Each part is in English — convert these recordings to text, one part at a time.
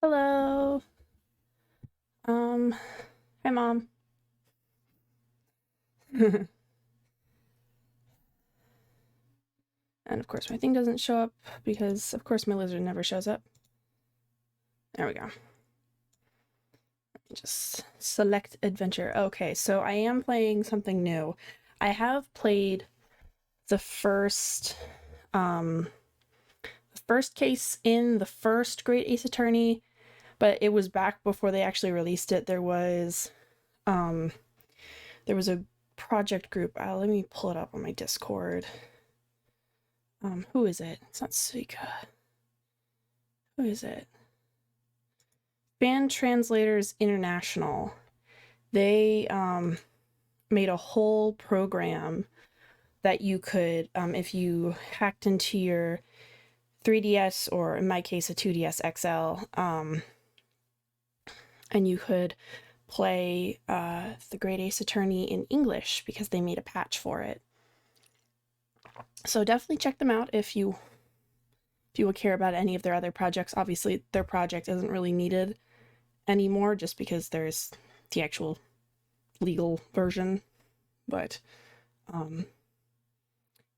Hello. Um, Hi, Mom. And of course, my thing doesn't show up because, of course, my lizard never shows up. There we go. Just select adventure. Okay, so I am playing something new. I have played the um, first case in the first Great Ace Attorney, but it was back before they actually released it. Um, there was a project group. Let me pull it up on my Discord. Who is it? It's not Suika. Who is it? Band Translators International. They made a whole program that you could, if you hacked into your 3DS or in my case a 2DS XL, and you could play the Great Ace Attorney in English because they made a patch for it. So definitely check them out if you would care about any of their other projects. Obviously, their project isn't really needed anymore just because there's the actual legal version, but and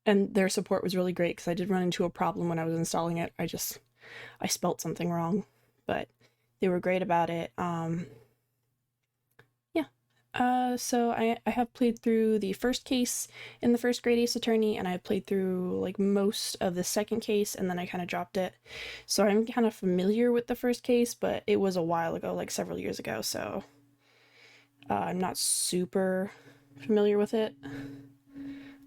their support was really great because I did run into a problem when I was installing it. I spelt something wrong, but they were great about it. So I have played through the first case in the first Great Ace Attorney, and I played through like most of the second case, and then I kind of dropped it. So I'm kind of familiar with the first case, but it was a while ago, like several years ago, so I'm not super familiar with it.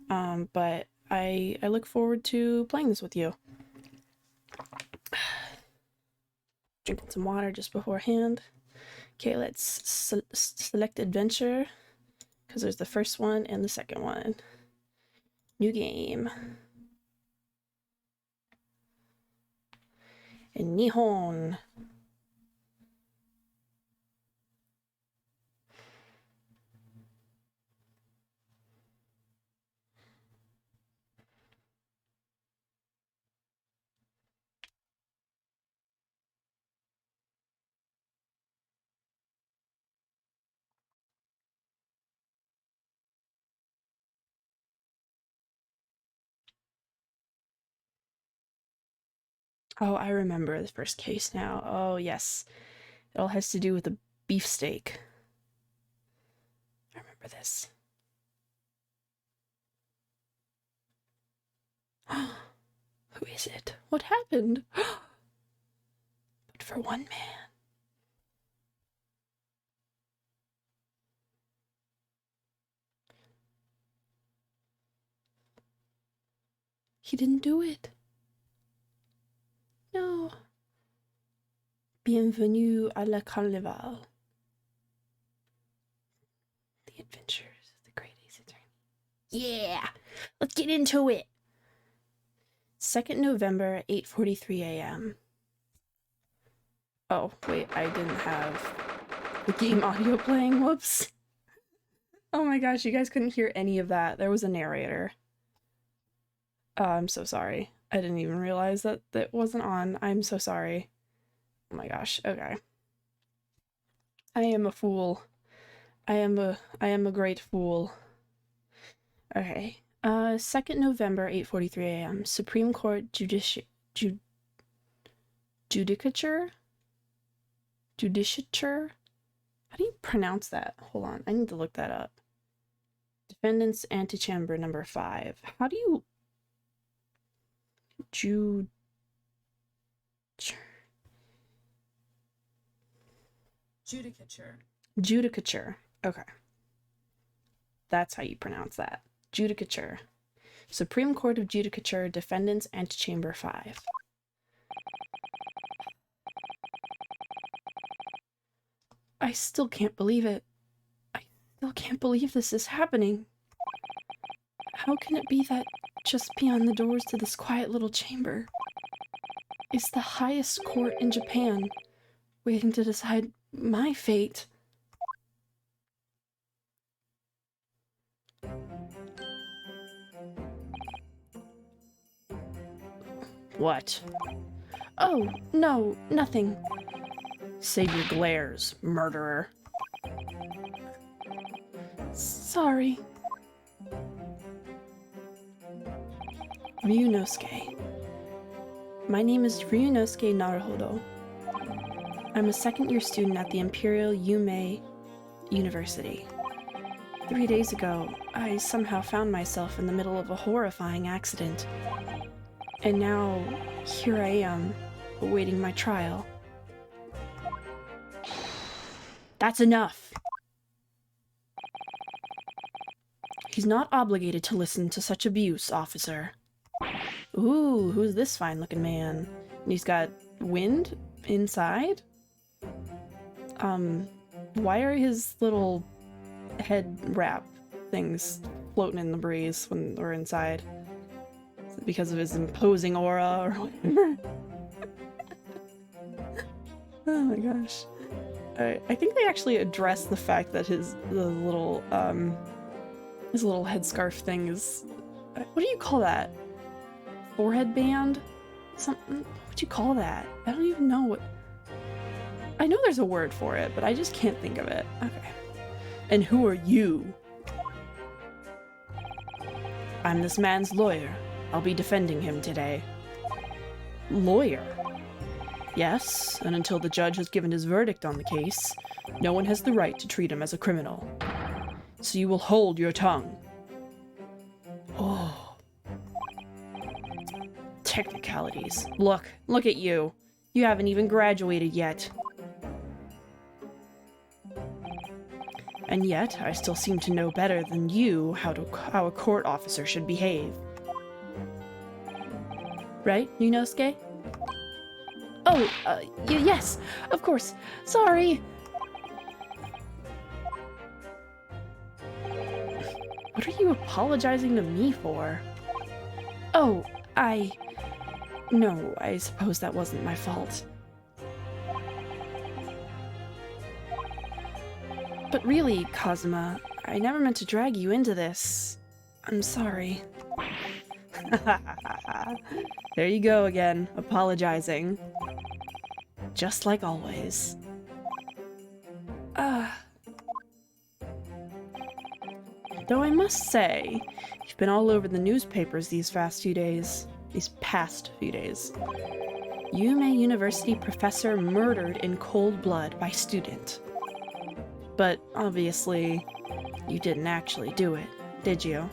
But I look forward to playing this with you. Drinking some water just beforehand. Okay, let's select adventure because there's the first one and the second one. New game. And Nihon. Oh, I remember the first case now. Oh, yes. It all has to do with the beefsteak. I remember this. Who is it? What happened? But for one man. He didn't do it. No. Bienvenue à la Carnival. The Adventures of the Great Ace Attorney. Yeah! Let's get into it! 2nd November, 8:43 a.m. Oh, wait, I didn't have the game audio playing. Whoops. Oh my gosh, you guys couldn't hear any of that. There was a narrator. I'm so sorry. I didn't even realize that that wasn't on. I'm so sorry. Oh my gosh. Okay. I am a fool. I am a great fool. Okay. 2nd November, 8:43 a.m. Supreme Court Judicature? Judicature? How do you pronounce that? Hold on. I need to look that up. Defendant's Antechamber number 5. How do you Judicature. Judicature. Okay. That's how you pronounce that. Judicature. Supreme Court of Judicature, Defendants Antechamber 5. I still can't believe it. I still can't believe this is happening. How can it be that just beyond the doors to this quiet little chamber is the highest court in Japan, waiting to decide my fate? What? Oh, no, nothing. Save your glares, murderer. Sorry. Ryunosuke. My name is Ryunosuke Naruhodo. I'm a second-year student at the Imperial Yume University. 3 days ago, I somehow found myself in the middle of a horrifying accident. And now, here I am, awaiting my trial. That's enough! He's not obligated to listen to such abuse, officer. Ooh, who's this fine-looking man? And he's got wind inside? Why are his little head wrap things floating in the breeze when we're inside? Is it because of his imposing aura or whatever? Oh my gosh. I think they actually address the fact that his little headscarf thing is... What do you call that? Forehead band? Something? What do you call that? I don't even know what... I know there's a word for it, but I just can't think of it. Okay. And who are you? I'm this man's lawyer. I'll be defending him today. Lawyer? Yes, and until the judge has given his verdict on the case, no one has the right to treat him as a criminal. So you will hold your tongue. Oh. Technicalities. Look at you. You haven't even graduated yet. And yet, I still seem to know better than you how a court officer should behave. Right, Ryunosuke? Oh, yes, of course. Sorry. What are you apologizing to me for? Oh, No, I suppose that wasn't my fault. But really, Kazuma, I never meant to drag you into this. I'm sorry. There you go again, apologizing. Just like always. Though I must say, you've been all over the newspapers these past few days. Yume University professor murdered in cold blood by student. But obviously, you didn't actually do it, did you?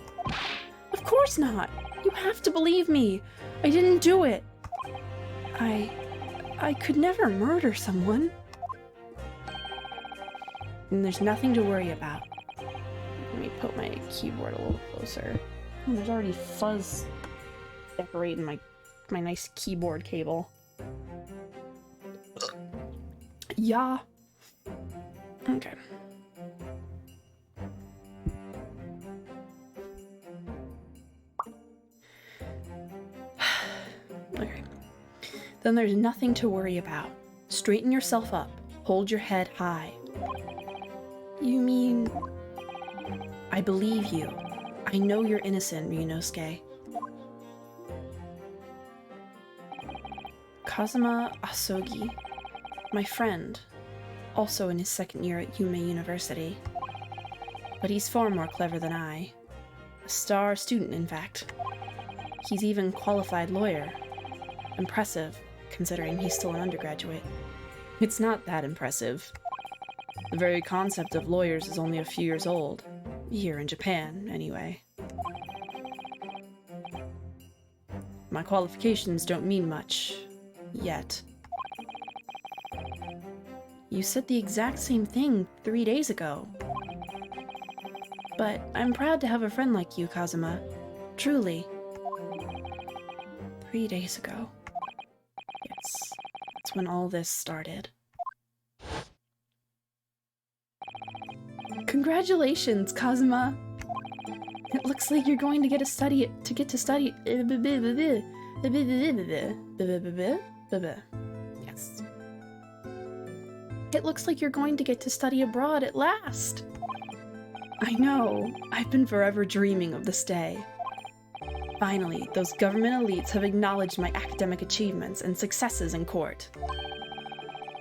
Of course not! You have to believe me! I didn't do it! I could never murder someone. And there's nothing to worry about. Let me put my keyboard a little closer. Oh, there's already fuzz decorating my nice keyboard cable. Yeah. Okay. Okay. Then there's nothing to worry about. Straighten yourself up. Hold your head high. You mean... I believe you. I know you're innocent, Ryunosuke. Kazuma Asogi. My friend. Also in his second year at Yume University. But he's far more clever than I. A star student, in fact. He's even qualified lawyer. Impressive, considering he's still an undergraduate. It's not that impressive. The very concept of lawyers is only a few years old. Here in Japan, anyway. My qualifications don't mean much. Yet. You said the exact same thing 3 days ago. But I'm proud to have a friend like you, Kazuma. Truly. 3 days ago. Yes, that's when all this started. Congratulations, Kazuma! It looks like you're going to get to study. Yes. It looks like you're going to get to study abroad at last. I know. I've been forever dreaming of this day. Finally, those government elites have acknowledged my academic achievements and successes in court.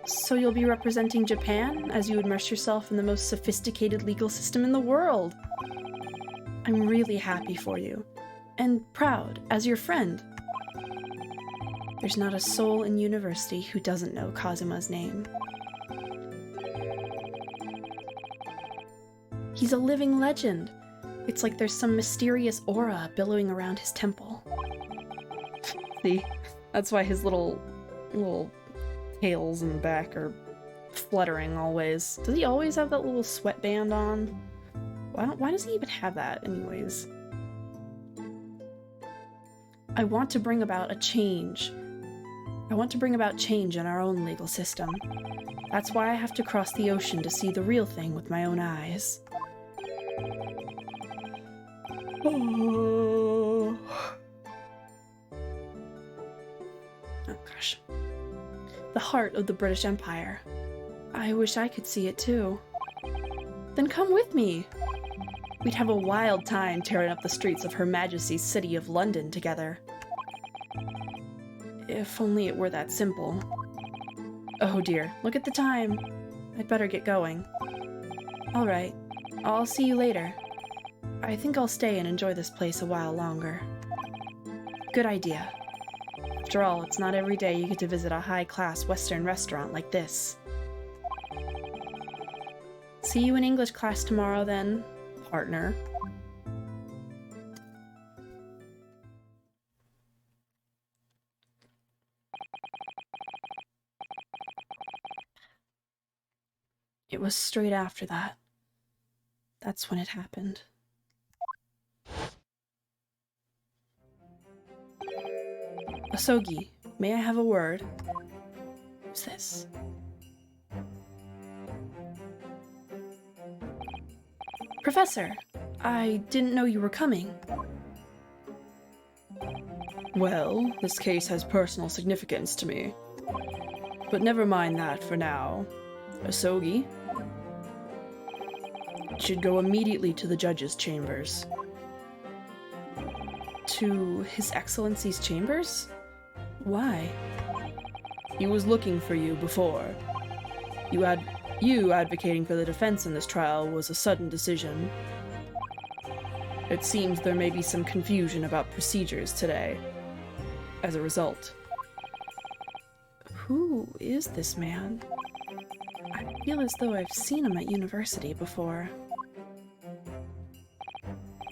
So you'll be representing Japan as you immerse yourself in the most sophisticated legal system in the world. I'm really happy for you, and proud as your friend. There's not a soul in university who doesn't know Kazuma's name. He's a living legend. It's like there's some mysterious aura billowing around his temple. See? That's why his little tails in the back are fluttering always. Does he always have that little sweatband on? Why does he even have that anyways? I want to bring about a change. I want to bring about change in our own legal system. That's why I have to cross the ocean to see the real thing with my own eyes. Oh gosh. The heart of the British Empire. I wish I could see it too. Then come with me. We'd have a wild time tearing up the streets of Her Majesty's City of London together. If only it were that simple. Oh dear, look at the time. I'd better get going. Alright, I'll see you later. I think I'll stay and enjoy this place a while longer. Good idea. After all, it's not every day you get to visit a high-class Western restaurant like this. See you in English class tomorrow then, partner. It was straight after that. That's when it happened. Asogi, may I have a word? Who's this? Professor, I didn't know you were coming. Well, this case has personal significance to me. But never mind that for now. Asogi should go immediately to the judge's chambers. To His Excellency's chambers? Why? He was looking for you before. You advocating for the defense in this trial was a sudden decision. It seems there may be some confusion about procedures today. As a result. Who is this man? I feel as though I've seen him at university before.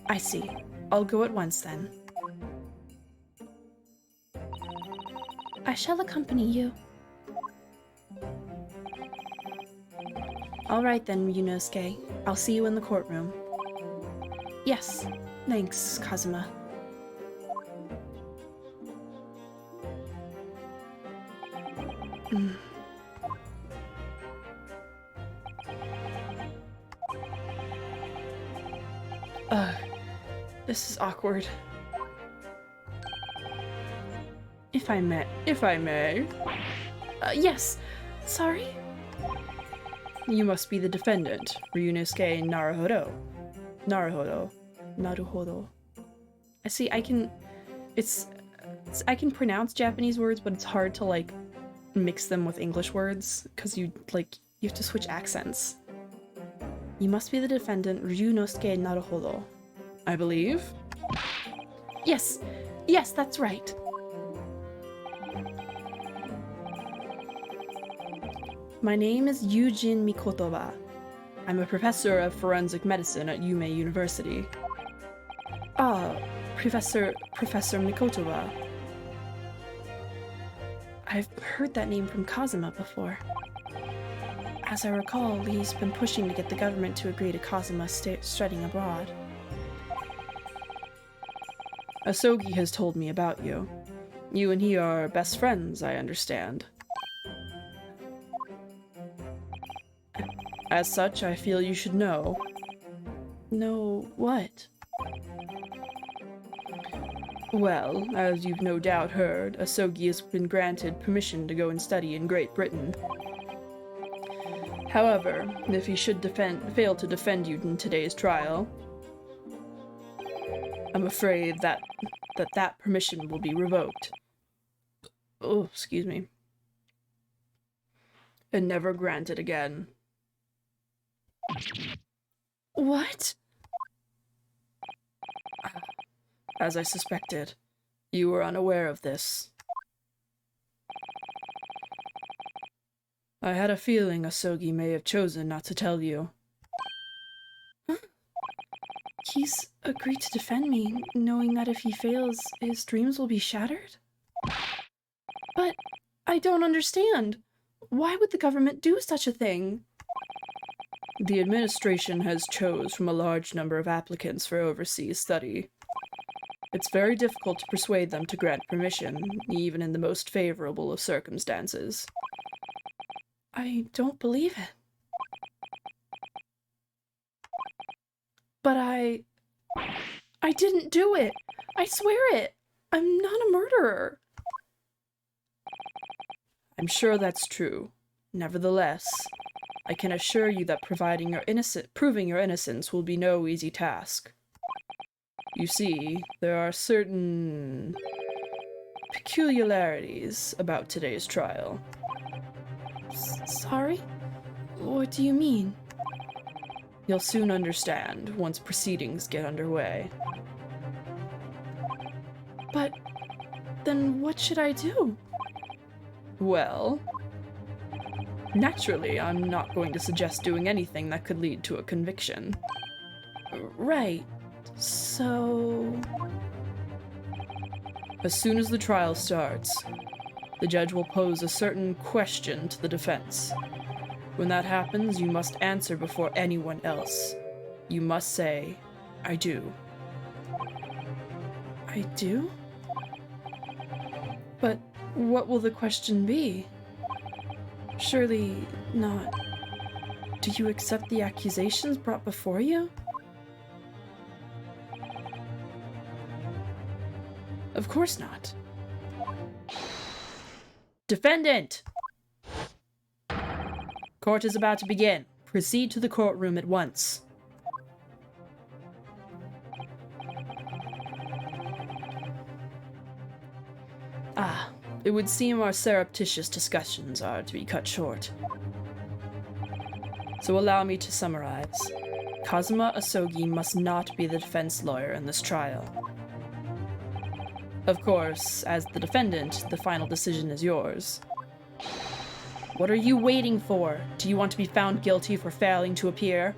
I see. I'll go at once then. I shall accompany you. All right then, Ryunosuke. I'll see you in the courtroom. Yes. Thanks, Kazuma. This is awkward. If I may. Yes. Sorry? You must be the defendant, Ryunosuke Naruhodo. Naruhodo. I see, I can pronounce Japanese words, but it's hard to, like, mix them with English words, because you have to switch accents. You must be the defendant, Ryunosuke Naruhodo. I believe? Yes, that's right. My name is Yujin Mikotoba. I'm a professor of forensic medicine at Yume University. Ah, Professor Mikotoba. I've heard that name from Kazuma before. As I recall, he's been pushing to get the government to agree to Kazuma studying abroad. Asogi has told me about you. You and he are best friends, I understand. As such, I feel you should know. Know what? Well, as you've no doubt heard, Asogi has been granted permission to go and study in Great Britain. However, if he should fail to defend you in today's trial, I'm afraid that permission will be revoked. Oh, excuse me. and never granted again. What? As I suspected, you were unaware of this. I had a feeling Asogi may have chosen not to tell you. Huh? He's agreed to defend me, knowing that if he fails, his dreams will be shattered? But I don't understand. Why would the government do such a thing? The administration has chose from a large number of applicants for overseas study. It's very difficult to persuade them to grant permission, even in the most favorable of circumstances. I don't believe it. But I didn't do it. I swear it. I'm not a murderer. I'm sure that's true. Nevertheless, I can assure you that proving your innocence will be no easy task. You see, there are certain peculiarities about today's trial. Sorry? What do you mean? You'll soon understand once proceedings get underway. But then what should I do? Well, naturally, I'm not going to suggest doing anything that could lead to a conviction. Right. So... As soon as the trial starts, the judge will pose a certain question to the defense. When that happens, you must answer before anyone else. You must say, I do. I do? But what will the question be? Surely not. Do you accept the accusations brought before you? Of course not. Defendant! Court is about to begin. Proceed to the courtroom at once. It would seem our surreptitious discussions are to be cut short. So allow me to summarize. Kazuma Asogi must not be the defense lawyer in this trial. Of course, as the defendant, the final decision is yours. What are you waiting for? Do you want to be found guilty for failing to appear?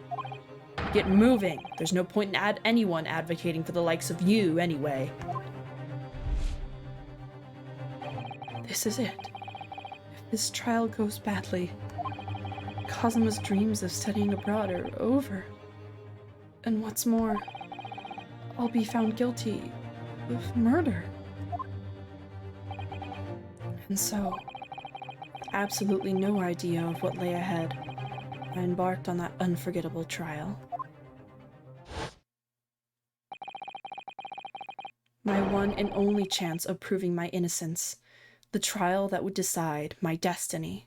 Get moving. There's no point in anyone advocating for the likes of you, anyway. This is it. If this trial goes badly, Kazuma's dreams of studying abroad are over. And what's more, I'll be found guilty of murder. And so, with absolutely no idea of what lay ahead, I embarked on that unforgettable trial. My one and only chance of proving my innocence. The trial that would decide my destiny.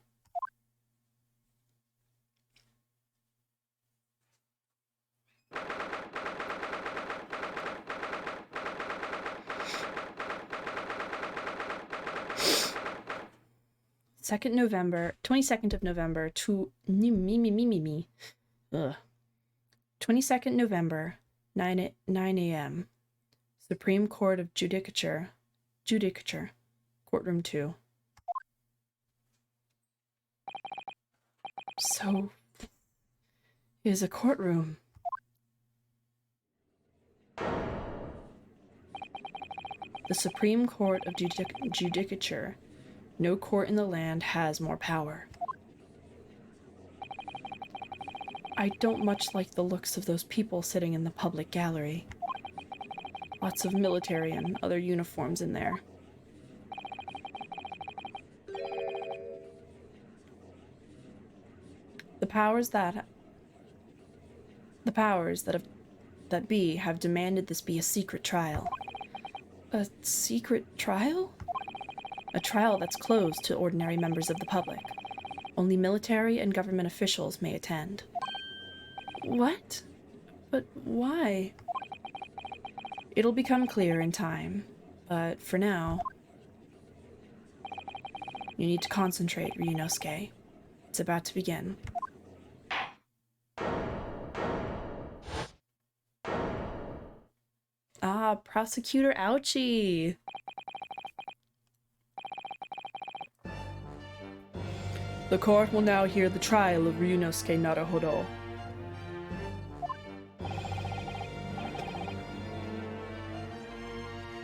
November 22nd of November, 22nd November, 9 a.m. Supreme Court of Judicature. Courtroom 2. So, is a courtroom. The Supreme Court of Judicature. No court in the land has more power. I don't much like the looks of those people sitting in the public gallery. Lots of military and other uniforms in there. The powers that have demanded this be a secret trial. A secret trial? A trial that's closed to ordinary members of the public. Only military and government officials may attend. What? But why? It'll become clear in time, but for now, you need to concentrate, Ryunosuke. It's about to begin. Ah, Prosecutor Ouchie! The court will now hear the trial of Ryunosuke Naruhodo.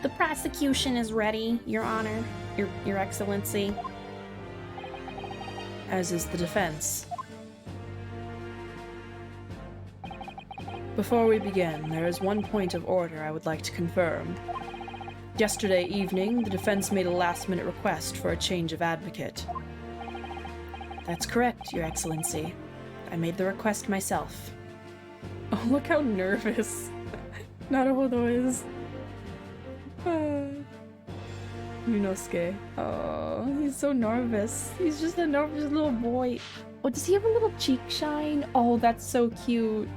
The prosecution is ready, Your Honor, Your Excellency. As is the defense. Before we begin, there is one point of order I would like to confirm. Yesterday evening, the defense made a last-minute request for a change of advocate. That's correct, Your Excellency. I made the request myself. Oh, look how nervous Naruhodo is. Ryunosuke. Oh, he's so nervous. He's just a nervous little boy. Oh, does he have a little cheek shine? Oh, that's so cute.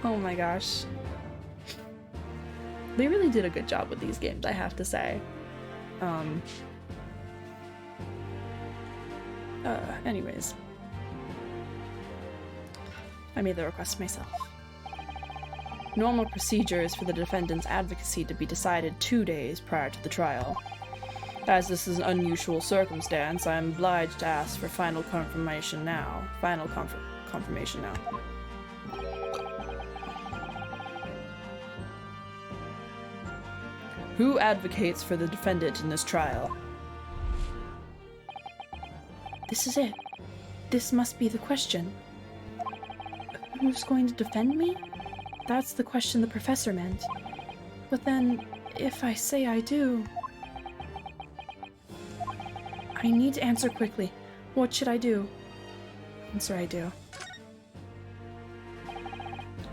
Oh my gosh. They really did a good job with these games, I have to say. Anyways. I made the request myself. Normal procedure is for the defendant's advocacy to be decided 2 days prior to the trial. As this is an unusual circumstance, I am obliged to ask for final confirmation now. Confirmation now. Who advocates for the defendant in this trial? This is it. This must be the question. Who's going to defend me? That's the question the professor meant. But then, if I say I do... I need to answer quickly. What should I do? Answer I do.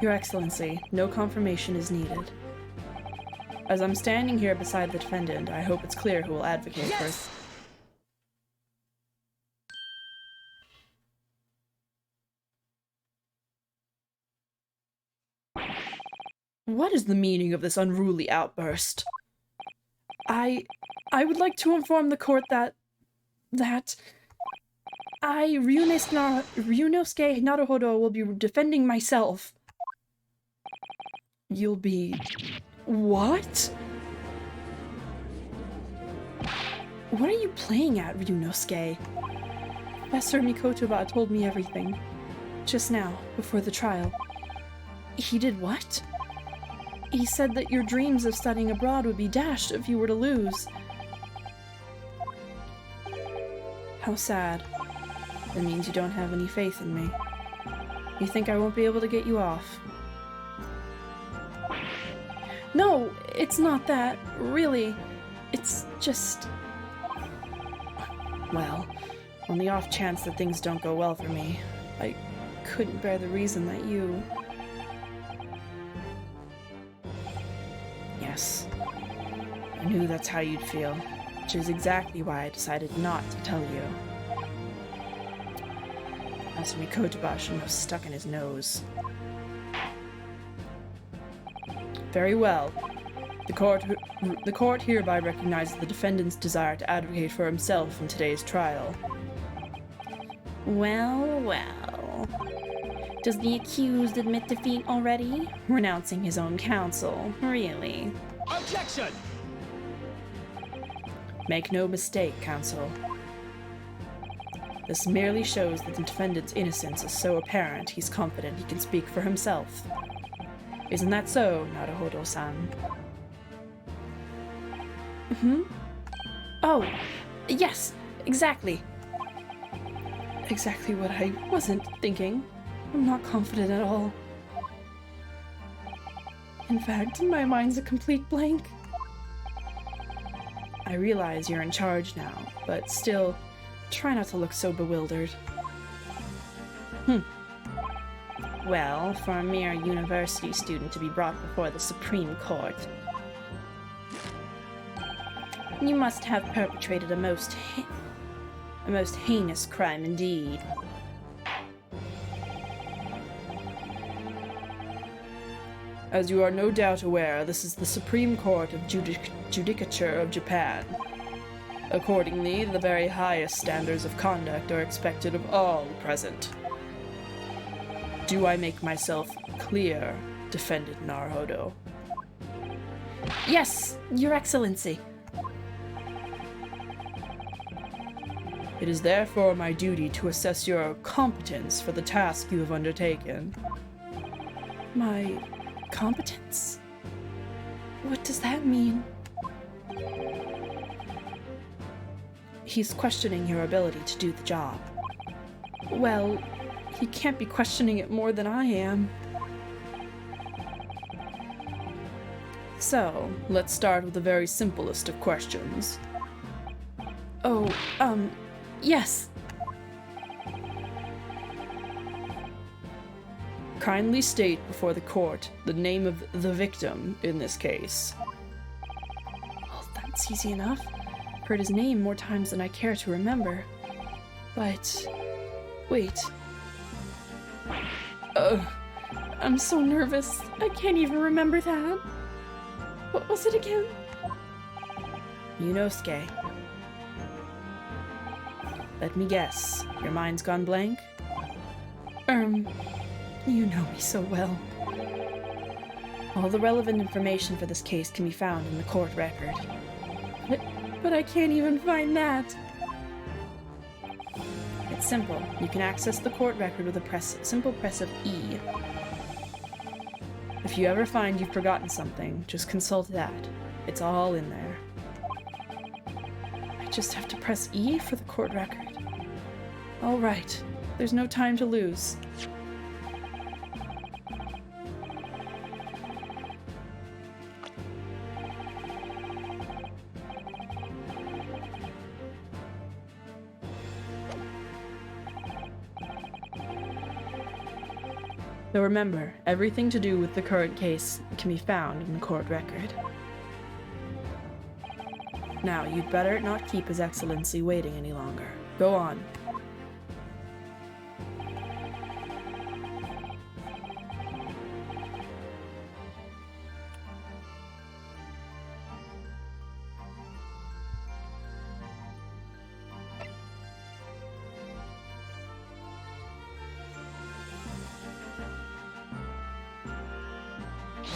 Your Excellency, no confirmation is needed. As I'm standing here beside the defendant, I hope it's clear who will advocate first. What is the meaning of this unruly outburst? I would like to inform the court that Ryunosuke Naruhodo will be defending myself. You'll be... What? What are you playing at, Ryunosuke? Professor Mikotoba told me everything. Just now, before the trial. He did what? He said that your dreams of studying abroad would be dashed if you were to lose. How sad. That means you don't have any faith in me. You think I won't be able to get you off? No, it's not that. Really. It's just... Well, on the off chance that things don't go well for me, I couldn't bear the reason that you... Yes. I knew that's how you'd feel, which is exactly why I decided not to tell you. As Mikotoba shouldn't have stuck in his nose. Very well. The court hereby recognizes the defendant's desire to advocate for himself in today's trial. Well, well. Does the accused admit defeat already? Renouncing his own counsel, really? Objection! Make no mistake, counsel. This merely shows that the defendant's innocence is so apparent he's confident he can speak for himself. Isn't that so, Naruhodo-san? Oh, yes, exactly. Exactly what I wasn't thinking. I'm not confident at all. In fact, my mind's a complete blank. I realize you're in charge now, but still, try not to look so bewildered. Well, for a mere university student to be brought before the Supreme Court, you must have perpetrated a most heinous crime indeed. As you are no doubt aware, this is the Supreme Court of Judicature of Japan. Accordingly, the very highest standards of conduct are expected of all present. Do I make myself clear? Defended Naruhodo. Yes, Your Excellency. It is therefore my duty to assess your competence for the task you have undertaken. My competence? What does that mean? He's questioning your ability to do the job. Well, he can't be questioning it more than I am. So, let's start with the very simplest of questions. Oh, yes. Kindly state before the court the name of the victim in this case. Well, that's easy enough. Heard his name more times than I care to remember. But... wait. I'm so nervous. I can't even remember that. What was it again? Yunosuke. Let me guess. Your mind's gone blank? You know me so well. All the relevant information for this case can be found in the court record. But I can't even find that. It's simple. You can access the court record with a simple press of E. If you ever find you've forgotten something, just consult that. It's all in there. I just have to press E for the court record. All right. There's no time to lose. But remember, everything to do with the current case can be found in the court record. Now, you'd better not keep His Excellency waiting any longer. Go on.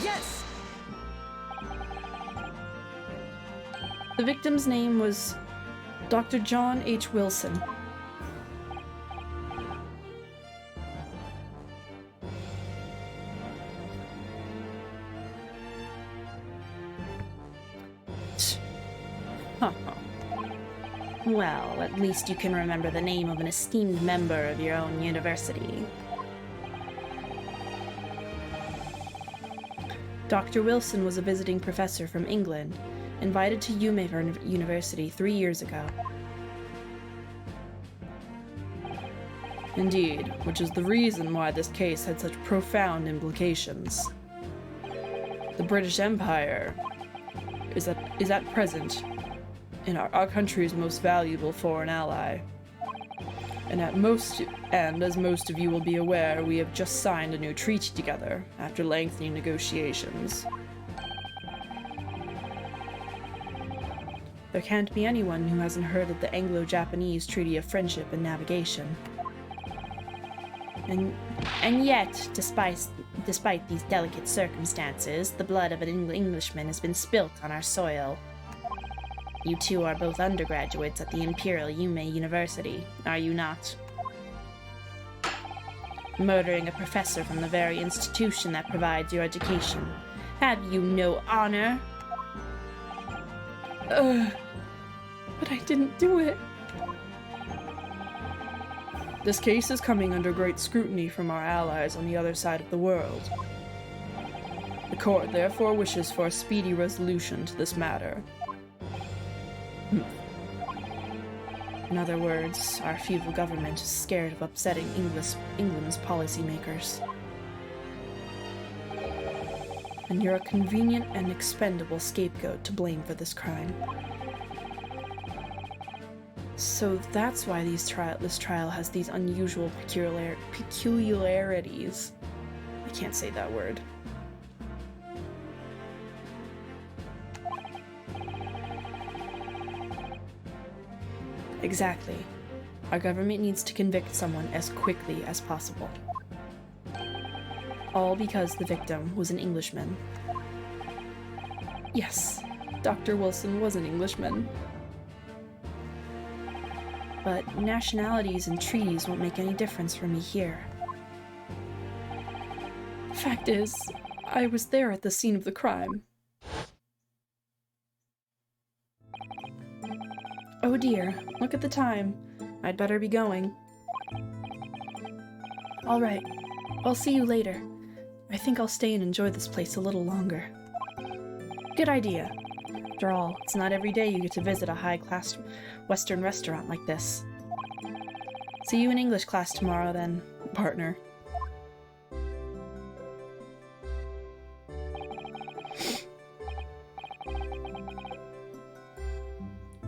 Yes! The victim's name was Dr. John H. Wilson. Well, at least you can remember the name of an esteemed member of your own university. Dr. Wilson was a visiting professor from England, invited to Yume University 3 years ago. Indeed, which is the reason why this case had such profound implications. The British Empire is at present in our country's most valuable foreign ally. And as most of you will be aware, we have just signed a new treaty together after lengthy negotiations. There can't be anyone who hasn't heard of the Anglo-Japanese Treaty of Friendship and Navigation. And yet, despite these delicate circumstances, the blood of an Englishman has been spilt on our soil. You two are both undergraduates at the Imperial Yume University, are you not? Murdering a professor from the very institution that provides your education. Have you no honor? But I didn't do it. This case is coming under great scrutiny from our allies on the other side of the world. The court therefore wishes for a speedy resolution to this matter. In other words, our feudal government is scared of upsetting England's policymakers. And you're a convenient and expendable scapegoat to blame for this crime. So that's why this trial has these unusual peculiarities. I can't say that word. Exactly. Our government needs to convict someone as quickly as possible. All because the victim was an Englishman. Yes, Dr. Wilson was an Englishman. But nationalities and treaties won't make any difference for me here. Fact is, I was there at the scene of the crime. Oh dear, look at the time. I'd better be going. Alright, I'll see you later. I think I'll stay and enjoy this place a little longer. Good idea. After all, it's not every day you get to visit a high-class Western restaurant like this. See you in English class tomorrow then, partner.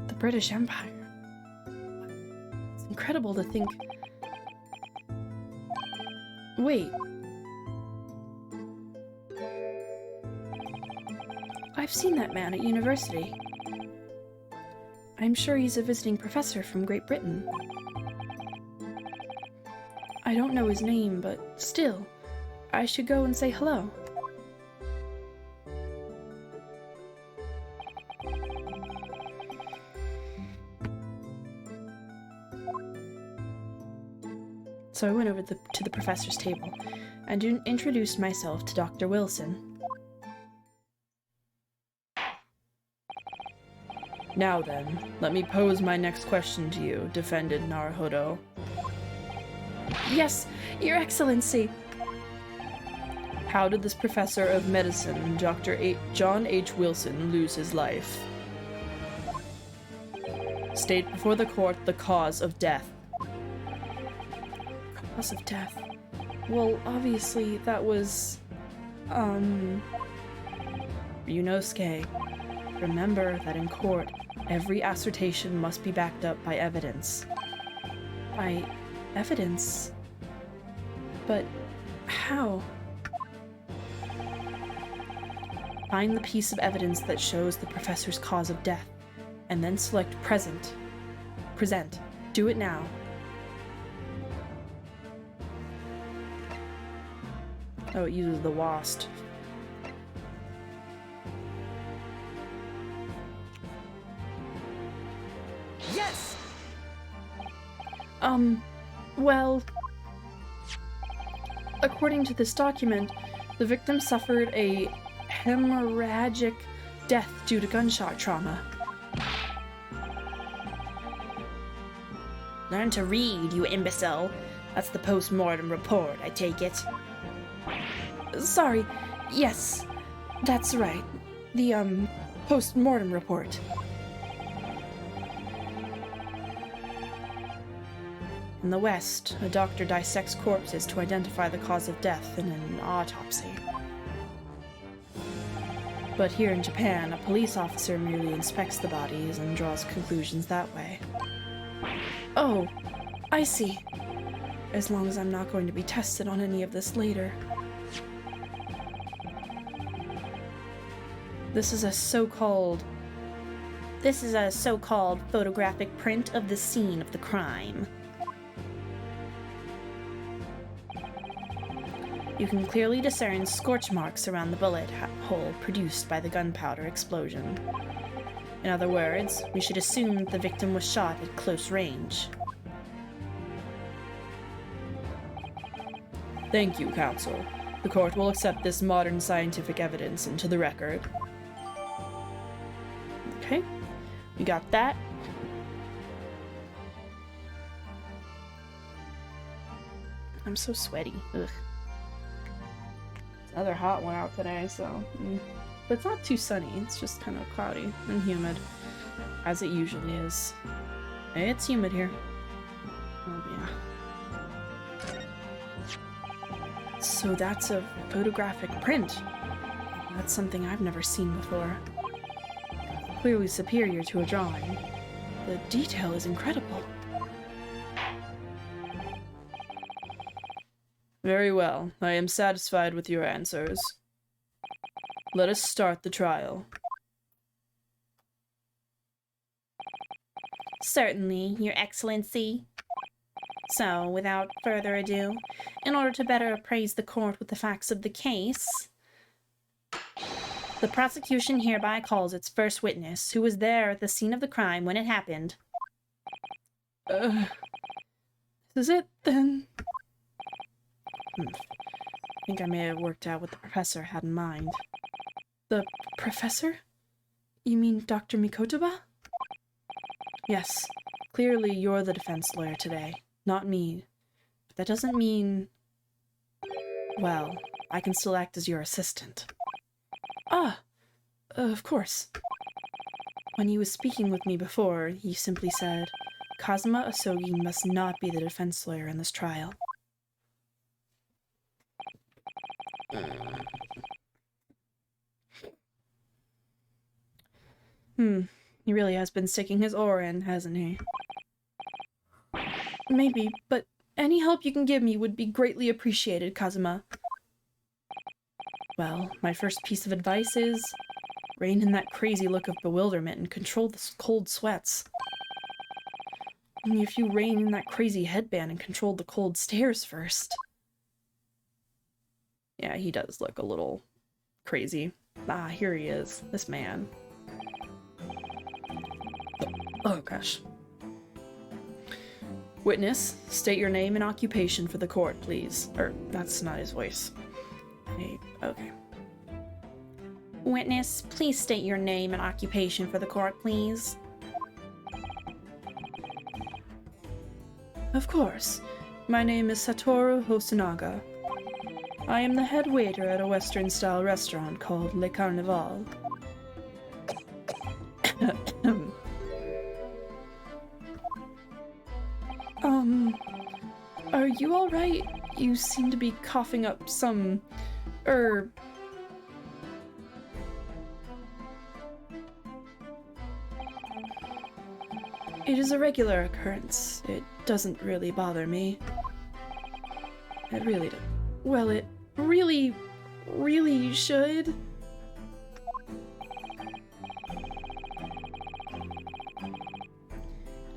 The British Empire. It's incredible to think... Wait. I've seen that man at university. I'm sure he's a visiting professor from Great Britain. I don't know his name, but still, I should go and say hello. So I went over to the professor's table and introduced myself to Dr. Wilson. Now then, let me pose my next question to you, defended Naruhodo. Yes, Your Excellency! How did this professor of medicine, John H. Wilson, lose his life? State before the court the cause of death. Cause of death? Well, obviously, that was... Ryunosuke, remember that in court, every assertion must be backed up by evidence. By evidence? But how? Find the piece of evidence that shows the professor's cause of death, and then select present. Present. Do it now. Oh, it uses the WASD. Yes! Well... According to this document, the victim suffered a hemorrhagic death due to gunshot trauma. Learn to read, you imbecile. That's the post-mortem report, I take it. Sorry. Yes, that's right. The, post-mortem report. In the West, a doctor dissects corpses to identify the cause of death in an autopsy. But here in Japan, a police officer merely inspects the bodies and draws conclusions that way. Oh, I see. As long as I'm not going to be tested on any of this later. This is a so-called photographic print of the scene of the crime. You can clearly discern scorch marks around the bullet hole produced by the gunpowder explosion. In other words, we should assume that the victim was shot at close range. Thank you, counsel. The court will accept this modern scientific evidence into the record. Okay, we got that. I'm so sweaty. Ugh. It's another hot one out today, so... But it's not too sunny, it's just kind of cloudy and humid, as it usually is. It's humid here. Oh, yeah. So that's a photographic print. That's something I've never seen before. Clearly superior to a drawing. The detail is incredible. Very well. I am satisfied with your answers. Let us start the trial. Certainly, Your Excellency. So, without further ado, in order to better appraise the court with the facts of the case, the prosecution hereby calls its first witness, who was there at the scene of the crime when it happened. Is it then? I think I may have worked out what the professor had in mind. The professor? You mean Dr. Mikotoba? Yes. Clearly you're the defense lawyer today, not me. But that doesn't mean... Well, I can still act as your assistant. Ah, of course. When he was speaking with me before, he simply said, Kazuma Asogi must not be the defense lawyer in this trial. He really has been sticking his oar in, hasn't he? Maybe, but any help you can give me would be greatly appreciated, Kazuma. Well, my first piece of advice is rein in that crazy look of bewilderment and control the cold sweats. Only if you rein in that crazy headband and control the cold stares first. Yeah, he does look a little crazy. Ah, here he is, this man. Oh gosh. Witness, state your name and occupation for the court, please. Or, that's not his voice. Hey, okay. Witness, please state your name and occupation for the court, please. Of course. My name is Satoru Hosonaga. I am the head waiter at a Western-style restaurant called Le Carnival. Are you alright? You seem to be coughing up some... It is a regular occurrence. It doesn't really bother me. It really does. Well, it really should.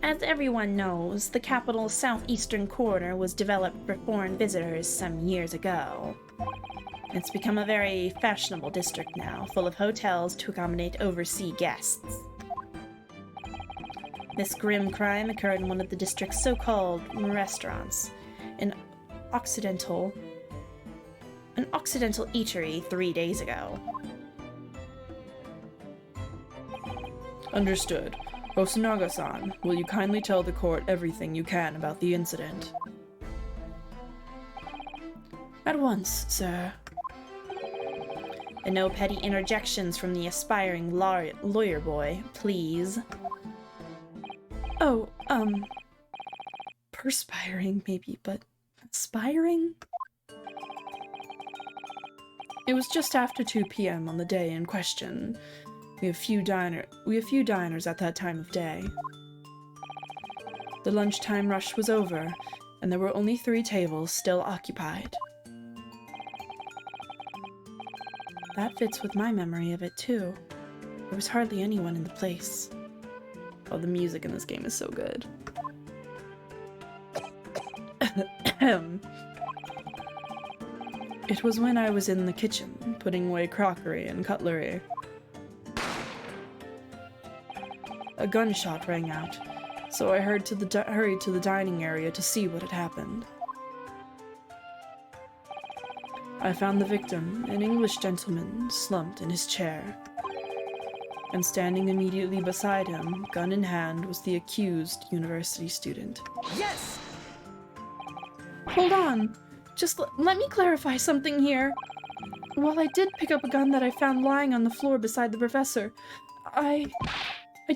As everyone knows, the capital's southeastern corridor was developed for foreign visitors some years ago. It's become a very fashionable district now, full of hotels to accommodate overseas guests. This grim crime occurred in one of the district's so-called restaurants, an Occidental eatery 3 days ago. Understood. Hosonaga-san, will you kindly tell the court everything you can about the incident? At once, sir. And no petty interjections from the aspiring lawyer boy, please. Oh, perspiring maybe, but aspiring? It was just after 2 p.m. on the day in question. We have few diners at that time of day. The lunchtime rush was over, and there were only 3 tables still occupied. That fits with my memory of it, too. There was hardly anyone in the place. Oh, the music in this game is so good. It was when I was in the kitchen, putting away crockery and cutlery. A gunshot rang out, so I hurried to the dining area to see what had happened. I found the victim, an English gentleman, slumped in his chair. And standing immediately beside him, gun in hand, was the accused university student. Yes! Hold on! Just let me clarify something here. While I did pick up a gun that I found lying on the floor beside the professor, I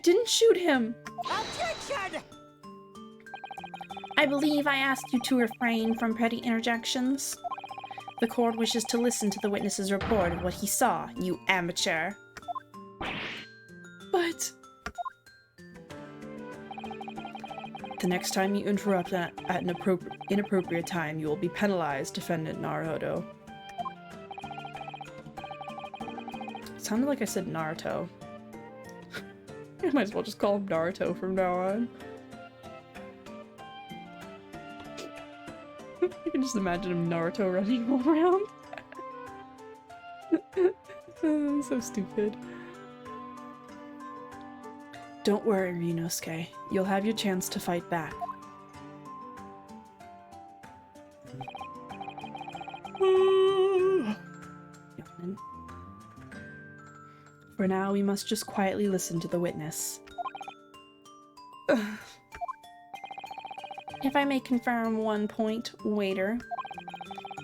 didn't shoot him. Objection! I believe I asked you to refrain from petty interjections. The court wishes to listen to the witness's report of what he saw, you amateur. But... The next time you interrupt at an inappropriate time, you will be penalized, Defendant Naruhodo. It sounded like I said Naruto. I might as well just call him Naruto from now on. I can just imagine him Naruto running all around. So stupid. Don't worry, Ryunosuke. You'll have your chance to fight back. For now, we must just quietly listen to the witness. If I may confirm one point, waiter.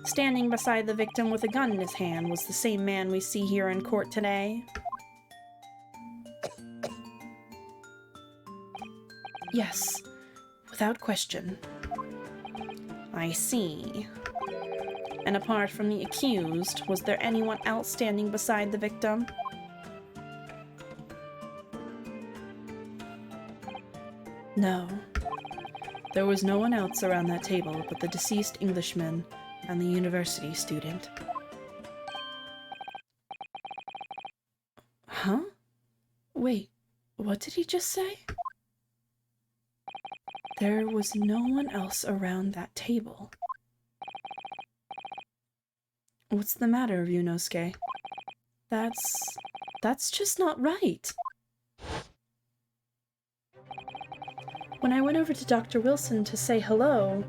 Standing beside the victim with a gun in his hand was the same man we see here in court today. Yes, without question. I see. And apart from the accused, was there anyone else standing beside the victim? No. There was no one else around that table but the deceased Englishman and the university student. Huh? Wait, what did he just say? There was no one else around that table. What's the matter, Ryunosuke? That's just not right. When I went over to Dr. Wilson to say hello,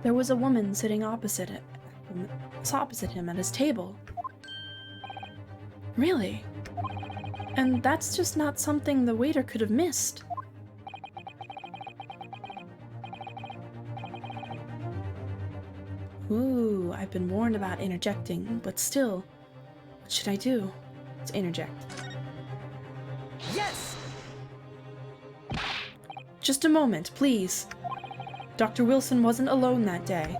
there was a woman sitting opposite him at his table. Really? And that's just not something the waiter could have missed. Ooh, I've been warned about interjecting, but still, what should I do? To interject. Yes! Just a moment, please. Dr. Wilson wasn't alone that day.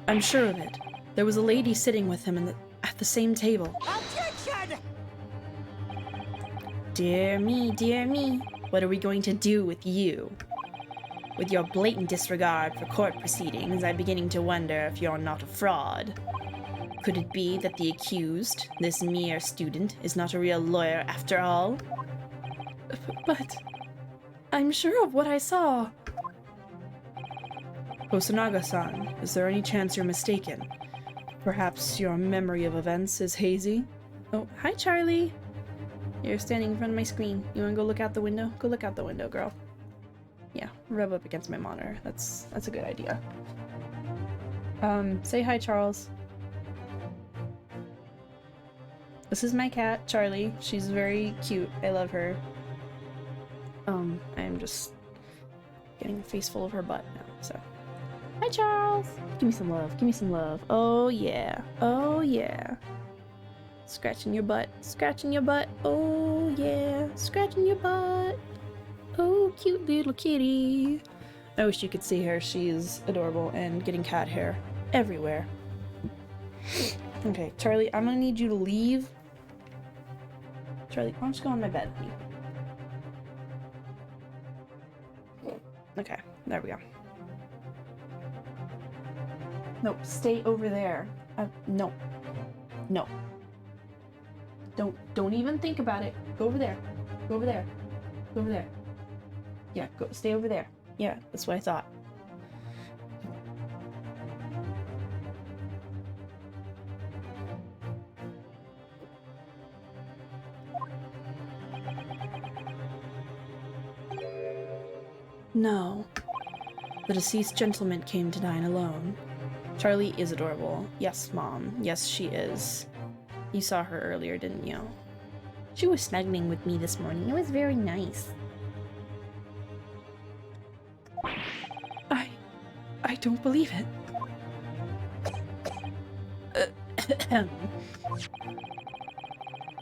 I'm sure of it. There was a lady sitting with him at the same table. Attention! Dear me, what are we going to do with you? With your blatant disregard for court proceedings, I'm beginning to wonder if you're not a fraud. Could it be that the accused, this mere student, is not a real lawyer after all? But I'm sure of what I saw. Hosonaga-san, is there any chance you're mistaken? Perhaps your memory of events is hazy? Oh, hi Charlie! You're standing in front of my screen. You wanna go look out the window? Go look out the window, girl. Yeah, rub up against my monitor. That's a good idea. Say hi, Charles. This is my cat, Charlie. She's very cute. I love her. I'm just getting a face full of her butt now, so. Hi, Charles! Give me some love. Give me some love. Oh, yeah. Oh, yeah. Scratching your butt. Scratching your butt. Oh, yeah. Scratching your butt. Oh, cute little kitty. I wish you could see her. She's adorable and getting cat hair everywhere. Okay, Charlie, I'm gonna need you to leave. Charlie, why don't you go on my bed, honey? Okay, there we go. Nope, stay over there. No. No. Don't even think about it. Go over there. Go over there. Go over there. Yeah, go stay over there. Yeah, that's what I thought. No. The deceased gentleman came to dine alone. Charlie is adorable. Yes, Mom. Yes, she is. You saw her earlier, didn't you? She was snuggling with me this morning. It was very nice. I don't believe it.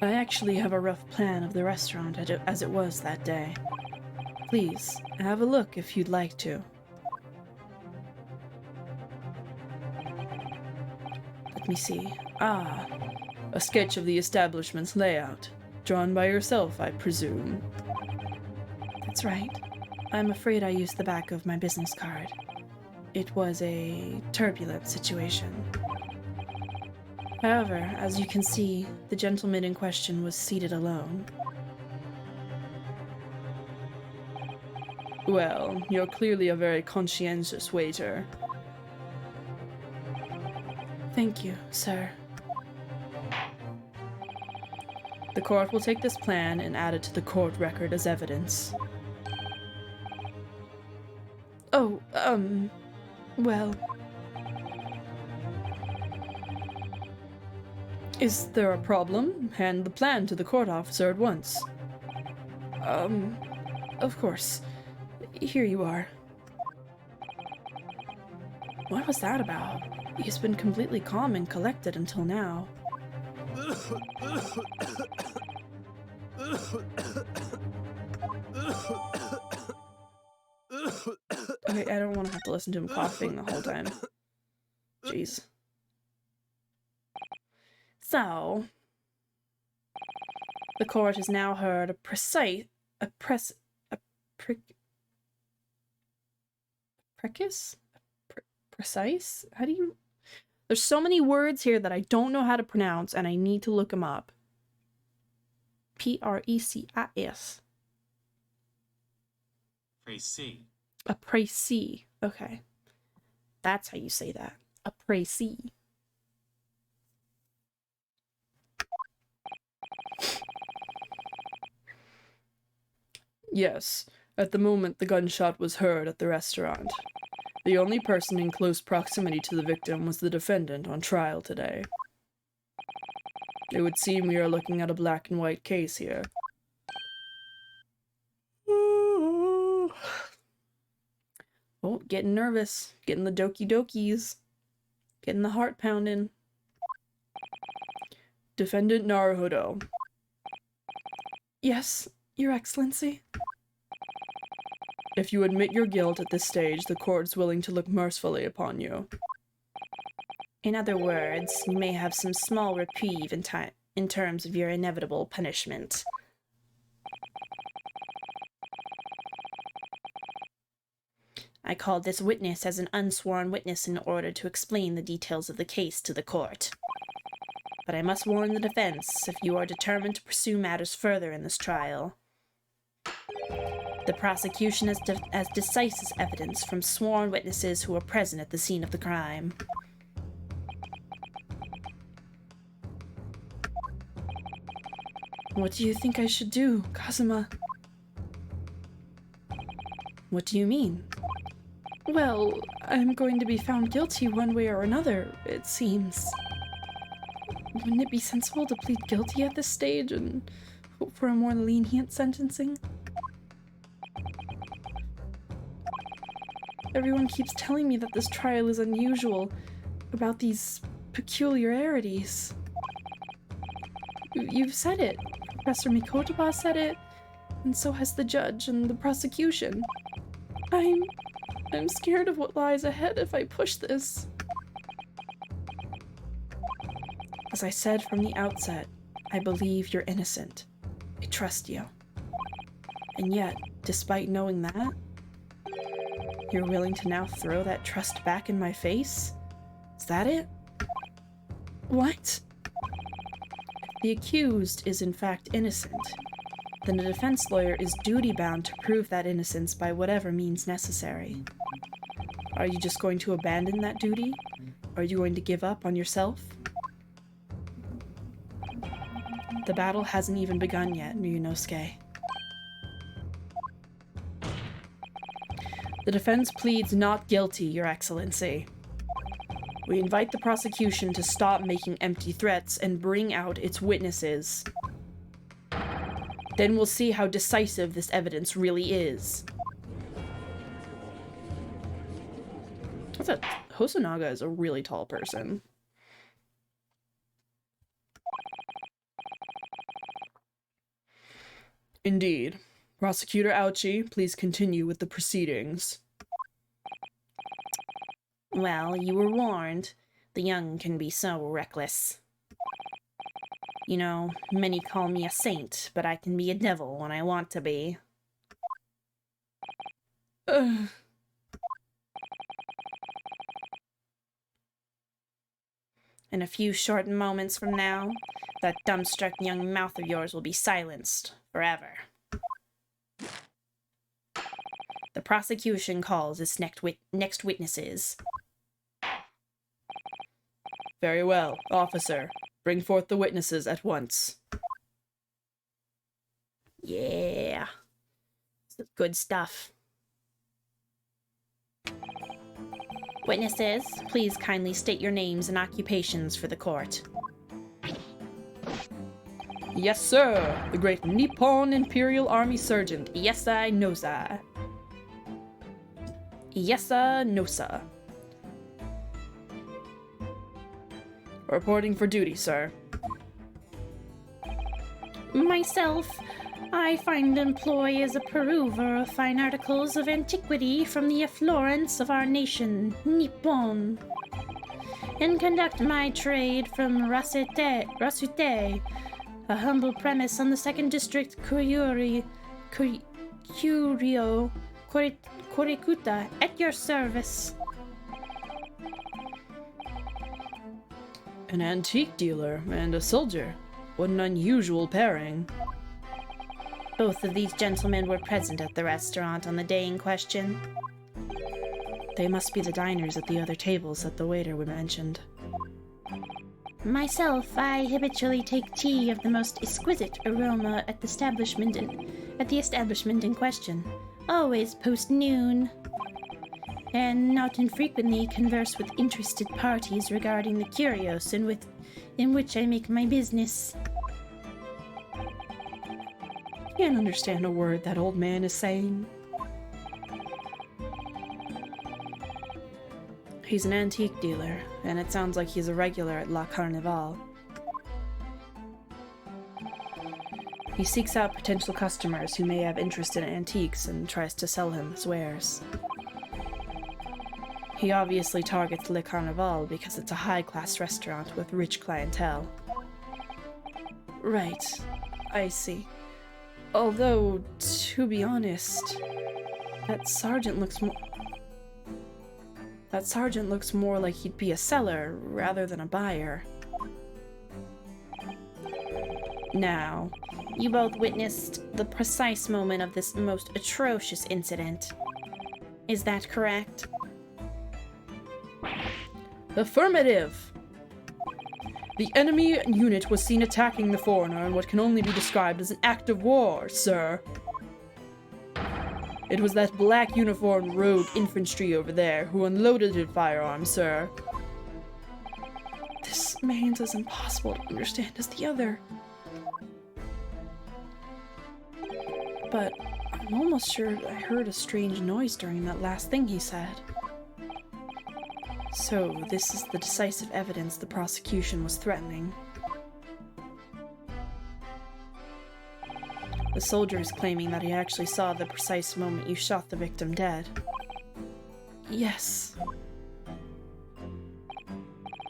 I actually have a rough plan of the restaurant as it was that day. Please, have a look if you'd like to. Let me see. Ah, a sketch of the establishment's layout. Drawn by yourself, I presume. That's right. I'm afraid I used the back of my business card. It was a turbulent situation. However, as you can see, the gentleman in question was seated alone. Well, you're clearly a very conscientious waiter. Thank you, sir. The court will take this plan and add it to the court record as evidence. Oh, well... Is there a problem? Hand the plan to the court officer at once. Of course. Here you are. What was that about? He's been completely calm and collected until now. Okay, I don't want to have to listen to him coughing the whole time. Jeez. So, the court has now heard precise? How do you... There's so many words here that I don't know how to pronounce, and I need to look them up. Precis. Précis. A précis. Okay. That's how you say that. A précis. Yes, at the moment the gunshot was heard at the restaurant. The only person in close proximity to the victim was the defendant on trial today. It would seem we are looking at a black and white case here. Oh, getting nervous. Getting the doki dokies. Getting the heart pounding. Defendant Naruhodo. Yes, Your Excellency. If you admit your guilt at this stage, the court is willing to look mercifully upon you. In other words, you may have some small reprieve in terms of your inevitable punishment. I called this witness as an unsworn witness in order to explain the details of the case to the court. But I must warn the defense if you are determined to pursue matters further in this trial. The prosecution has decisive evidence from sworn witnesses who were present at the scene of the crime. What do you think I should do, Kazuma? What do you mean? Well, I'm going to be found guilty one way or another, it seems. Wouldn't it be sensible to plead guilty at this stage and hope for a more lenient sentencing? Everyone keeps telling me that this trial is unusual, about these peculiarities. You've said it. Professor Mikotaba said it, and so has the judge and the prosecution. I'm scared of what lies ahead if I push this. As I said from the outset, I believe you're innocent. I trust you. And yet, despite knowing that, you're willing to now throw that trust back in my face? Is that it? What? If the accused is in fact innocent, then the defense lawyer is duty-bound to prove that innocence by whatever means necessary. Are you just going to abandon that duty? Are you going to give up on yourself? The battle hasn't even begun yet, Ryunosuke. The defense pleads not guilty, Your Excellency. We invite the prosecution to stop making empty threats and bring out its witnesses. Then we'll see how decisive this evidence really is. I thought Hosonaga is a really tall person. Indeed. Prosecutor Ouchi, please continue with the proceedings. Well, you were warned. The young can be so reckless. You know, many call me a saint, but I can be a devil when I want to be. In a few short moments from now, that dumbstruck young mouth of yours will be silenced forever. The prosecution calls its next witnesses. Very well, officer. Bring forth the witnesses at once. Yeah. This is good stuff. Witnesses, please kindly state your names and occupations for the court. Yes, sir. The great Nippon Imperial Army Sergeant, Iesai Nosa. Iesa Nosa. Reporting for duty, sir. Myself, I find employ as a peruver of fine articles of antiquity from the affluence of our nation, Nippon, and conduct my trade from Rasute, a humble premise on the 2nd District, Kurikuta, at your service. An antique dealer and a soldier. What an unusual pairing. Both of these gentlemen were present at the restaurant on the day in question. They must be the diners at the other tables that the waiter mentioned. Myself, I habitually take tea of the most exquisite aroma at the establishment in question, always post-noon, and not infrequently converse with interested parties regarding the curios in which I make my business. Can't understand a word that old man is saying. He's an antique dealer, and it sounds like he's a regular at La Carnival. He seeks out potential customers who may have interest in antiques and tries to sell him his wares. He obviously targets Le Carnival because it's a high-class restaurant with rich clientele. Right, I see. Although, to be honest, that sergeant looks more like he'd be a seller rather than a buyer. Now, you both witnessed the precise moment of this most atrocious incident. Is that correct? Affirmative! The enemy unit was seen attacking the foreigner in what can only be described as an act of war, sir. It was that black uniformed rogue infantry over there who unloaded his firearm, sir. This man's as impossible to understand as the other. But I'm almost sure I heard a strange noise during that last thing he said. So, this is the decisive evidence the prosecution was threatening. The soldier is claiming that he actually saw the precise moment you shot the victim dead. Yes.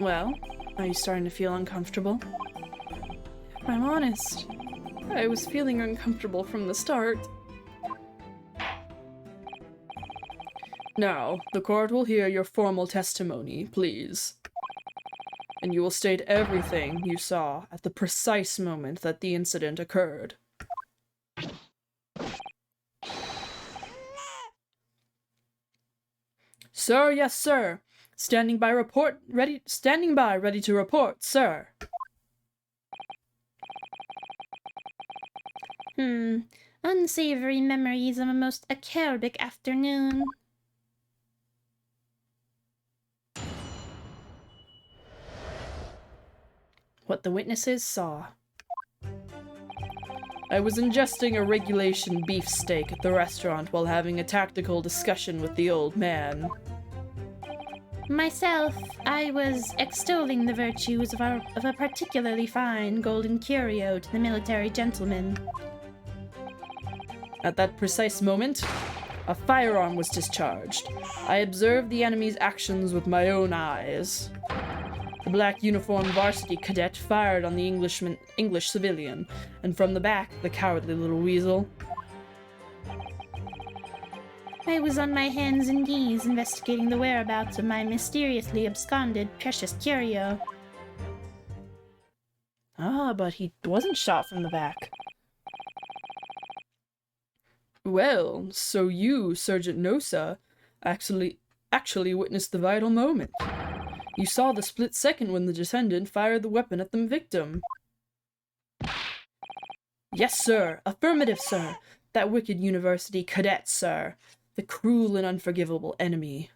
Well, are you starting to feel uncomfortable? If I'm honest, I was feeling uncomfortable from the start. Now, the court will hear your formal testimony, please. And you will state everything you saw at the precise moment that the incident occurred. Sir, yes, sir. Standing by, ready to report, sir. Unsavory memories of a most acerbic afternoon. What the witnesses saw. I was ingesting a regulation beefsteak at the restaurant while having a tactical discussion with the old man. Myself, I was extolling the virtues of a particularly fine golden curio to the military gentleman. At that precise moment, a firearm was discharged. I observed the enemy's actions with my own eyes. The black uniformed varsity cadet fired on the English civilian, and from the back, the cowardly little weasel. I was on my hands and knees investigating the whereabouts of my mysteriously absconded precious curio. Ah, but he wasn't shot from the back. Well, so you, Sergeant Nosa, actually witnessed the vital moment. You saw the split second when the defendant fired the weapon at the victim. Yes, sir. Affirmative, sir. That wicked university cadet, sir. The cruel and unforgivable enemy.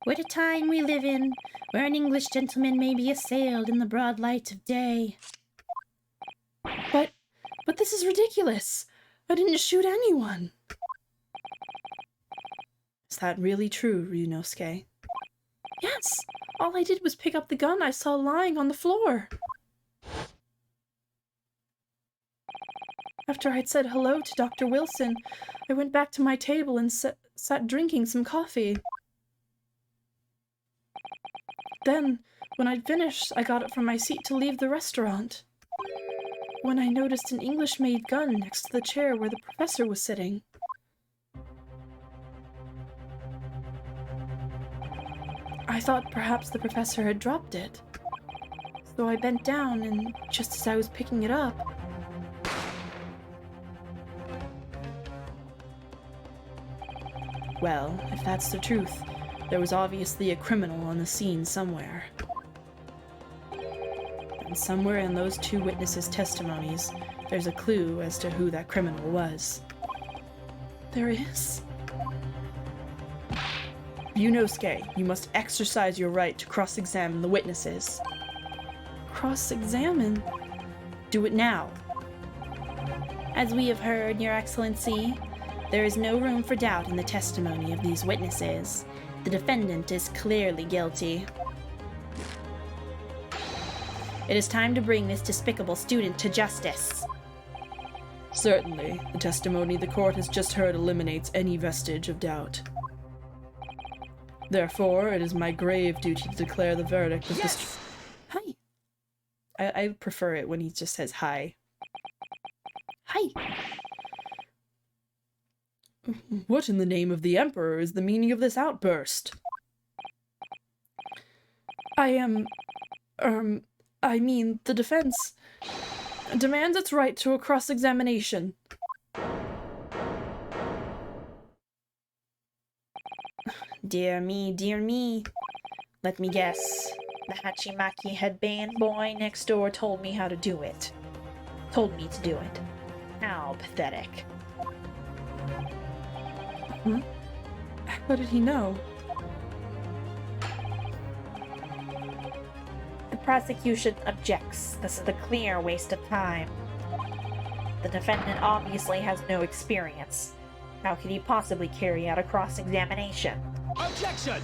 What a time we live in, where an English gentleman may be assailed in the broad light of day. But this is ridiculous. I didn't shoot anyone. Is that really true, Ryunosuke? Yes. All I did was pick up the gun I saw lying on the floor. After I'd said hello to Dr. Wilson, I went back to my table and sat drinking some coffee. Then, when I'd finished, I got up from my seat to leave the restaurant. When I noticed an English-made gun next to the chair where the professor was sitting. I thought perhaps the professor had dropped it. So I bent down, and just as I was picking it up... Well, if that's the truth, there was obviously a criminal on the scene somewhere. And somewhere in those two witnesses' testimonies, there's a clue as to who that criminal was. There is? Ryunosuke, you must exercise your right to cross-examine the witnesses. Cross-examine? Do it now. As we have heard, Your Excellency, there is no room for doubt in the testimony of these witnesses. The defendant is clearly guilty. It is time to bring this despicable student to justice. Certainly, the testimony the court has just heard eliminates any vestige of doubt. Therefore, it is my grave duty to declare the verdict of this... Hi. I prefer it when he just says hi. Hi. What in the name of the Emperor is the meaning of this outburst? I mean, the defense demands its right to a cross-examination. Dear me, dear me. Let me guess. The Hachimaki headband boy next door told me how to do it. Told me to do it. How pathetic. Huh? How did he know? The prosecution objects. This is a clear waste of time. The defendant obviously has no experience. How could he possibly carry out a cross-examination? Objection!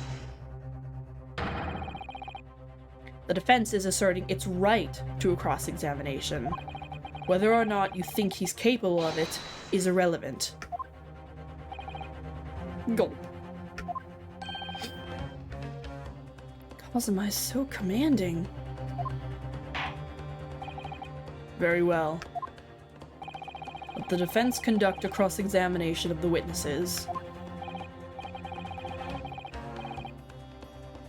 The defense is asserting its right to a cross-examination. Whether or not you think he's capable of it is irrelevant. Gulp. Kazuma is so commanding. Very well. Let the defense conduct a cross-examination of the witnesses.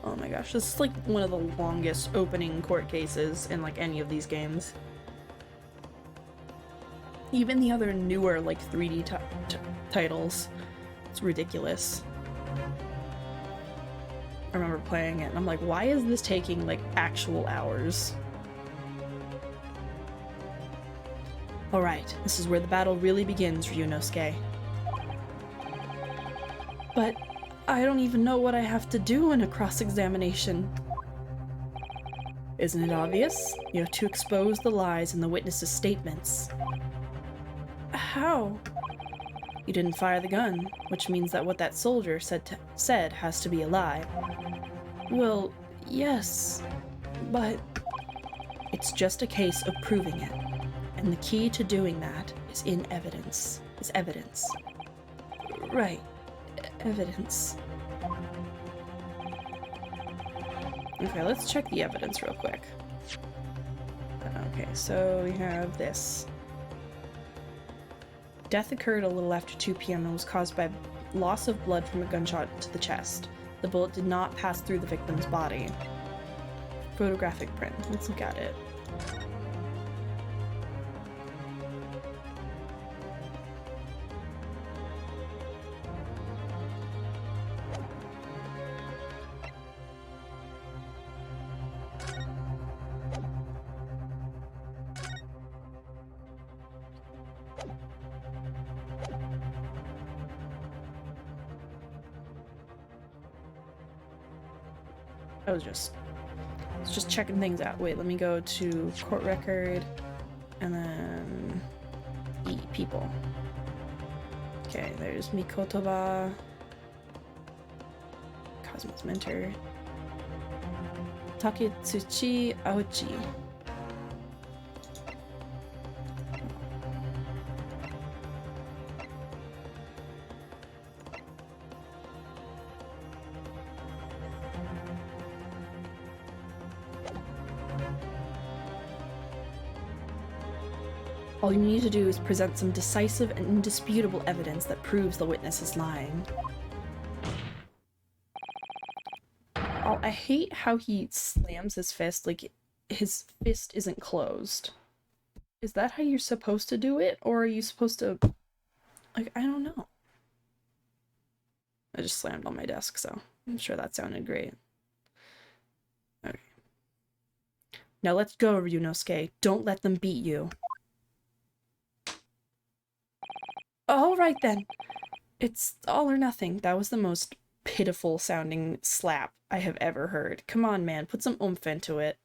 Oh my gosh, this is like one of the longest opening court cases in like any of these games. Even the other newer like 3D titles. It's ridiculous. I remember playing it and I'm like, why is this taking like actual hours? Alright, this is where the battle really begins, Ryunosuke. But I don't even know what I have to do in a cross-examination. Isn't it obvious? You have to expose the lies in the witnesses' statements. How? You didn't fire the gun, which means that what that soldier said has to be a lie. Well, yes, but it's just a case of proving it. And the key to doing that is in evidence. Is evidence. Right. Evidence. Okay, let's check the evidence real quick. Okay, so we have this. Death occurred a little after 2 p.m. and was caused by loss of blood from a gunshot to the chest. The bullet did not pass through the victim's body. photographic print. Let's look at it. I was just checking things out. Wait, let me go to court record and then people. Okay, there's Mikotoba, Cosmo's mentor, Taketsuchi Aochi. All you need to do is present some decisive and indisputable evidence that proves the witness is lying. Oh, I hate how he slams his fist, like his fist isn't closed. Is that how you're supposed to do it? Or are you supposed to... like, I don't know. I just slammed on my desk, so I'm sure that sounded great. Okay. Now let's go, Ryunosuke. Don't let them beat you. All right then. It's all or nothing. That was the most pitiful sounding slap I have ever heard. Come on, man. Put some oomph into it.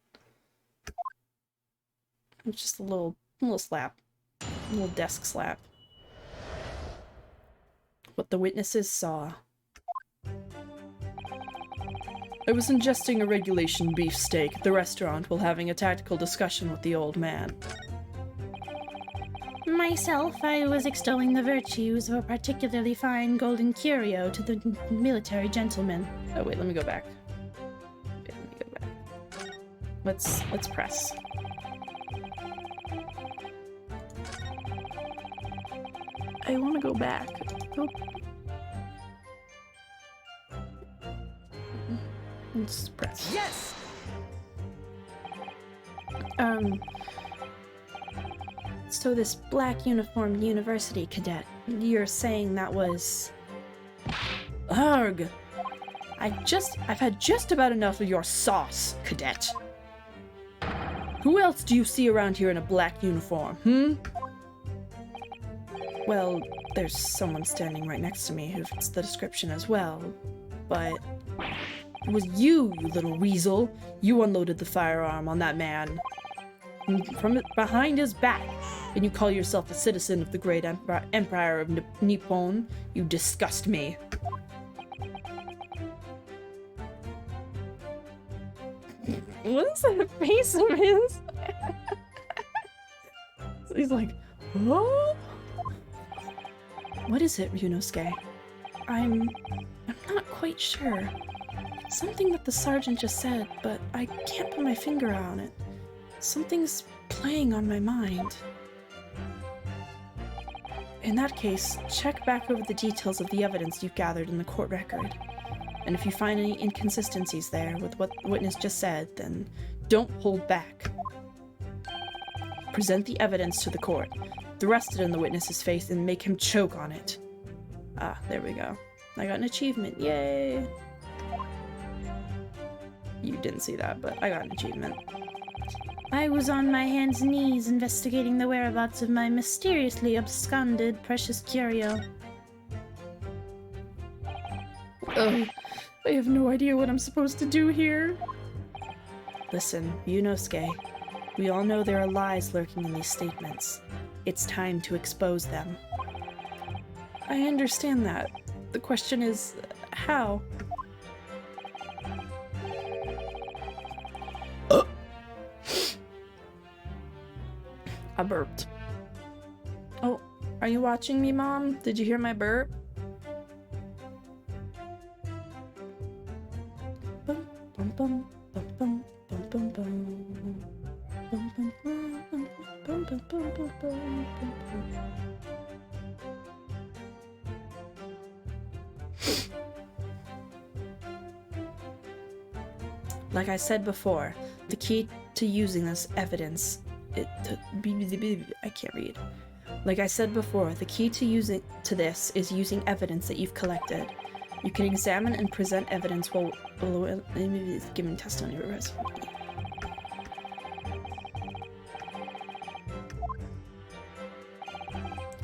It's just a little slap. A little desk slap. What the witnesses saw. I was ingesting a regulation beefsteak at the restaurant while having a tactical discussion with the old man. Myself, I was extolling the virtues of a particularly fine golden curio to the military gentleman. Oh wait, let me go back. Wait, let me go back. Let's press. I want to go back. Oh. Let's press. Yes! So this black uniformed university cadet, you're saying that was... Arg! I've had just about enough of your sauce, cadet. Who else do you see around here in a black uniform, Well, there's someone standing right next to me who fits the description as well, but... It was you, you little weasel. You unloaded the firearm on that man. From behind his back. And you call yourself a citizen of the great empire of Nippon. You disgust me. What is that face of his? He's like, oh? What is it, Ryunosuke? I'm not quite sure. Something that the sergeant just said, but I can't put my finger on it. Something's playing on my mind. In that case, check back over the details of the evidence you've gathered in the court record. And if you find any inconsistencies there with what the witness just said, then don't hold back. Present the evidence to the court, thrust it in the witness's face, and make him choke on it. Ah, there we go. I got an achievement, yay! You didn't see that, but I got an achievement. I was on my hands and knees investigating the whereabouts of my mysteriously absconded precious curio. I have no idea what I'm supposed to do here. Listen, Ryunosuke, we all know there are lies lurking in these statements. It's time to expose them. I understand that. The question is, how? I burped. Oh, are you watching me, Mom? Did you hear my burp? Bum, bum, bum, bum, bum, bum, bum, bum. Bum, bum, bum, bum, bum, bum, bum, bum, bum, bum. Like I said before, the key to using this evidence... I can't read. Like I said before, the key to this is using evidence that you've collected. You can examine and present evidence while giving testimony.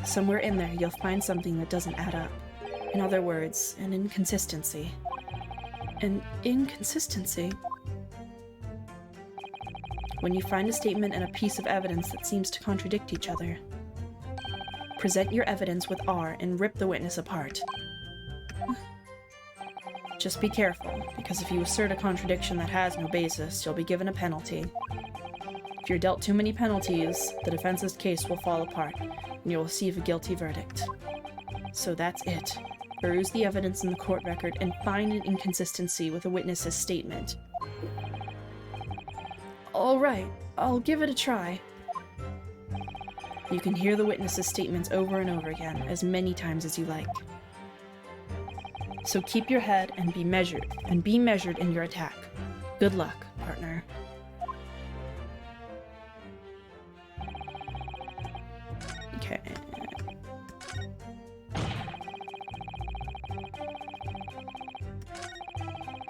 Somewhere in there, you'll find something that doesn't add up. In other words, an inconsistency. An inconsistency? When you find a statement and a piece of evidence that seems to contradict each other, present your evidence with R and rip the witness apart. Just be careful, because if you assert a contradiction that has no basis, you'll be given a penalty. If you're dealt too many penalties, the defense's case will fall apart, and you'll receive a guilty verdict. So that's it. Peruse the evidence in the court record and find an inconsistency with a witness's statement. Alright, I'll give it a try. You can hear the witness's statements over and over again, as many times as you like. So keep your head and be measured in your attack. Good luck, partner. Okay.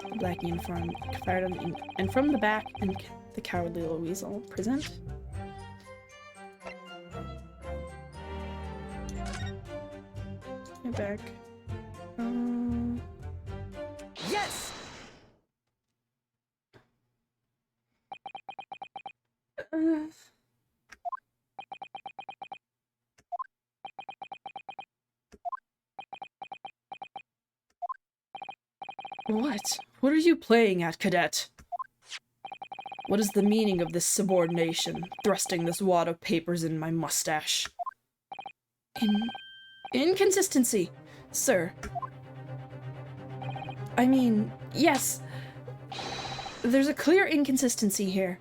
The black uniform fired on the and from the back, and the cowardly little weasel present. Get back. Yes! What? What are you playing at, cadet? What is the meaning of this subordination, thrusting this wad of papers in my mustache? Inconsistency, sir. I mean, yes. There's a clear inconsistency here.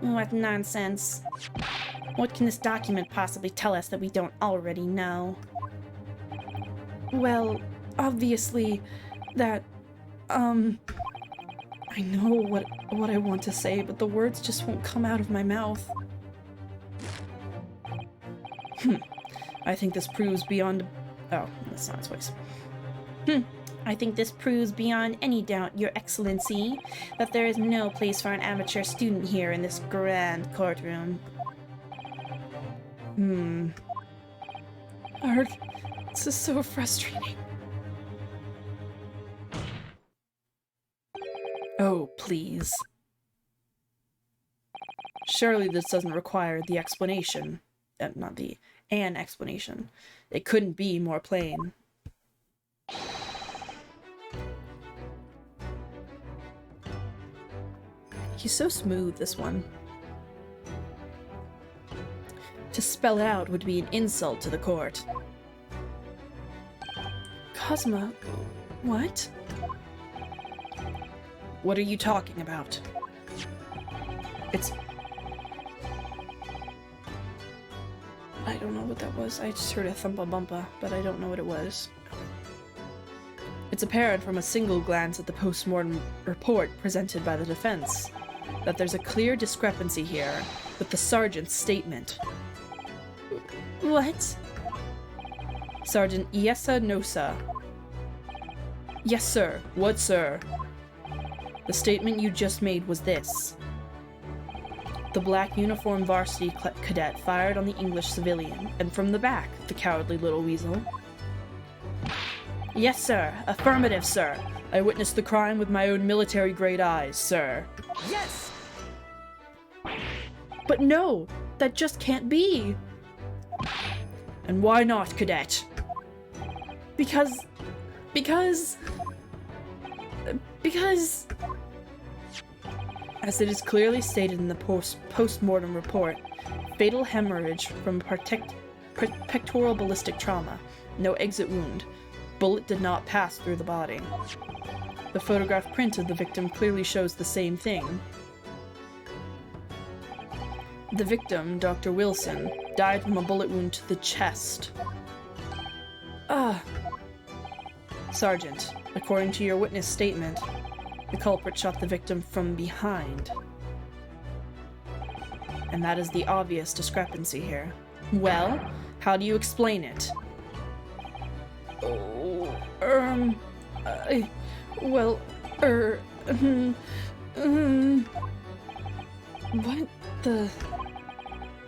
What nonsense. What can this document possibly tell us that we don't already know? Well, obviously, that, I know what I want to say, but the words just won't come out of my mouth. I think this proves beyond... Oh, that's not his voice. I think this proves beyond any doubt, Your Excellency, that there is no place for an amateur student here in this grand courtroom. Arg, this is so frustrating. Oh, please. Surely this doesn't require the explanation. An explanation. It couldn't be more plain. He's so smooth, this one. To spell it out would be an insult to the court. Cosma, what? What are you talking about? I don't know what that was. I just heard a thumpa-bumpa, but I don't know what it was. It's apparent from a single glance at the post-mortem report presented by the defense that there's a clear discrepancy here with the sergeant's statement. What? Sergeant Iesa Nosa. Yes, sir. What, sir? The statement you just made was this. The black uniformed varsity cadet fired on the English civilian, and from the back, the cowardly little weasel. Yes, sir. Affirmative, sir. I witnessed the crime with my own military-grade eyes, sir. Yes! But no! That just can't be! And why not, cadet? Because... As it is clearly stated in the post-mortem report, fatal hemorrhage from pectoral ballistic trauma, no exit wound. Bullet did not pass through the body. The photograph print of the victim clearly shows the same thing. The victim, Dr. Wilson, died from a bullet wound to the chest. Sergeant, According to your witness statement, the culprit shot the victim from behind. And that is the obvious discrepancy here. Well, how do you explain it? Oh, well, what the...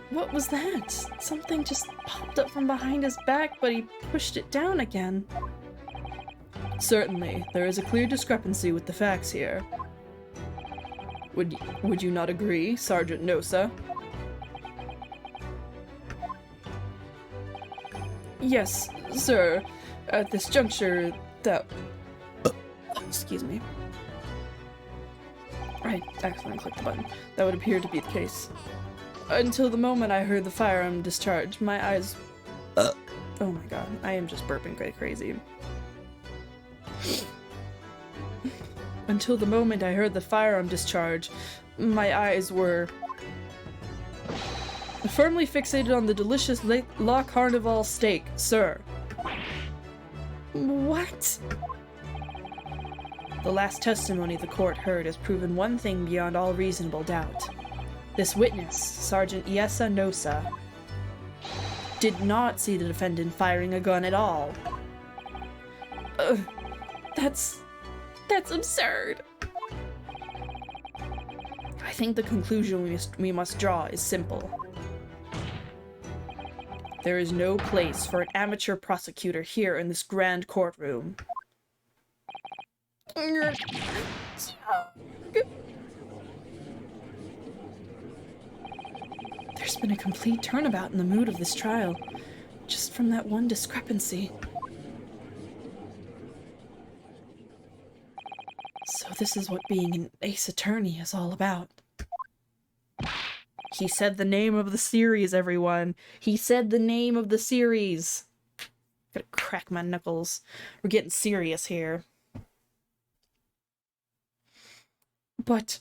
What was that? Something just popped up from behind his back, but he pushed it down again. Certainly, there is a clear discrepancy with the facts here. Would you not agree, Sergeant Nosa? Yes, sir. At this juncture, that... Excuse me. I accidentally clicked the button. That would appear to be the case. Until the moment I heard the firearm discharge, my eyes... Oh my god, I am just burping crazy. Until the moment I heard the firearm discharge, my eyes were... firmly fixated on the delicious La Carnival steak, sir. What? The last testimony the court heard has proven one thing beyond all reasonable doubt. This witness, Sergeant Iesa Nosa, did not see the defendant firing a gun at all. That's absurd. I think the conclusion we must draw is simple. There is no place for an amateur prosecutor here in this grand courtroom. There's been a complete turnabout in the mood of this trial, just from that one discrepancy. So this is what being an ace attorney is all about. He said the name of the series, everyone. He said the name of the series. Gotta crack my knuckles. We're getting serious here. But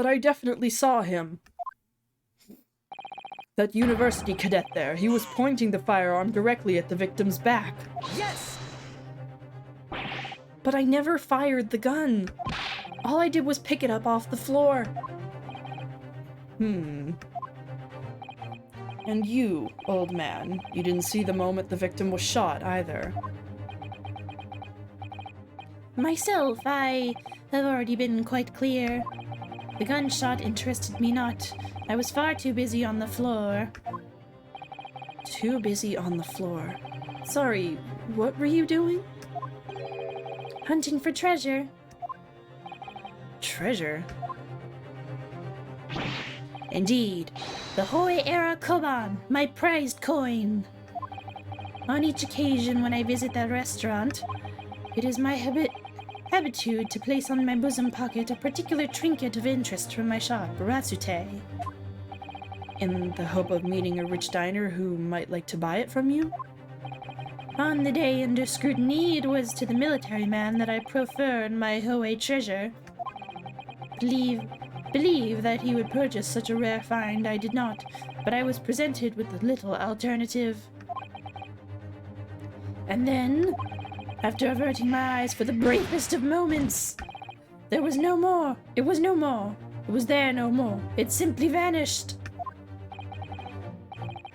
I definitely saw him. That university cadet there, he was pointing the firearm directly at the victim's back. Yes! But I never fired the gun. All I did was pick it up off the floor. And you, old man, you didn't see the moment the victim was shot either. Myself, I have already been quite clear. The gunshot interested me not. I was far too busy on the floor. Too busy on the floor. Sorry, what were you doing? Hunting for treasure. Treasure? Indeed, the Hoei Era Koban, my prized coin. On each occasion when I visit that restaurant, it is my habitude to place on my bosom pocket a particular trinket of interest from my shop, Ratsute. In the hope of meeting a rich diner who might like to buy it from you? On the day under scrutiny, it was to the military man that I proffered my Hoei treasure. Believe that he would purchase such a rare find. I did not, but I was presented with little alternative. And then, after averting my eyes for the briefest of moments, there was no more. It was no more. It was there no more. It simply vanished.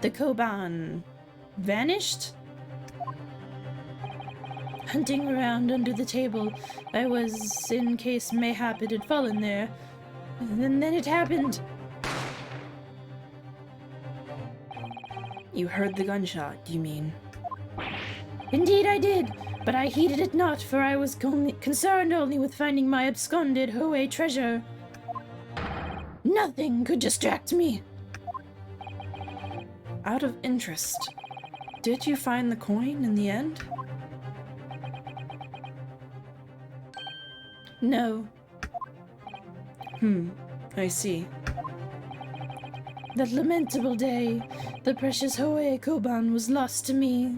The Koban vanished? Hunting around under the table, I was, in case mayhap it had fallen there. And then it happened. You heard the gunshot, do you mean? Indeed I did, but I heeded it not, for I was concerned only with finding my absconded Hoei treasure. Nothing could distract me. Out of interest, did you find the coin in the end? No. I see. That lamentable day, the precious Hoei Koban was lost to me.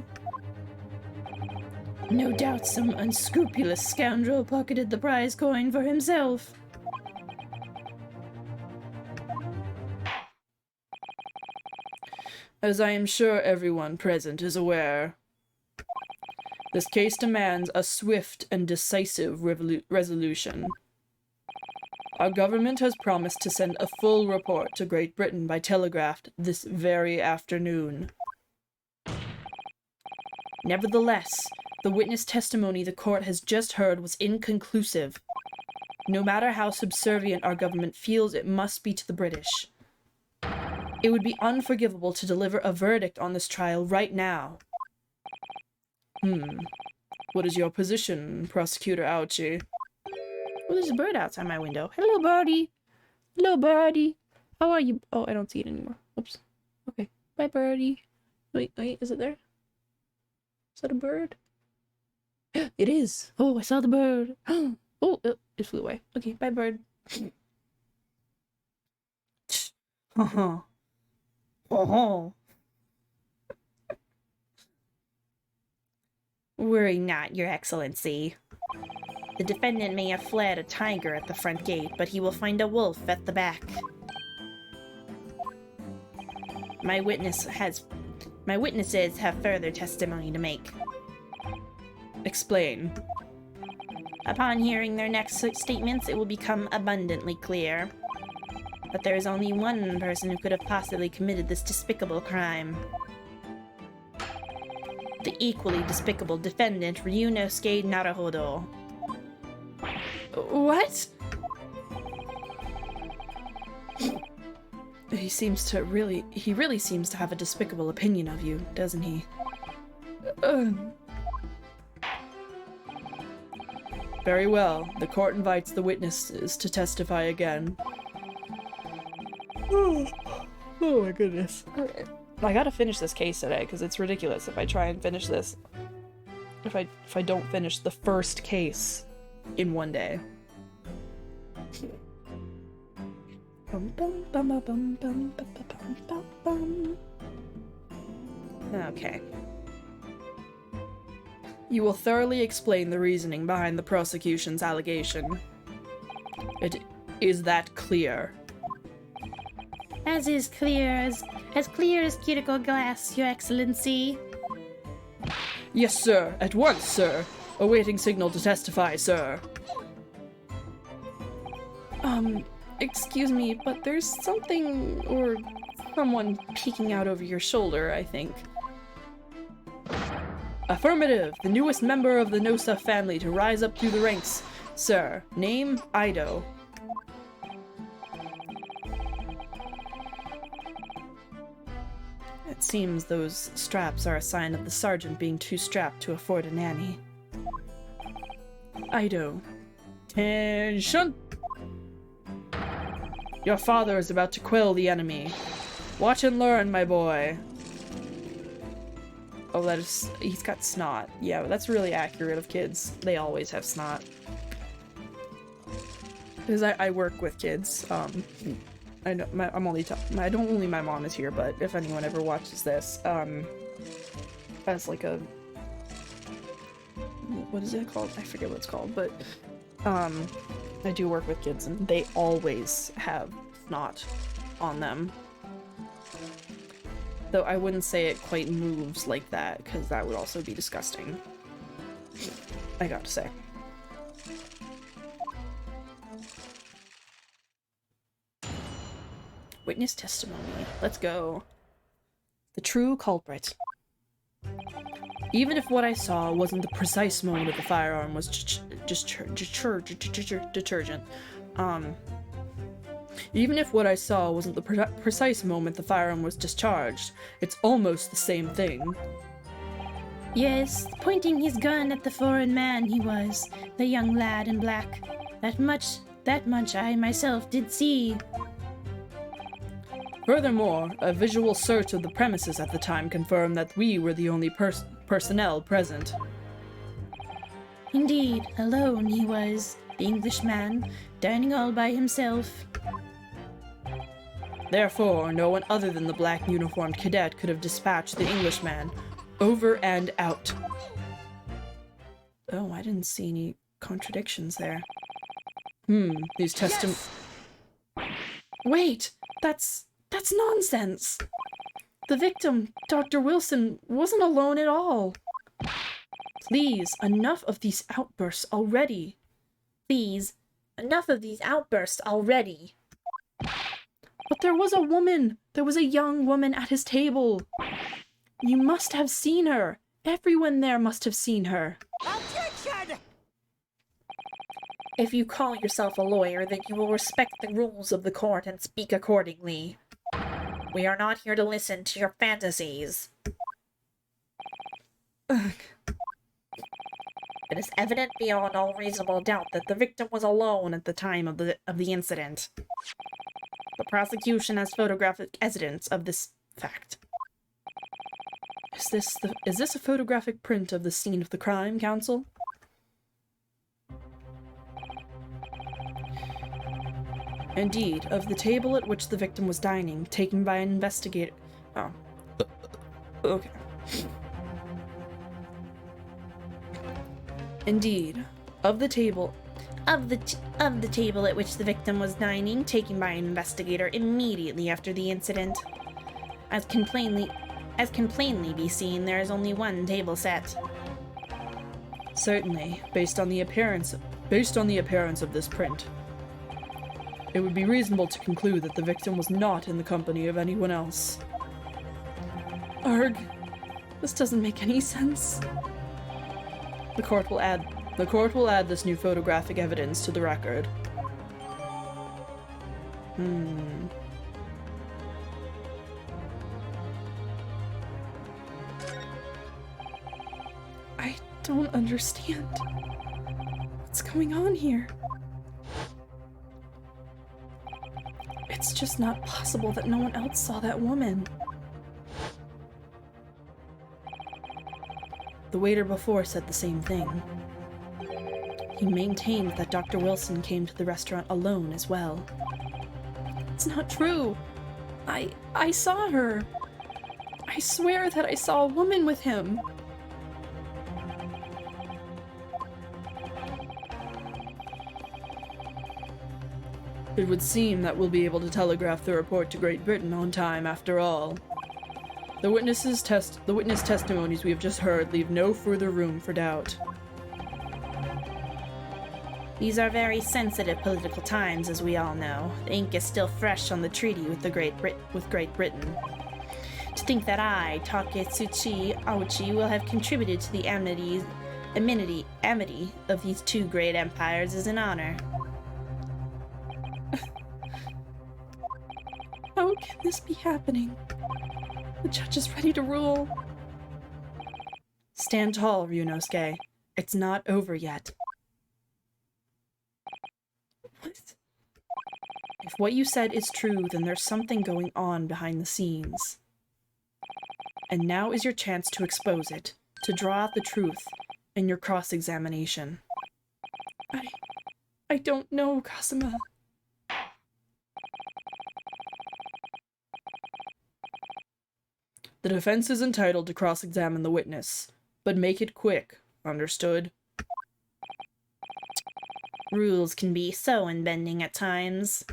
No doubt some unscrupulous scoundrel pocketed the prize coin for himself. As I am sure everyone present is aware, This case demands a swift and decisive resolution. Our government has promised to send a full report to Great Britain by telegraph this very afternoon. Nevertheless, the witness testimony the court has just heard was inconclusive. No matter how subservient our government feels it must be to the British, it would be unforgivable to deliver a verdict on this trial right now. What is your position, Prosecutor Ouchie? Oh, there's a bird outside my window. Hello, birdie. Hello, birdie. How are you? Oh, I don't see it anymore. Oops. Okay. Bye, birdie. Wait, is it there? Is that a bird? It is. Oh, I saw the bird. Oh, it flew away. Okay, bye, bird. Worry not, Your Excellency. The defendant may have fled a tiger at the front gate, but he will find a wolf at the back. My witnesses have further testimony to make. Explain. Upon hearing their next statements, it will become abundantly clear that there is only one person who could have possibly committed this despicable crime. The equally despicable defendant, Ryunosuke Naruhodo. What? He really seems to have a despicable opinion of you, doesn't he? Very well. The court invites the witnesses to testify again. Oh my goodness. I gotta finish this case today, because it's ridiculous if I try and finish this. If I don't finish the first case in one day. Okay. You will thoroughly explain the reasoning behind the prosecution's allegation. It is that clear. As clear as cuticle glass, Your Excellency. Yes, sir. At once, sir. Awaiting signal to testify, sir. Excuse me, but there's something or someone peeking out over your shoulder, I think. Affirmative. The newest member of the Nosa family to rise up through the ranks, sir. Name, Ido. It seems those straps are a sign of the sergeant being too strapped to afford a nanny. Ido. Attention! Your father is about to quell the enemy. Watch and learn, my boy. Oh, he's got snot. Yeah, that's really accurate of kids. They always have snot. Because I work with kids. I know, only my mom is here, but if anyone ever watches this, as like a, what is it called? I forget what it's called, but, I do work with kids and they always have snot on them. Though I wouldn't say it quite moves like that, because that would also be disgusting. I got to say. Witness testimony. Let's go. The true culprit. Even if what I saw wasn't the precise moment of the firearm was detergent. Even if what I saw wasn't the precise moment the firearm was discharged, it's almost the same thing. Yes, pointing his gun at the foreign man he was, the young lad in black. That much I myself did see. Furthermore, a visual search of the premises at the time confirmed that we were the only personnel present. Indeed, alone he was, the Englishman, dining all by himself. Therefore, no one other than the black uniformed cadet could have dispatched the Englishman. Over and out. Oh, I didn't see any contradictions there. These Yes! Wait! That's nonsense! The victim, Dr. Wilson, wasn't alone at all. Please, enough of these outbursts already. Please, enough of these outbursts already. But there was a woman. There was a young woman at his table. You must have seen her. Everyone there must have seen her. Objection! If you call yourself a lawyer, then you will respect the rules of the court and speak accordingly. We are not here to listen to your fantasies. Ugh. It is evident beyond all reasonable doubt that the victim was alone at the time of the incident. The prosecution has photographic evidence of this fact. Is this a photographic print of the scene of the crime, counsel? Indeed, of the table at which the victim was dining, taken by an investigator. Oh. Okay. Indeed, of the table. Of the table at which the victim was dining, taken by an investigator immediately after the incident. As can plainly be seen, there is only one table set. Certainly, based on the appearance of this print. It would be reasonable to conclude that the victim was not in the company of anyone else. Arg, this doesn't make any sense. The court will add this new photographic evidence to the record. I don't understand. What's going on here? It's just not possible that no one else saw that woman. The waiter before said the same thing. He maintained that Dr. Wilson came to the restaurant alone as well. It's not true. I saw her. I swear that I saw a woman with him. It would seem that we'll be able to telegraph the report to Great Britain on time after all. The witness testimonies we have just heard leave no further room for doubt. These are very sensitive political times, as we all know. The ink is still fresh on the treaty with Great Britain. To think that I, Taketsuchi Aochi, will have contributed to the amity of these two great empires is an honor. How can this be happening? The judge is ready to rule. Stand tall, Ryunosuke. It's not over yet. What? If what you said is true, then there's something going on behind the scenes. And now is your chance to expose it, to draw out the truth in your cross-examination. I don't know, Kazuma. The defense is entitled to cross-examine the witness, but make it quick, understood? Rules can be so unbending at times.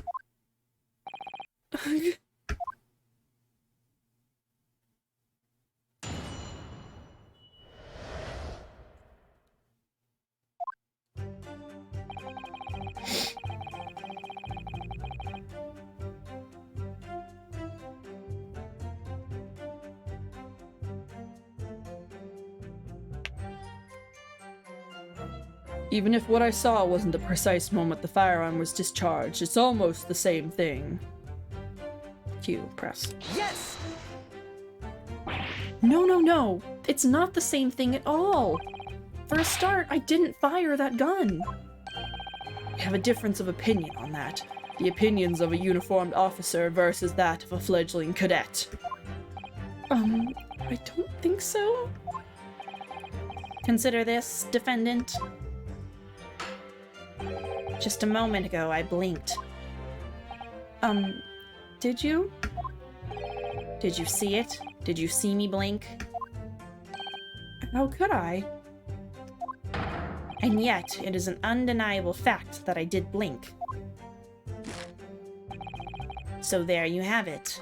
Even if what I saw wasn't the precise moment the firearm was discharged, it's almost the same thing. Cue, press. Yes! No! It's not the same thing at all! For a start, I didn't fire that gun! We have a difference of opinion on that. The opinions of a uniformed officer versus that of a fledgling cadet. I don't think so. Consider this, defendant. Just a moment ago, I blinked. Did you? Did you see it? Did you see me blink? How could I? And yet, it is an undeniable fact that I did blink. So there you have it.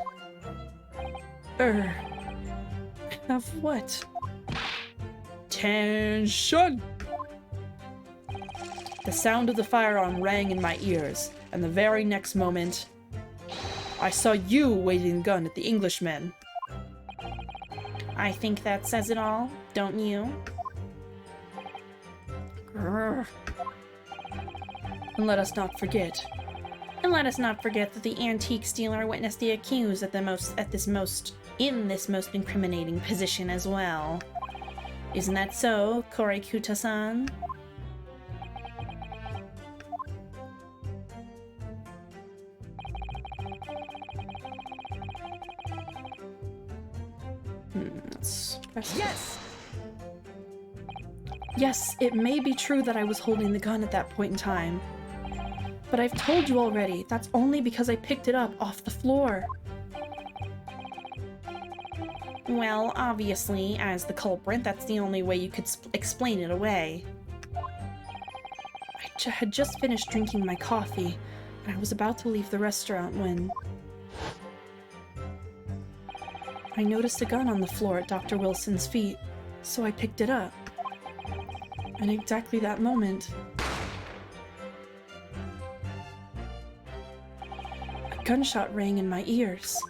Have what? Attention! The sound of the firearm rang in my ears, and the very next moment, I saw you waving the gun at the Englishman. I think that says it all, don't you? Grrr. And let us not forget. And let us not forget that the antique stealer witnessed the accused in this most incriminating position as well. Isn't that so, Korikuta-san? Yes! Yes, it may be true that I was holding the gun at that point in time. But I've told you already, that's only because I picked it up off the floor. Well, obviously, as the culprit, that's the only way you could explain it away. I had just finished drinking my coffee, and I was about to leave the restaurant when I noticed a gun on the floor at Dr. Wilson's feet, so I picked it up. And exactly that moment, a gunshot rang in my ears.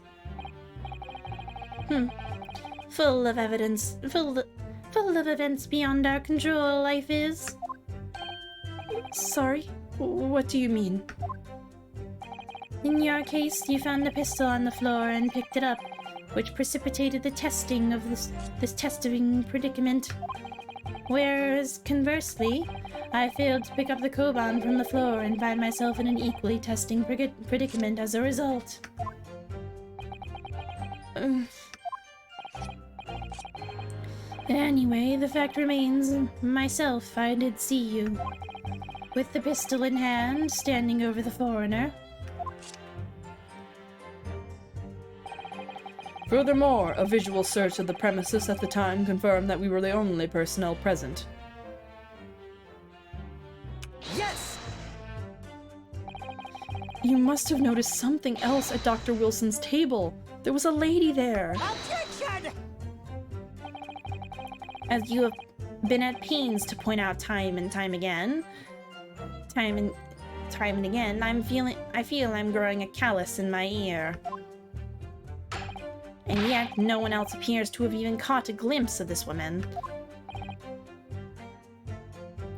Full of evidence, full of events beyond our control, life is. Sorry? What do you mean? In your case, you found a pistol on the floor and picked it up, which precipitated the testing of this testing predicament. Whereas, conversely, I failed to pick up the Koban from the floor and find myself in an equally testing predicament as a result. Anyway, the fact remains, myself, I did see you. With the pistol in hand, standing over the foreigner. Furthermore, a visual search of the premises at the time confirmed that we were the only personnel present. Yes! You must have noticed something else at Dr. Wilson's table. There was a lady there. Objection! As you have been at pains to point out time and again, I feel I'm growing a callus in my ear. And yet, no one else appears to have even caught a glimpse of this woman.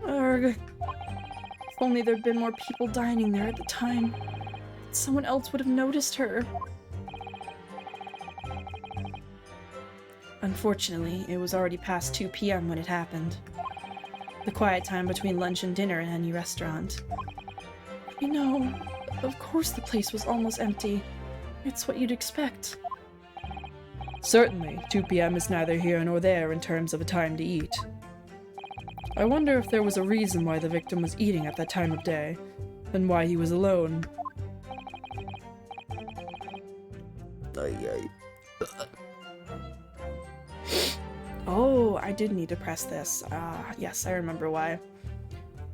Urgh. If only there'd been more people dining there at the time. Someone else would have noticed her. Unfortunately, it was already past 2 p.m. when it happened. The quiet time between lunch and dinner in any restaurant. You know, of course the place was almost empty. It's what you'd expect. Certainly, 2 p.m. is neither here nor there in terms of a time to eat. I wonder if there was a reason why the victim was eating at that time of day, and why he was alone. Oh, I did need to press this. Yes, I remember why.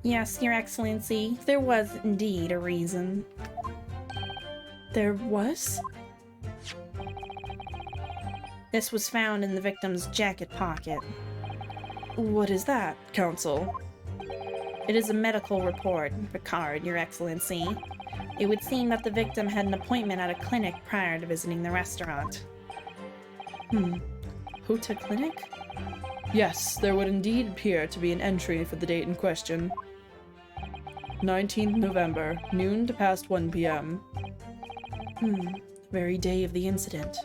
Yes, Your Excellency, there was indeed a reason. There was? This was found in the victim's jacket pocket. What is that, Counsel? It is a medical report, Picard, Your Excellency. It would seem that the victim had an appointment at a clinic prior to visiting the restaurant. Hota Clinic? Yes, there would indeed appear to be an entry for the date in question. 19th November, noon to past 1 p.m. Very day of the incident.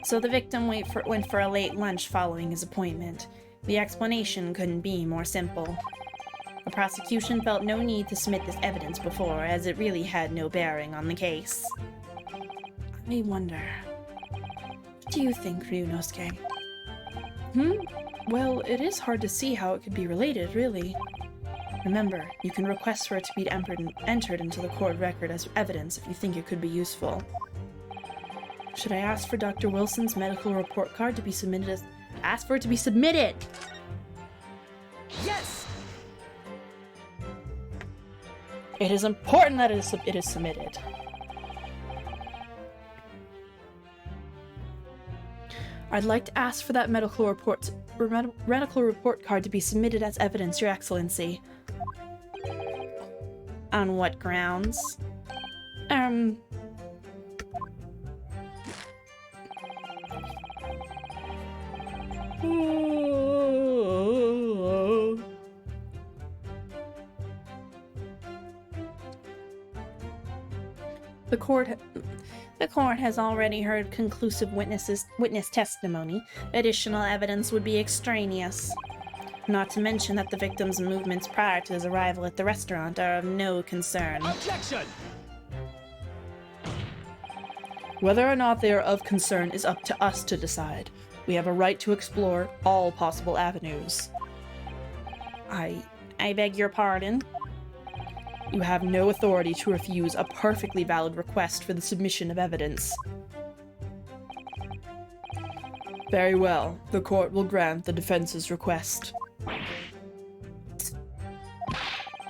So the victim went for a late lunch following his appointment. The explanation couldn't be more simple. The prosecution felt no need to submit this evidence before, as it really had no bearing on the case. I wonder... What do you think, Ryunosuke? Well, it is hard to see how it could be related, really. Remember, you can request for it to be entered into the court record as evidence if you think it could be useful. Should I ask for Dr. Wilson's medical report card to be submitted as... Ask for it to be submitted! Yes! It is important that it is submitted. I'd like to ask for that medical report medical report card to be submitted as evidence, Your Excellency. On what grounds? The court The court has already heard conclusive witness testimony. Additional evidence would be extraneous. Not to mention that the victim's movements prior to his arrival at the restaurant are of no concern. Objection! Whether or not they are of concern is up to us to decide. We have a right to explore all possible avenues. I beg your pardon? You have no authority to refuse a perfectly valid request for the submission of evidence. Very well. The court will grant the defense's request.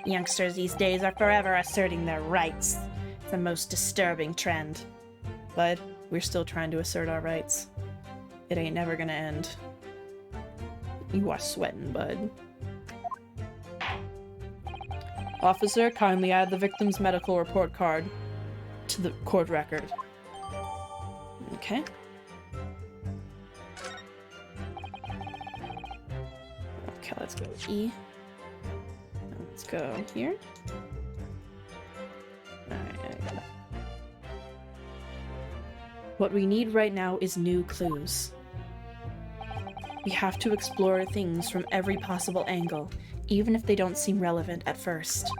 Youngsters these days are forever asserting their rights. It's a most disturbing trend. Bud, we're still trying to assert our rights. It ain't never gonna end. You are sweating, bud. Officer, kindly add the victim's medical report card to the court record. Okay. Okay, let's go E. Let's go here. Alright. What we need right now is new clues. We have to explore things from every possible angle, even if they don't seem relevant at first.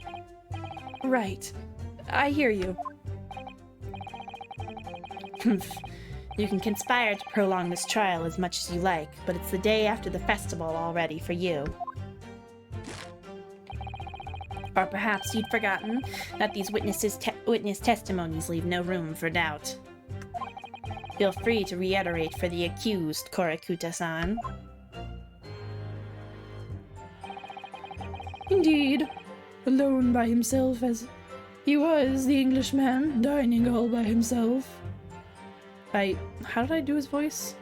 Right. I hear you. You can conspire to prolong this trial as much as you like, but it's the day after the festival already for you. Or perhaps you'd forgotten that these witness testimonies leave no room for doubt. Feel free to reiterate for the accused, Korakuta-san. Indeed. Alone by himself as he was, the Englishman, dining all by himself. How did I do his voice?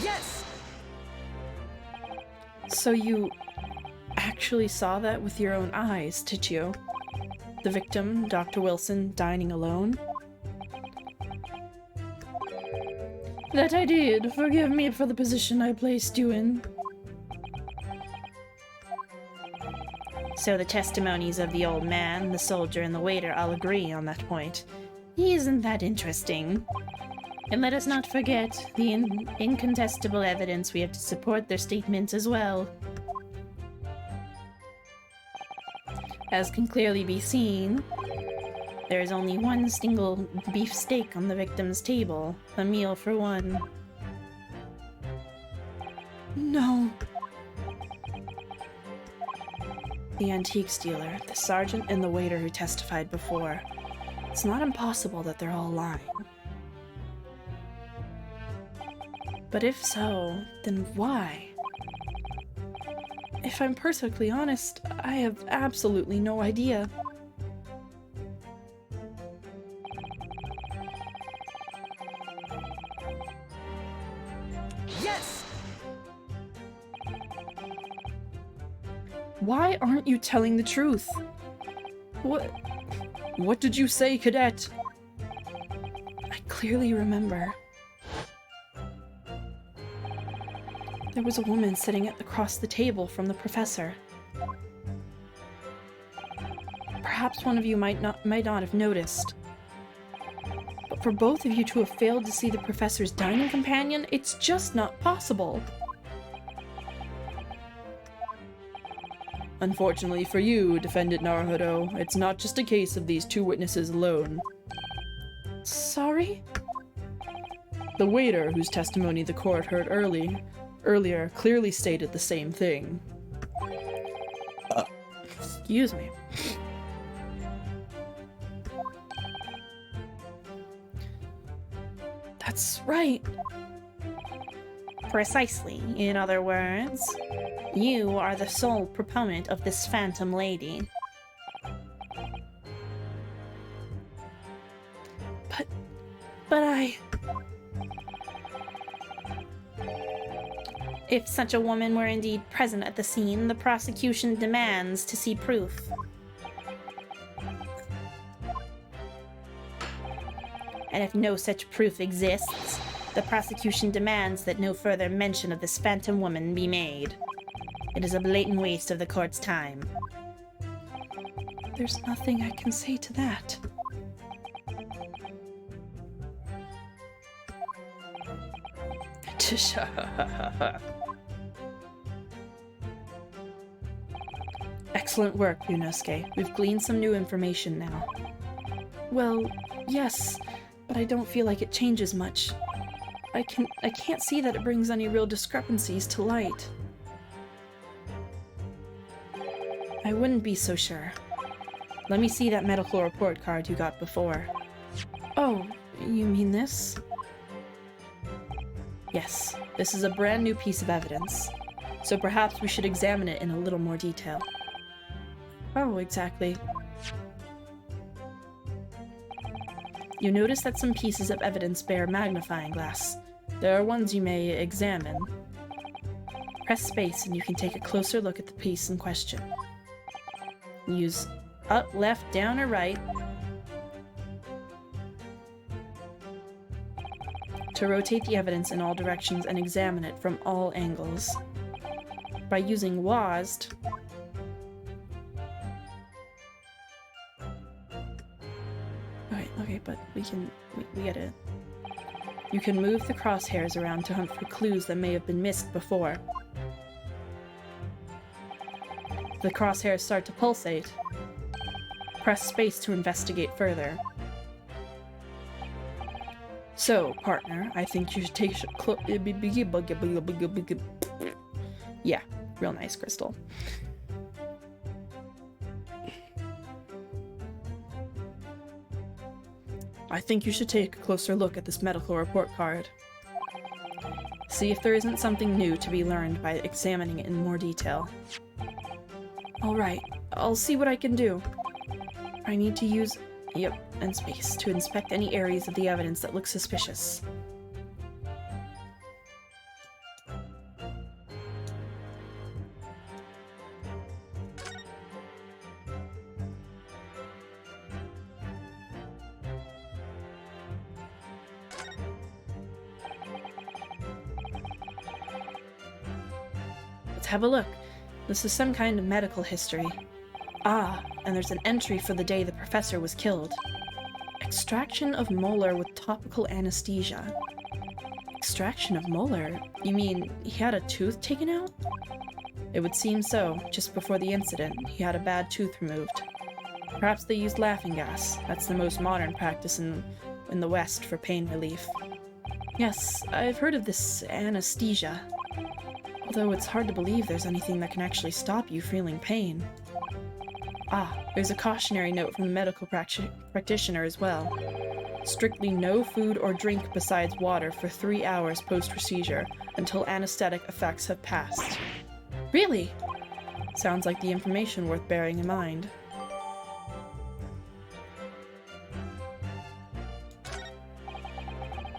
Yes! So you actually saw that with your own eyes, did you? The victim, Dr. Wilson, dining alone? That I did. Forgive me for the position I placed you in. So the testimonies of the old man, the soldier, and the waiter all agree on that point. Isn't that interesting? And let us not forget the incontestable evidence we have to support their statements as well. As can clearly be seen, there is only one single beef steak on the victim's table, a meal for one. No. The antiques dealer, the sergeant, and the waiter who testified before. It's not impossible that they're all lying. But if so, then why? If I'm perfectly honest, I have absolutely no idea. Yes! Why aren't you telling the truth? What did you say, cadet? I clearly remember. There was a woman sitting across the table from the professor. Perhaps one of you might not have noticed. But for both of you to have failed to see the professor's dining companion, it's just not possible. Unfortunately for you, Defendant Naruhodo, it's not just a case of these two witnesses alone. Sorry? The waiter, whose testimony the court heard earlier, clearly stated the same thing. Excuse me. That's right. Precisely. In other words, you are the sole proponent of this phantom lady. But If such a woman were indeed present at the scene, the prosecution demands to see proof. And if no such proof exists, the prosecution demands that no further mention of this phantom woman be made. It is a blatant waste of the court's time. There's nothing I can say to that. Excellent work, Ryunosuke. We've gleaned some new information now. Well, yes, but I don't feel like it changes much. I can't see that it brings any real discrepancies to light. I wouldn't be so sure. Let me see that medical report card you got before. Oh, you mean this? Yes, this is a brand new piece of evidence, so perhaps we should examine it in a little more detail. Oh, exactly. You notice that some pieces of evidence bear magnifying glass. There are ones you may examine. Press space and you can take a closer look at the piece in question. Use up, left, down, or right to rotate the evidence in all directions and examine it from all angles. By using WASD, okay, but we get it. You can move the crosshairs around to hunt for clues that may have been missed before. The crosshairs start to pulsate. Press space to investigate further. So, partner, I think you should take yeah, real nice, Crystal. I think you should take a closer look at this medical report card. See if there isn't something new to be learned by examining it in more detail. Alright, I'll see what I can do. I need to use and space to inspect any areas of the evidence that look suspicious. Let's have a look. This is some kind of medical history. Ah, and there's an entry for the day the professor was killed. Extraction of molar with topical anesthesia. Extraction of molar? You mean he had a tooth taken out? It would seem so. Just before the incident, he had a bad tooth removed. Perhaps they used laughing gas. That's the most modern practice in the West for pain relief. Yes, I've heard of this anesthesia. Although it's hard to believe there's anything that can actually stop you feeling pain. Ah, there's a cautionary note from the medical practitioner as well. Strictly no food or drink besides water for 3 hours post-procedure until anesthetic effects have passed. Really? Sounds like the information worth bearing in mind.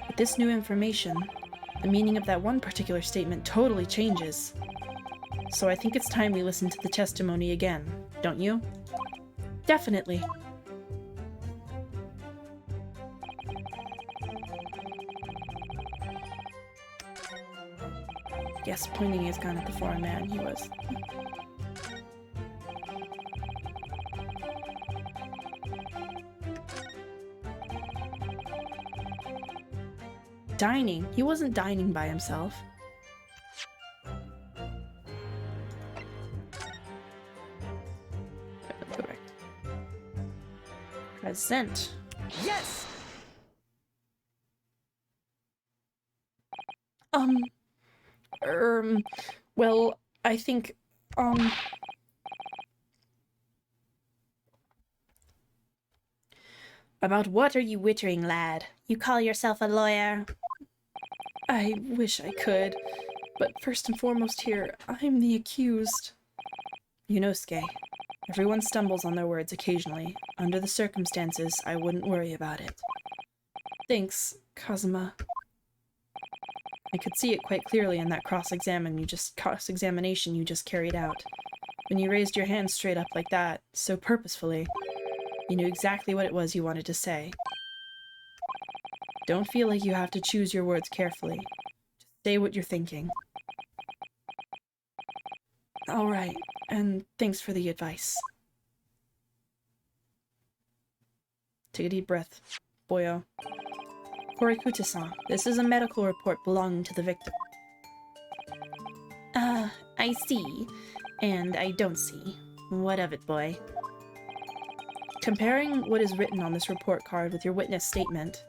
With this new information, the meaning of that one particular statement totally changes. So I think it's time we listen to the testimony again, don't you? Definitely. Yes, pointing his gun at the foreign man, he was. Dining? He wasn't dining by himself. Correct. Present. Yes! Well, I think, About what are you wittering, lad? You call yourself a lawyer? I wish I could, but first and foremost here, I'm the accused. Yunosuke, everyone stumbles on their words occasionally. Under the circumstances, I wouldn't worry about it. Thanks, Kazuma. I could see it quite clearly in that cross-examination you just carried out. When you raised your hand straight up like that, so purposefully, you knew exactly what it was you wanted to say. Don't feel like you have to choose your words carefully. Just say what you're thinking. All right, and thanks for the advice. Take a deep breath, boyo. Korikuta-san, this is a medical report belonging to the victim. I see. And I don't see. What of it, boy? Comparing what is written on this report card with your witness statement,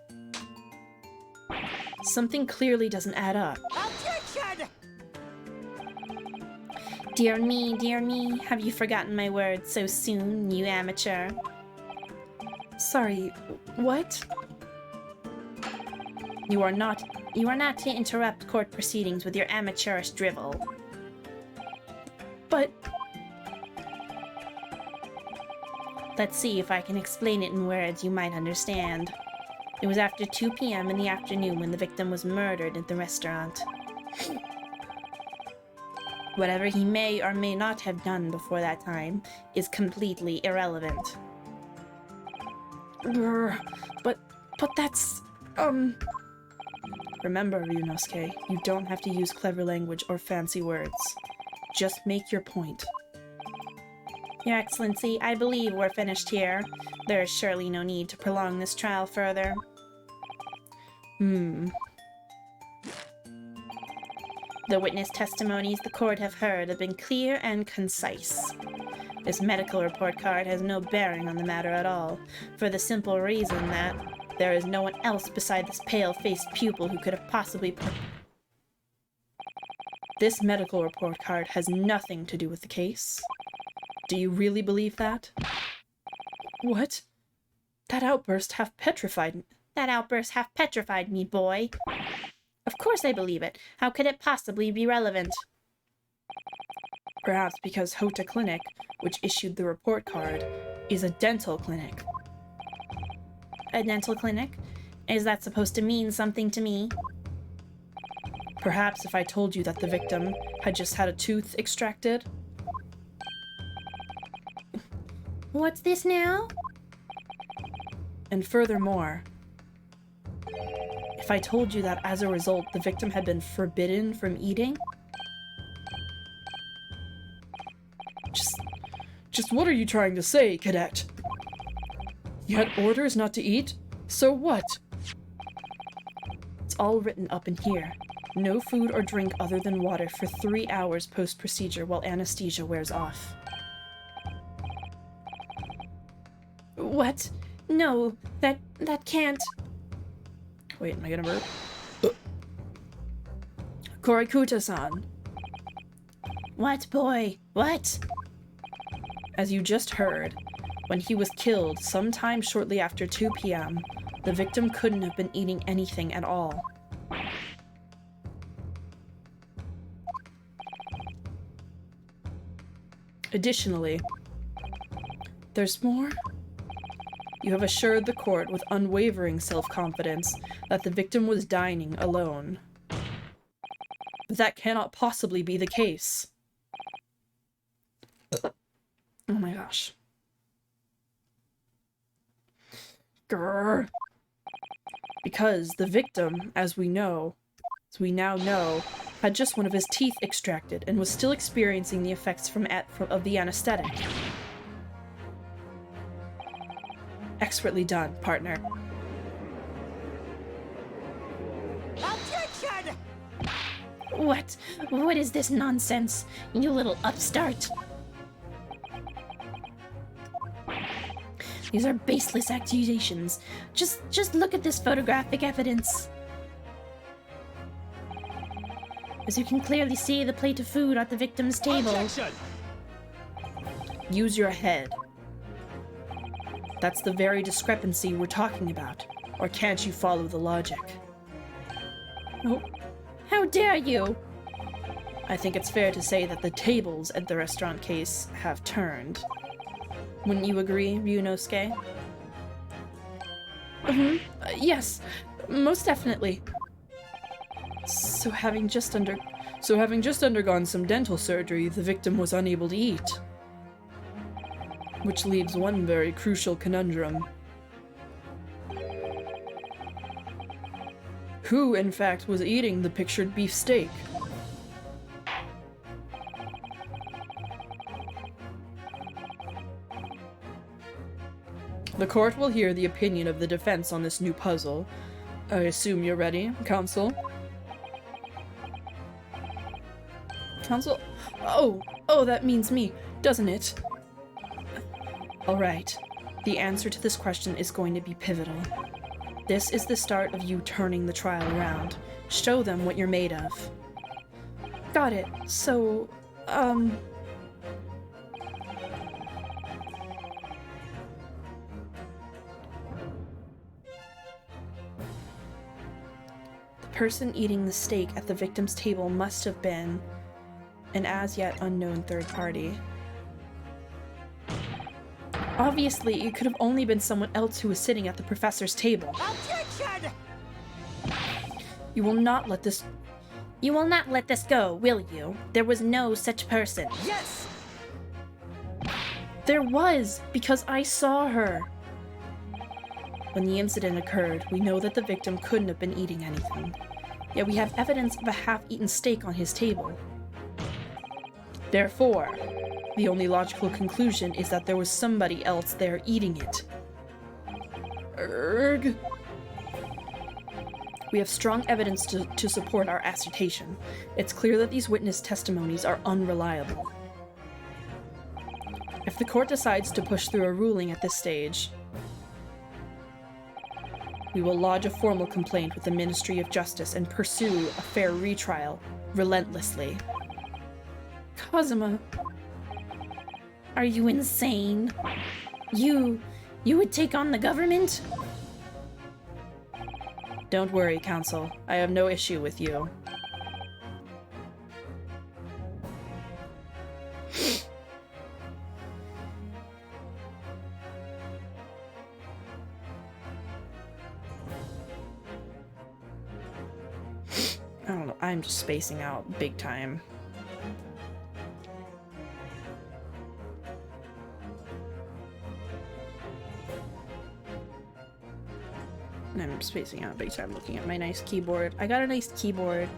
something clearly doesn't add up. Objection! Dear me, have you forgotten my words so soon, you amateur? Sorry, what? You are not to interrupt court proceedings with your amateurish drivel. But... Let's see if I can explain it in words you might understand. It was after 2 p.m. in the afternoon when the victim was murdered at the restaurant. Whatever he may or may not have done before that time is completely irrelevant. But that's... Remember, Ryunosuke, you don't have to use clever language or fancy words. Just make your point. Your Excellency, I believe we're finished here. There is surely no need to prolong this trial further. The witness testimonies the court have heard have been clear and concise. This medical report card has no bearing on the matter at all, for the simple reason that there is no one else beside this pale-faced pupil who could have possibly This medical report card has nothing to do with the case. Do you really believe that? What? That outburst half petrified me, boy. Of course I believe it. How could it possibly be relevant? Perhaps because Hota Clinic, which issued the report card, is a dental clinic. A dental clinic? Is that supposed to mean something to me? Perhaps if I told you that the victim had just had a tooth extracted? What's this now? And furthermore, if I told you that as a result the victim had been forbidden from eating? Just what are you trying to say, cadet? You had orders not to eat? So what? It's all written up in here. No food or drink other than water for 3 hours post-procedure while anesthesia wears off. What? No, that can't... Wait, am I gonna burp? Korikuta-san. What, boy? What? As you just heard, when he was killed sometime shortly after 2 p.m., the victim couldn't have been eating anything at all. Additionally, there's more. You have assured the court with unwavering self-confidence that the victim was dining alone. But that cannot possibly be the case. Oh my gosh. Grrr. Because the victim, as we now know, had just one of his teeth extracted and was still experiencing the effects of the anesthetic. Expertly done, partner. Objection! What is this nonsense, you little upstart? These are baseless accusations. Just look at this photographic evidence. As you can clearly see the plate of food at the victim's table. Objection! Use your head. That's the very discrepancy we're talking about. Or can't you follow the logic? Oh, how dare you! I think it's fair to say that the tables at the restaurant case have turned. Wouldn't you agree, Ryunosuke? Yes, most definitely. So having just undergone some dental surgery, the victim was unable to eat. Which leaves one very crucial conundrum. Who, in fact, was eating the pictured beef steak? The court will hear the opinion of the defense on this new puzzle. I assume you're ready, counsel? Counsel? Oh, that means me, doesn't it? Alright. The answer to this question is going to be pivotal. This is the start of you turning the trial around. Show them what you're made of. Got it. So, the person eating the steak at the victim's table must have been an as yet unknown third party. Obviously, it could have only been someone else who was sitting at the professor's table. Objection! You will not let this go, will you? There was no such person. Yes! There was, because I saw her. When the incident occurred, we know that the victim couldn't have been eating anything. Yet we have evidence of a half-eaten steak on his table. Therefore, the only logical conclusion is that there was somebody else there eating it. Erg. We have strong evidence to support our assertion. It's clear that these witness testimonies are unreliable. If the court decides to push through a ruling at this stage, we will lodge a formal complaint with the Ministry of Justice and pursue a fair retrial relentlessly. Kazuma. Are you insane? You would take on the government? Don't worry, counsel. I have no issue with you. I don't know. I'm just spacing out big time. I'm spacing out big time looking at my nice keyboard. I got a nice keyboard,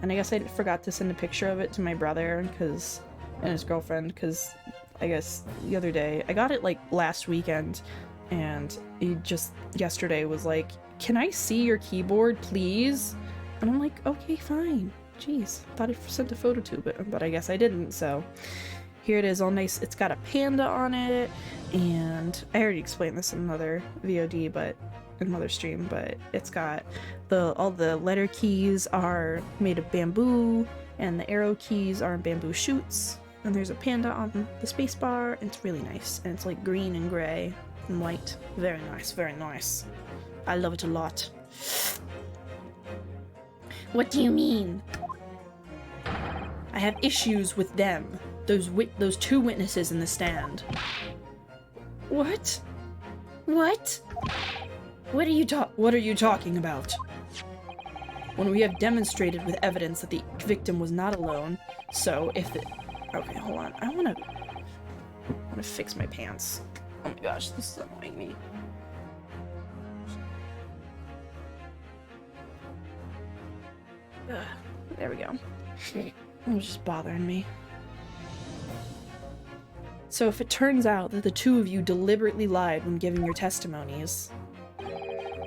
and I guess I forgot to send a picture of it to my brother and his girlfriend, because I guess the other day, I got it like last weekend, and he just yesterday was like, "Can I see your keyboard, please?" And I'm like, "Okay, fine." Jeez, thought I sent a photo to it, but I guess I didn't, so here it is, all nice. It's got a panda on it, and I already explained this in another VOD, but another stream, but it's got all the letter keys are made of bamboo, and the arrow keys are bamboo shoots, and there's a panda on the space bar, and it's really nice, and it's like green and gray and white. Very nice, very nice. I love it a lot. What do you mean? I have issues with them. Those two witnesses in the stand. What? What? What are you talking about? When we have demonstrated with evidence that the victim was not alone, so if it... Okay, hold on. I wanna fix my pants. Oh my gosh, this is annoying me. Ugh, there we go. It was just bothering me. So if it turns out that the two of you deliberately lied when giving your testimonies,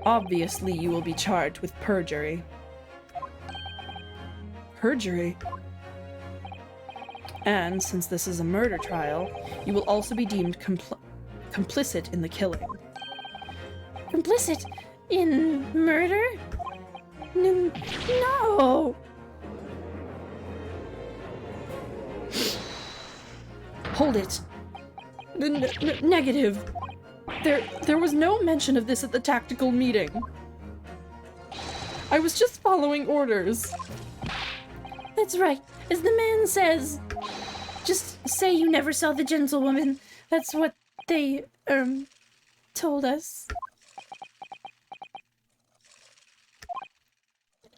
obviously you will be charged with perjury. Perjury? And since this is a murder trial, you will also be deemed complicit in the killing. Complicit in murder? No! Hold it. Negative. There was no mention of this at the tactical meeting. I was just following orders. That's right, as the man says. Just say you never saw the gentlewoman. That's what they, told us.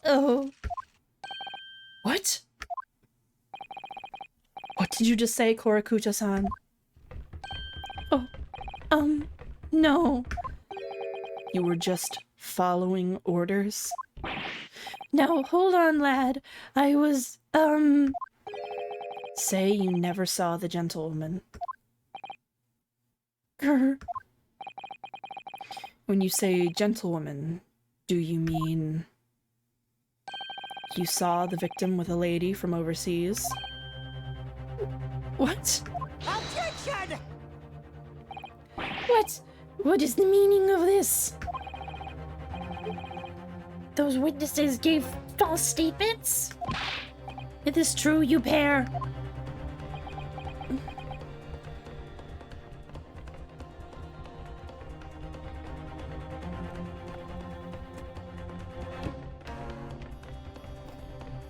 Oh. What? What did you just say, Korakuta-san? Oh, no. You were just following orders? No, hold on, lad. I was, Say you never saw the gentlewoman. grr. When you say gentlewoman, do you mean you saw the victim with a lady from overseas? What? Objection! What is the meaning of this? Those witnesses gave false statements? Is this true, you pair?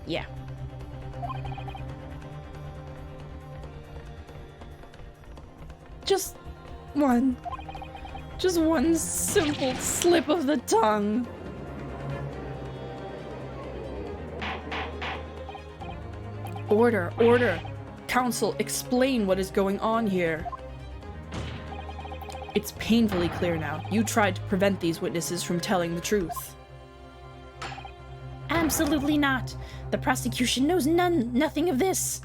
Yeah. Just one simple slip of the tongue. Order, order! Council, explain what is going on here. It's painfully clear now. You tried to prevent these witnesses from telling the truth. Absolutely not. The prosecution knows nothing of this.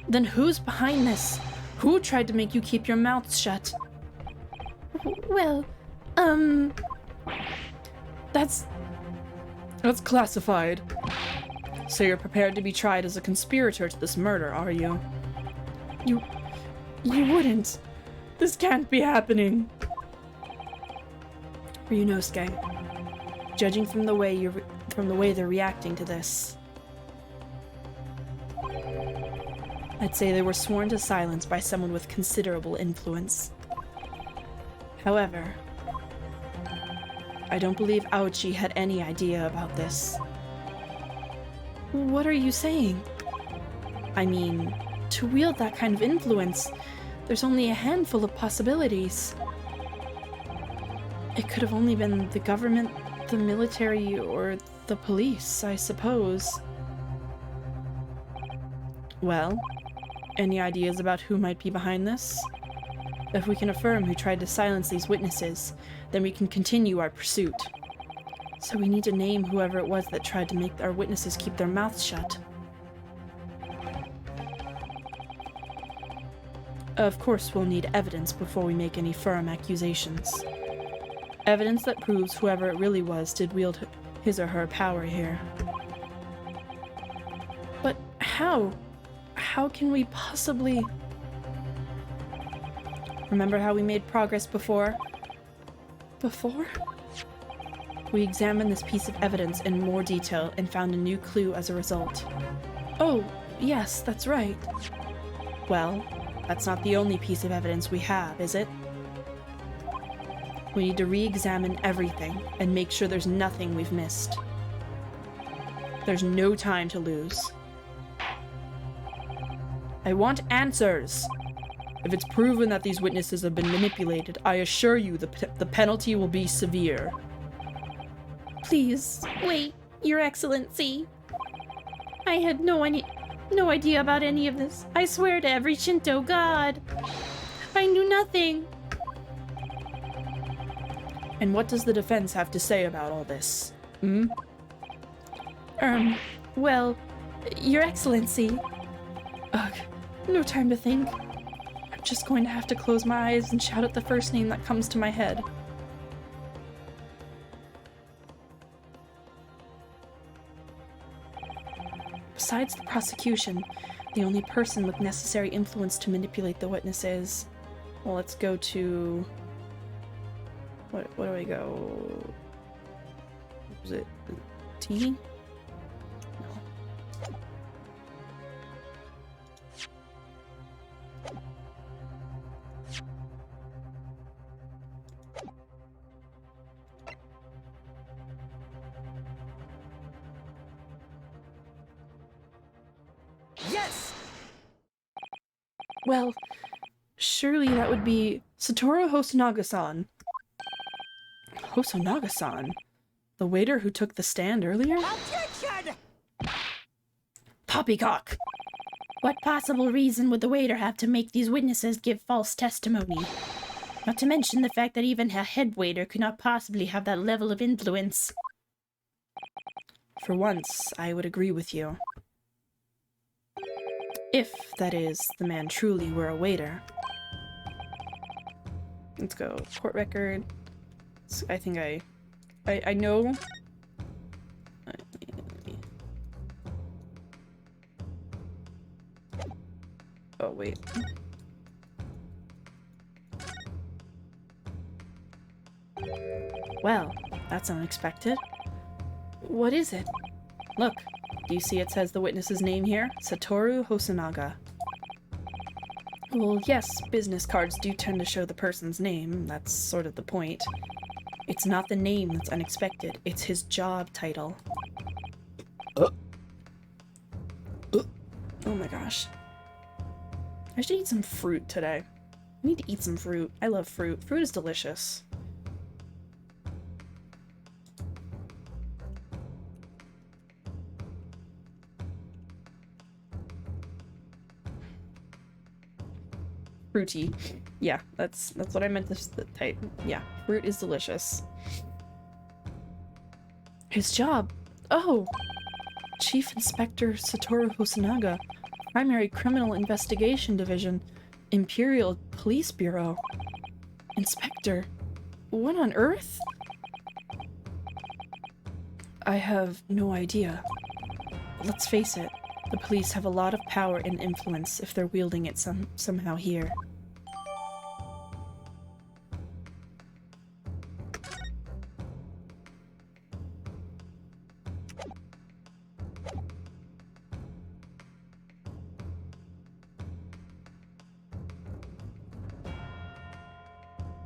Then who's behind this? Who tried to make you keep your mouths shut? Well, That's classified. So you're prepared to be tried as a conspirator to this murder, are you? You wouldn't. This can't be happening. Ryunosuke, judging from the way they're reacting to this, I'd say they were sworn to silence by someone with considerable influence. However, I don't believe Aochi had any idea about this. What are you saying? I mean, to wield that kind of influence, there's only a handful of possibilities. It could have only been the government, the military, or the police, I suppose. Well, any ideas about who might be behind this? If we can affirm who tried to silence these witnesses, then we can continue our pursuit. So we need to name whoever it was that tried to make our witnesses keep their mouths shut. Of course, we'll need evidence before we make any firm accusations. Evidence that proves whoever it really was did wield his or her power here. But how? How can we possibly... Remember how we made progress before? Before? We examined this piece of evidence in more detail and found a new clue as a result. Oh, yes, that's right. Well, that's not the only piece of evidence we have, is it? We need to re-examine everything and make sure there's nothing we've missed. There's no time to lose. I want answers! If it's proven that these witnesses have been manipulated, I assure you the penalty will be severe. Please, wait, Your Excellency. I had no idea about any of this. I swear to every Shinto god. I knew nothing. And what does the defense have to say about all this? Hmm? Well, Your Excellency. Ugh, no time to think. I'm just going to have to close my eyes and shout out the first name that comes to my head. Besides the prosecution, the only person with necessary influence to manipulate the witnesses. Well, let's go to... What do I go? Was it T? No. Yes! Well, surely that would be Satoru Hosonaga-san. Hosonaga-san? The waiter who took the stand earlier? Objection! Poppycock! What possible reason would the waiter have to make these witnesses give false testimony? Not to mention the fact that even a head waiter could not possibly have that level of influence. For once, I would agree with you. If, that is, the man truly were a waiter. Let's go. Court record. I think I know. Oh, wait. Well, that's unexpected. What is it? Look, do you see it says the witness's name here? Satoru Hosonaga. Well, yes, business cards do tend to show the person's name. That's sort of the point. It's not the name that's unexpected, it's his job title. Oh my gosh. I should eat some fruit today. I need to eat some fruit. I love fruit. Fruit is delicious. Fruity. Yeah, that's what I meant to type. Yeah, fruit is delicious. His job. Oh! Chief Inspector Satoru Hosonaga, Primary Criminal Investigation Division, Imperial Police Bureau. Inspector? What on earth? I have no idea. Let's face it, the police have a lot of power and influence if they're wielding it somehow here.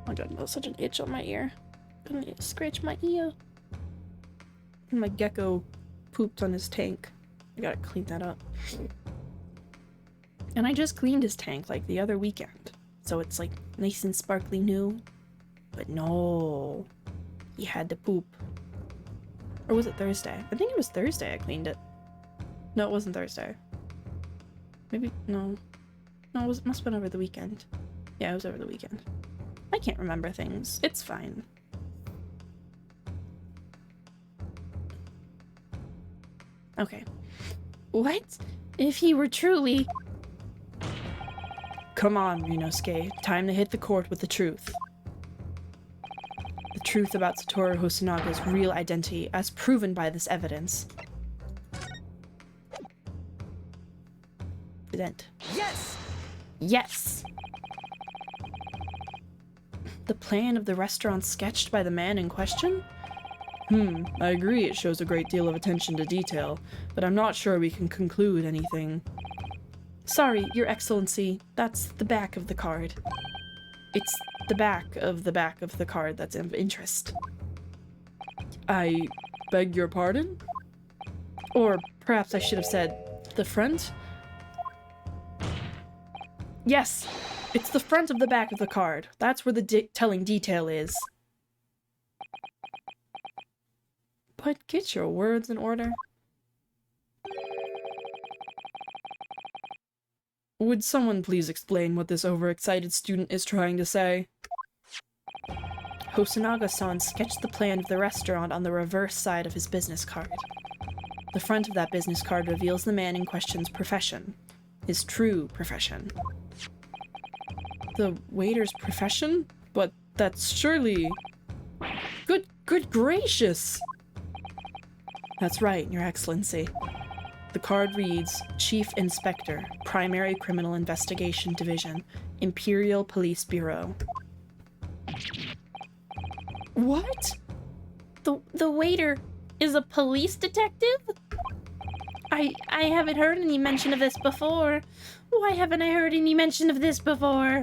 Oh my god, that was such an itch on my ear. Couldn't scratch my ear. My gecko pooped on his tank. I gotta clean that up. And I just cleaned his tank like the other weekend. So it's like nice and sparkly new. But no. He had to poop. Or was it Thursday? I think it was Thursday I cleaned it. No, it wasn't Thursday. Maybe, no. No, it must have been over the weekend. Yeah, it was over the weekend. I can't remember things. It's fine. Okay. What? If he were truly... Come on, Ryunosuke. Time to hit the court with the truth. The truth about Satoru Hosanaga's real identity, as proven by this evidence. Present. Yes! Yes! The plan of the restaurant sketched by the man in question? I agree it shows a great deal of attention to detail, but I'm not sure we can conclude anything. Sorry, Your Excellency, that's the back of the card. It's the back of the card that's of interest. I beg your pardon? Or perhaps I should have said the front? Yes, it's the front of the back of the card. That's where the telling detail is. But get your words in order. Would someone please explain what this overexcited student is trying to say? Hosonaga-san sketched the plan of the restaurant on the reverse side of his business card. The front of that business card reveals the man in question's profession. His true profession. The waiter's profession? But that's surely... Good gracious! That's right, Your Excellency. The card reads, Chief Inspector, Primary Criminal Investigation Division, Imperial Police Bureau. What? The waiter is a police detective? I haven't heard any mention of this before. Why haven't I heard any mention of this before?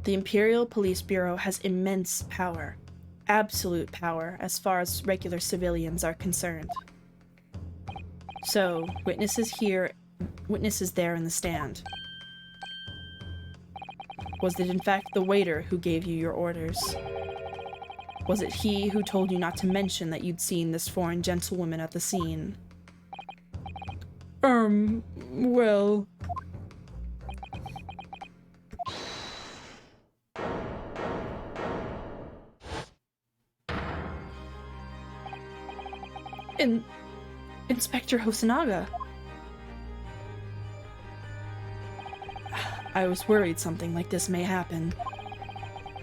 The Imperial Police Bureau has immense power. Absolute power as far as regular civilians are concerned. So, witnesses here, witnesses there in the stand. Was it in fact the waiter who gave you your orders? Was it he who told you not to mention that you'd seen this foreign gentlewoman at the scene? Well... Inspector Hosonaga. I was worried something like this may happen.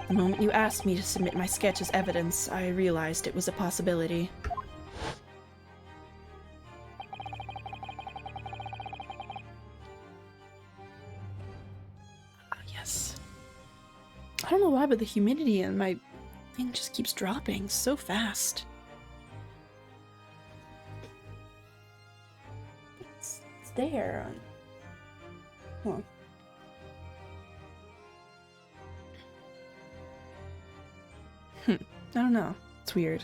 The moment you asked me to submit my sketch as evidence, I realized it was a possibility. Yes. I don't know why, but the humidity in my thing just keeps dropping so fast. It's there. Huh. I don't know. It's weird.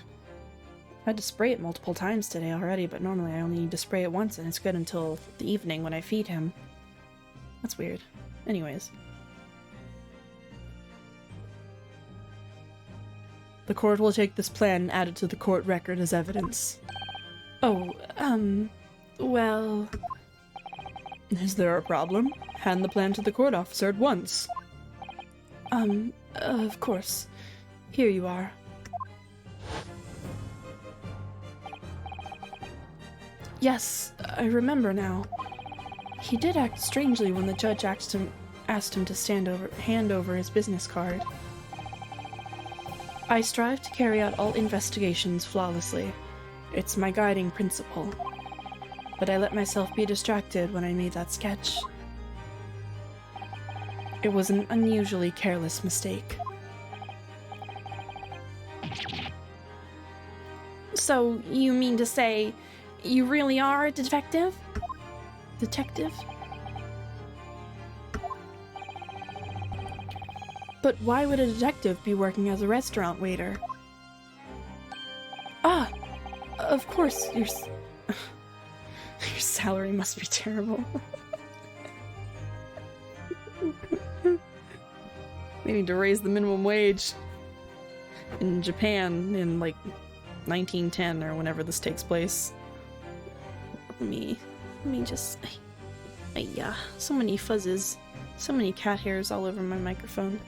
I had to spray it multiple times today already, but normally I only need to spray it once and it's good until the evening when I feed him. That's weird. Anyways. The court will take this plan and add it to the court record as evidence. Oh, well... Is there a problem? Hand the plan to the court officer at once. Of course. Here you are. Yes, I remember now. He did act strangely when the judge asked him to hand over his business card. I strive to carry out all investigations flawlessly. It's my guiding principle. But I let myself be distracted when I made that sketch. It was an unusually careless mistake. So, you mean to say you really are a detective? Detective? But why would a detective be working as a restaurant waiter? Ah! Of course, your salary must be terrible. They need to raise the minimum wage in Japan in like 1910 or whenever this takes place. Let me just... yeah, so many fuzzes. So many cat hairs all over my microphone.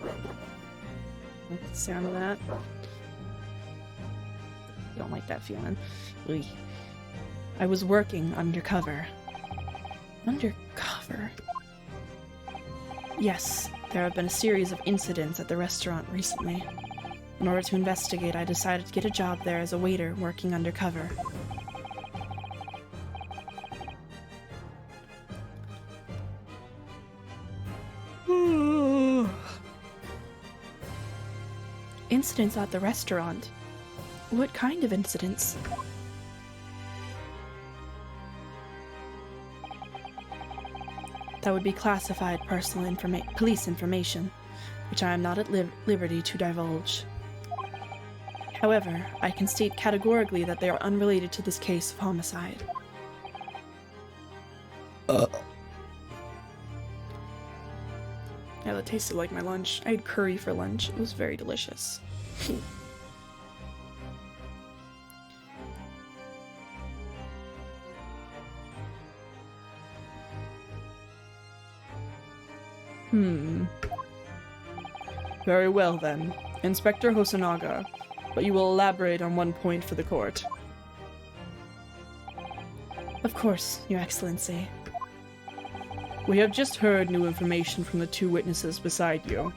Like the sound of that. Don't like that feeling. Oy. I was working undercover. Undercover? Yes, there have been a series of incidents at the restaurant recently. In order to investigate, I decided to get a job there as a waiter working undercover. Incidents at the restaurant? What kind of incidents? That would be classified police information, which I am not at liberty to divulge. However, I can state categorically that they are unrelated to this case of homicide. Yeah, that tasted like my lunch. I had curry for lunch. It was very delicious. Very well then, Inspector Hosonaga, but you will elaborate on one point for the court. Of course, Your Excellency. We have just heard new information from the two witnesses beside you.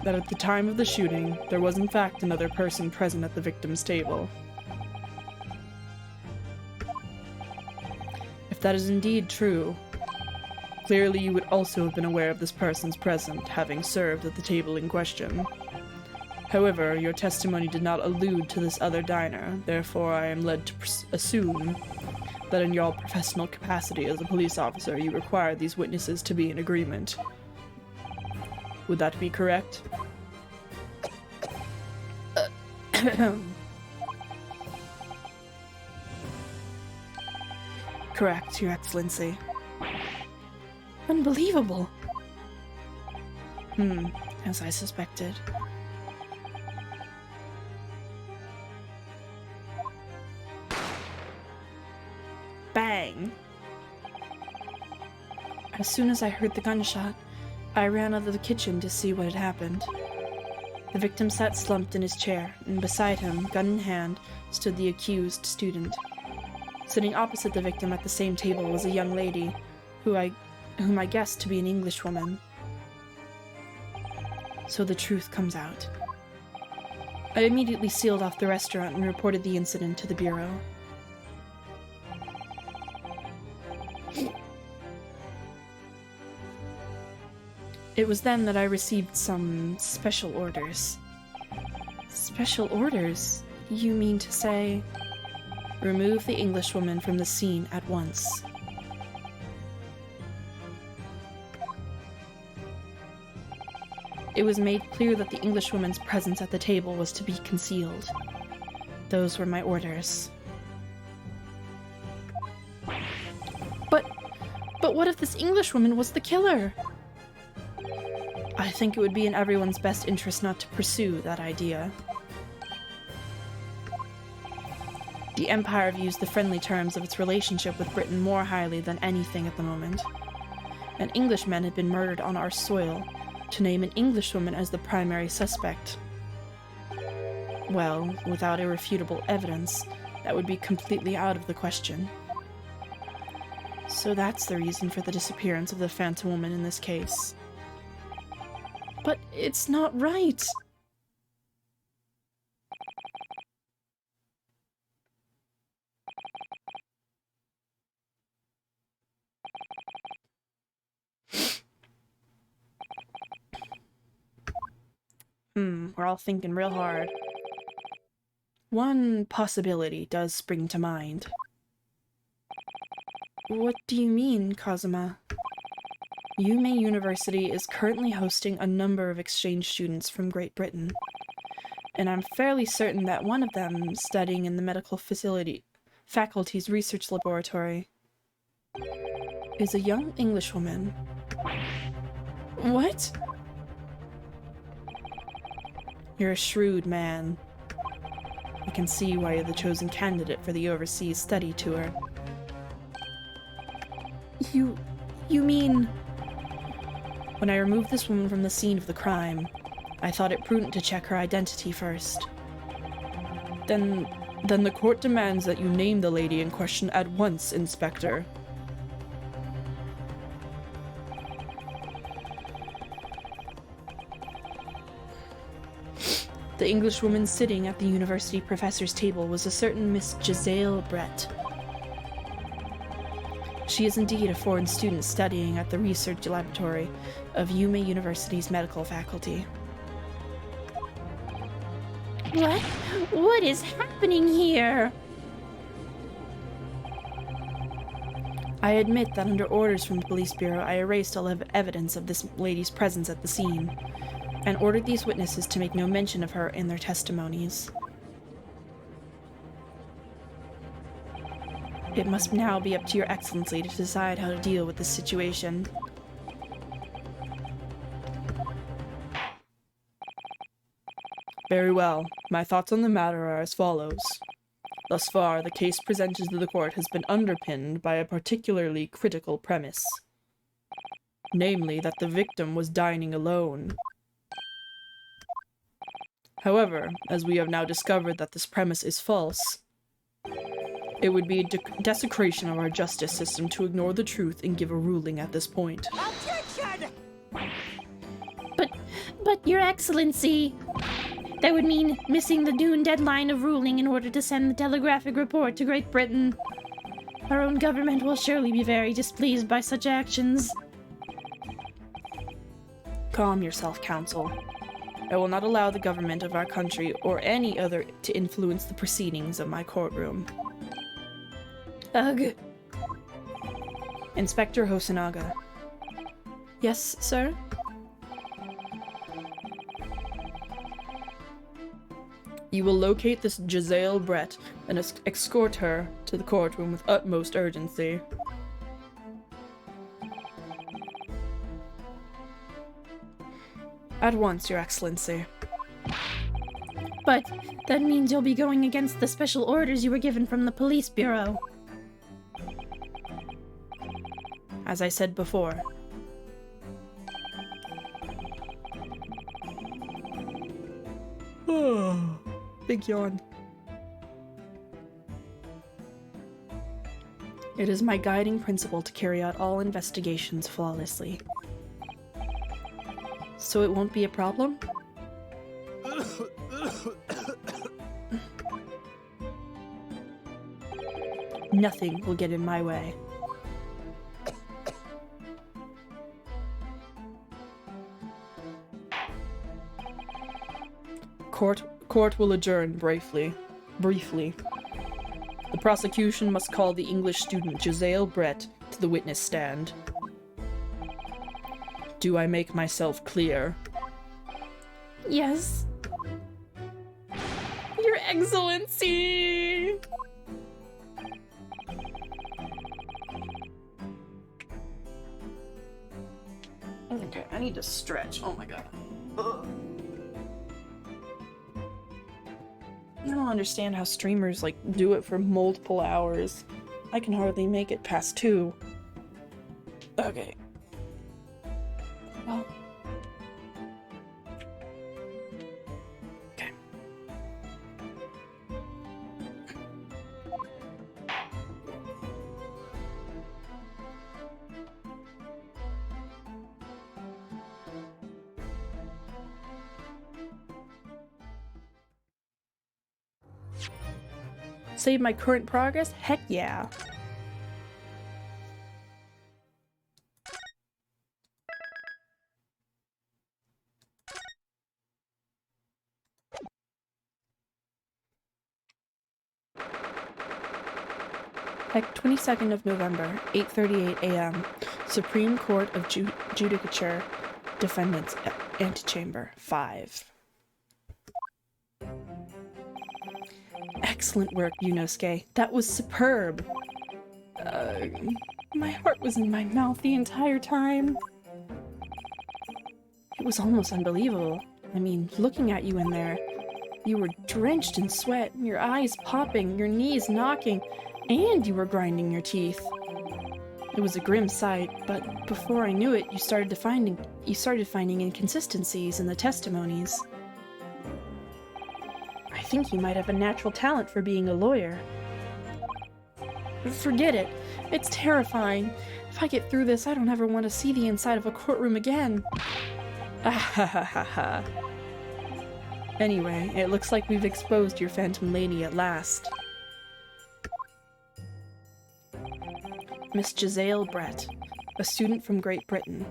That at the time of the shooting, there was in fact another person present at the victim's table. If that is indeed true, clearly you would also have been aware of this person's presence, having served at the table in question. However, your testimony did not allude to this other diner, therefore I am led to assume that in your professional capacity as a police officer, you require these witnesses to be in agreement. Would that be correct? Correct, Your Excellency. Unbelievable! As I suspected. bang. As soon as I heard the gunshot, I ran out of the kitchen to see what had happened. The victim sat slumped in his chair, and beside him, gun in hand, stood the accused student. Sitting opposite the victim at the same table was a young lady, whom I guessed to be an Englishwoman. So the truth comes out. I immediately sealed off the restaurant and reported the incident to the Bureau. It was then that I received some special orders. Special orders? You mean to say... Remove the Englishwoman from the scene at once. It was made clear that the Englishwoman's presence at the table was to be concealed. Those were my orders. But what if this Englishwoman was the killer? I think it would be in everyone's best interest not to pursue that idea. The Empire views the friendly terms of its relationship with Britain more highly than anything at the moment. An Englishman had been murdered on our soil. To name an Englishwoman as the primary suspect, well, without irrefutable evidence, that would be completely out of the question. So that's the reason for the disappearance of the Phantom Woman in this case. But it's not right! We're all thinking real hard. One possibility does spring to mind. What do you mean, Kazuma? Yume University is currently hosting a number of exchange students from Great Britain, and I'm fairly certain that one of them studying in the medical faculty's research laboratory is a young Englishwoman. What? You're a shrewd man. I can see why you're the chosen candidate for the overseas study tour. You mean... When I removed this woman from the scene of the crime, I thought it prudent to check her identity first. Then the court demands that you name the lady in question at once, Inspector. The Englishwoman sitting at the university professor's table was a certain Miss Giselle Brett. She is indeed a foreign student studying at the research laboratory of Yume University's medical faculty. What is happening here? I admit that under orders from the police bureau, I erased all evidence of this lady's presence at the scene, and ordered these witnesses to make no mention of her in their testimonies. It must now be up to your excellency to decide how to deal with this situation. Very well. My thoughts on the matter are as follows. Thus far, the case presented to the court has been underpinned by a particularly critical premise. Namely, that the victim was dining alone. However, as we have now discovered that this premise is false, it would be a desecration of our justice system to ignore the truth and give a ruling at this point. Objection! But Your Excellency, that would mean missing the noon deadline of ruling in order to send the telegraphic report to Great Britain. Our own government will surely be very displeased by such actions. Calm yourself, Counsel. I will not allow the government of our country or any other to influence the proceedings of my courtroom. Ugh. Inspector Hosonaga. Yes, sir? You will locate this Giselle Brett and escort her to the courtroom with utmost urgency. At once, Your Excellency. But that means you'll be going against the special orders you were given from the police bureau. as I said before. Big yawn. It is my guiding principle to carry out all investigations flawlessly. So it won't be a problem? Nothing will get in my way. Court will adjourn briefly. The prosecution must call the English student Jezzael Brett to the witness stand. Do I make myself clear? Yes. Your Excellency! Okay, I need to stretch. Oh my god. Ugh. I don't understand how streamers like do it for multiple hours. I can hardly make it past 2. Okay. Well. Okay. Save my current progress? Heck yeah. Heck, 22nd of November, 8:38 a.m. Supreme Court of Judicature, Defendants, Antechamber 5. Excellent work, Yunosuke. That was superb. My heart was in my mouth the entire time. It was almost unbelievable. I mean, looking at you in there, you were drenched in sweat, your eyes popping, your knees knocking, and you were grinding your teeth. It was a grim sight, but before I knew it, you started finding inconsistencies in the testimonies. I think you might have a natural talent for being a lawyer. Forget it. It's terrifying. If I get through this, I don't ever want to see the inside of a courtroom again. Ah. Anyway, it looks like we've exposed your Phantom Lady at last. Miss Jezzael Brett, a student from Great Britain.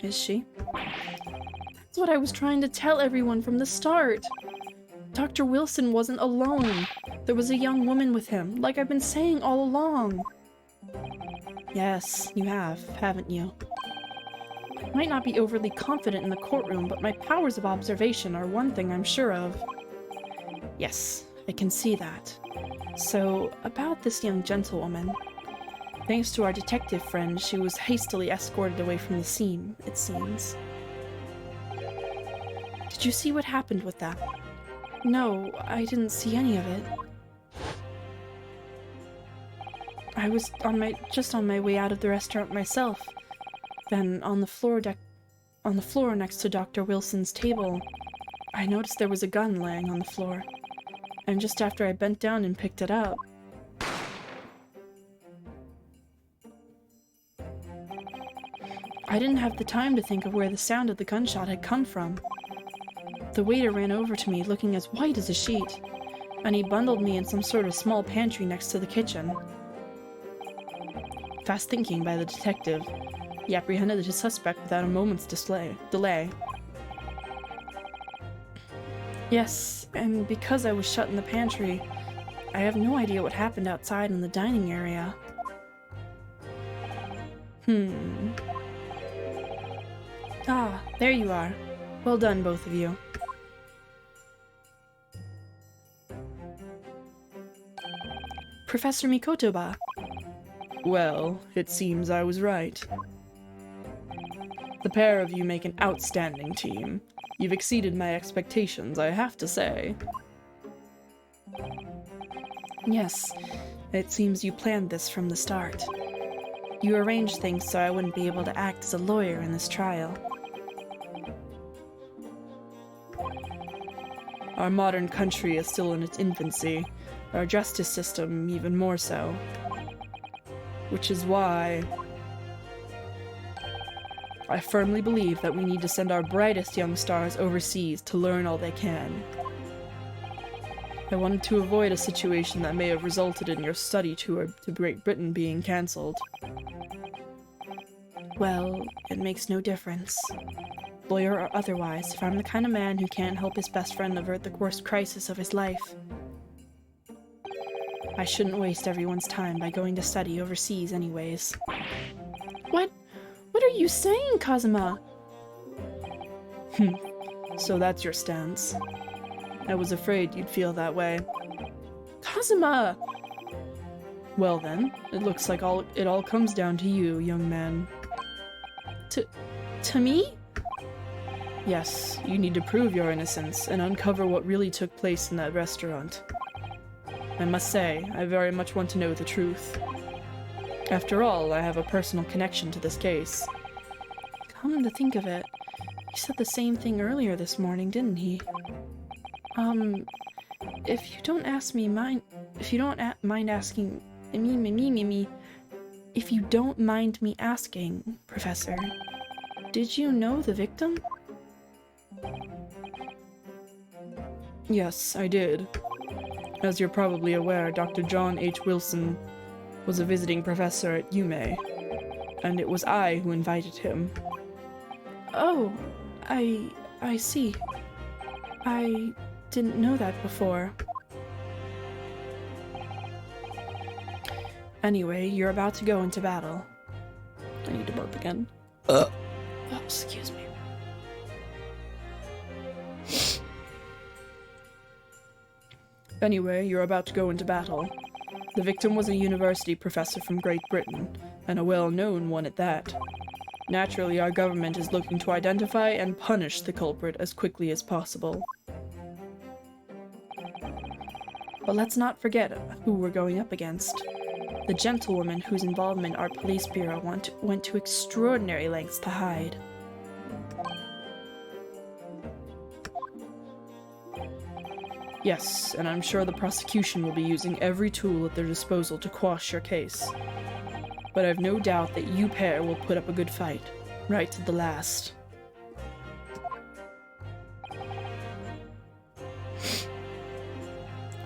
Is she? That's what I was trying to tell everyone from the start. Dr. Wilson wasn't alone. There was a young woman with him, like I've been saying all along. Yes, you have, haven't you? I might not be overly confident in the courtroom, but my powers of observation are one thing I'm sure of. Yes, I can see that. So, about this young gentlewoman. Thanks to our detective friend, she was hastily escorted away from the scene, it seems. Did you see what happened with that? No, I didn't see any of it. I was just on my way out of the restaurant myself. Then on the floor next to Dr. Wilson's table, I noticed there was a gun laying on the floor. And just after I bent down and picked it up, I didn't have the time to think of where the sound of the gunshot had come from. The waiter ran over to me looking as white as a sheet, and he bundled me in some sort of small pantry next to the kitchen. Fast thinking by the detective, he apprehended his suspect without a moment's delay. Yes, and because I was shut in the pantry, I have no idea what happened outside in the dining area. Ah, there you are. Well done, both of you. Professor Mikotoba. Well, it seems I was right. The pair of you make an outstanding team. You've exceeded my expectations, I have to say. Yes, it seems you planned this from the start. You arranged things so I wouldn't be able to act as a lawyer in this trial. Our modern country is still in its infancy, our justice system even more so. Which is why I firmly believe that we need to send our brightest young stars overseas to learn all they can. I wanted to avoid a situation that may have resulted in your study tour to Great Britain being cancelled. Well, it makes no difference. Lawyer or otherwise, if I'm the kind of man who can't help his best friend avert the worst crisis of his life, I shouldn't waste everyone's time by going to study overseas anyways. What are you saying, Kazuma? So that's your stance. I was afraid you'd feel that way. Kazuma! Well then, it looks like it all comes down to you, young man. To me? Yes, you need to prove your innocence and uncover what really took place in that restaurant. I must say, I very much want to know the truth. After all, I have a personal connection to this case. Come to think of it, he said the same thing earlier this morning, didn't he? If you don't mind asking if you don't mind me asking, Professor, did you know the victim? Yes, I did. As you're probably aware, Dr. John H. Wilson was a visiting professor at UME, and it was I who invited him. Oh, I see. I didn't know that before. Anyway, you're about to go into battle. I need to burp again. Oh, excuse me. Anyway, you're about to go into battle. The victim was a university professor from Great Britain, and a well-known one at that. Naturally, our government is looking to identify and punish the culprit as quickly as possible. But let's not forget who we're going up against. The gentlewoman whose involvement our police bureau went to extraordinary lengths to hide. Yes, and I'm sure the prosecution will be using every tool at their disposal to quash your case. But I've no doubt that you pair will put up a good fight, right to the last.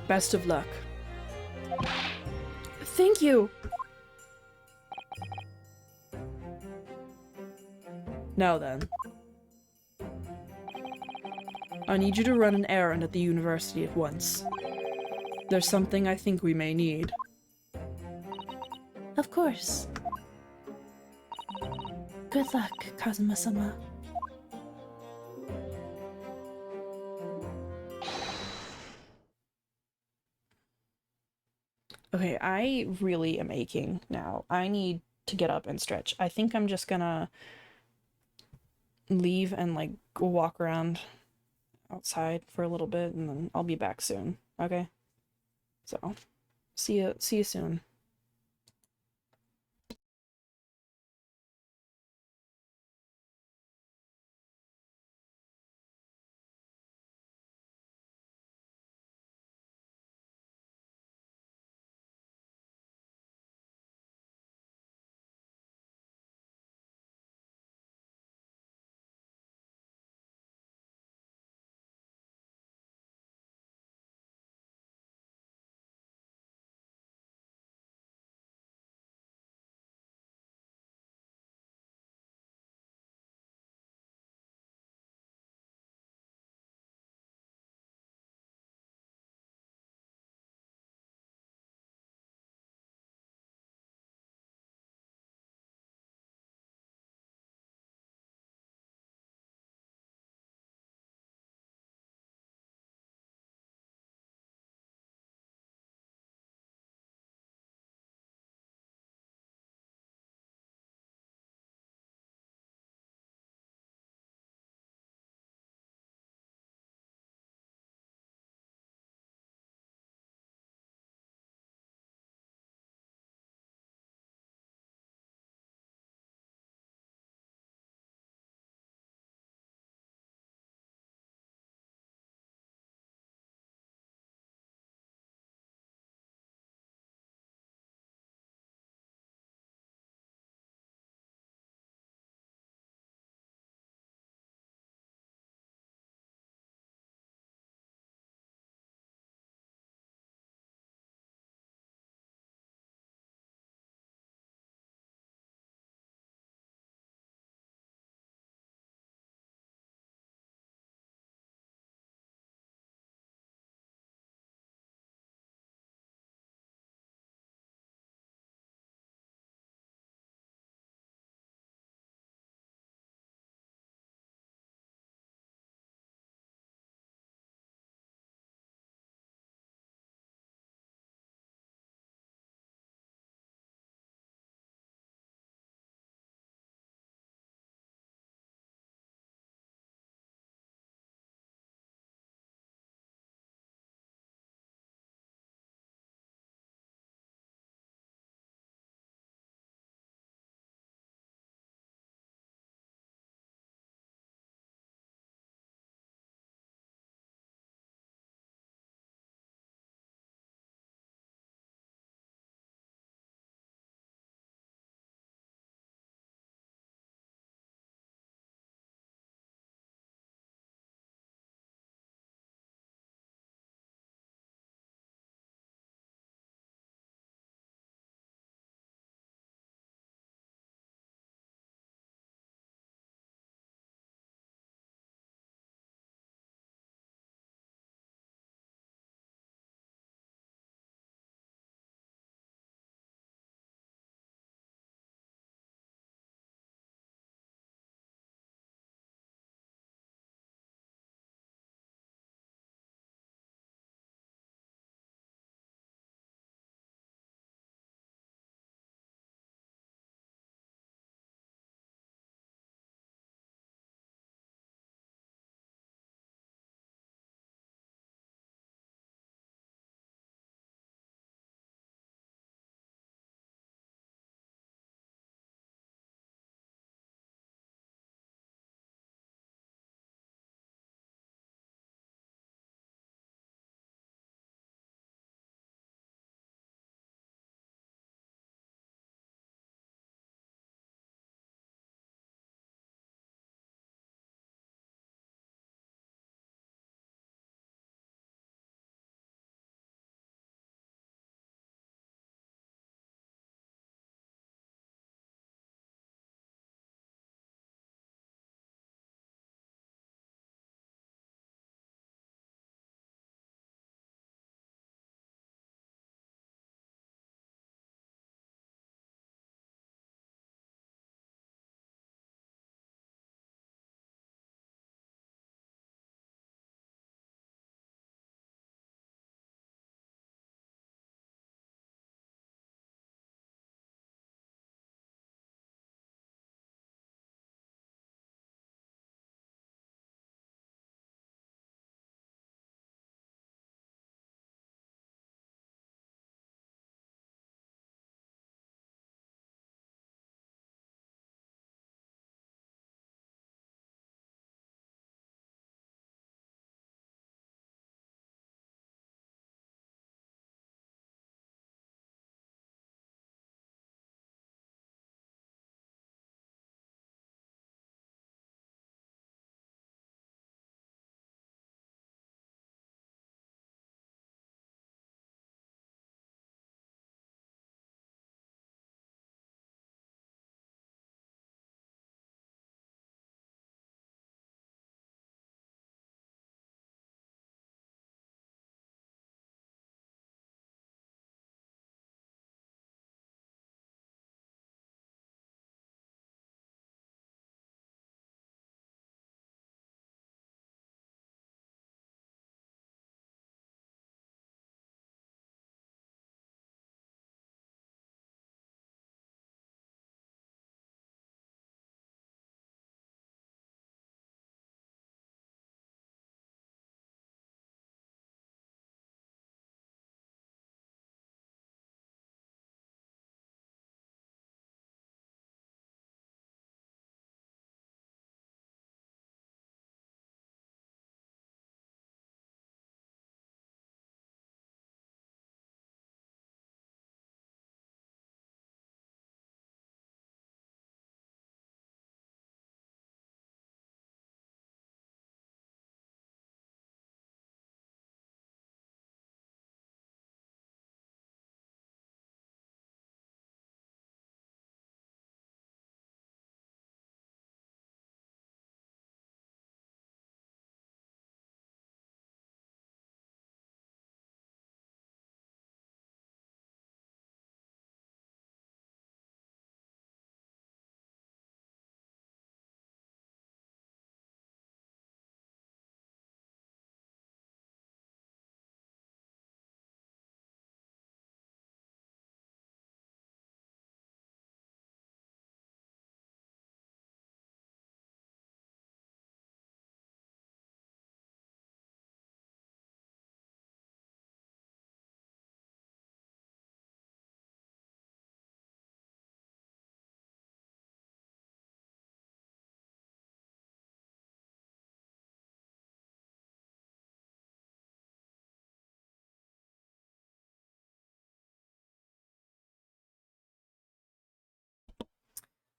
Best of luck. Thank you! Now then. I need you to run an errand at the university at once. There's something I think we may need. Of course. Good luck, Kazuma-sama. Okay, I really am aching now. I need to get up and stretch. I think I'm just gonna leave and like go walk around outside for a little bit and then I'll be back soon. Okay? So, see you soon.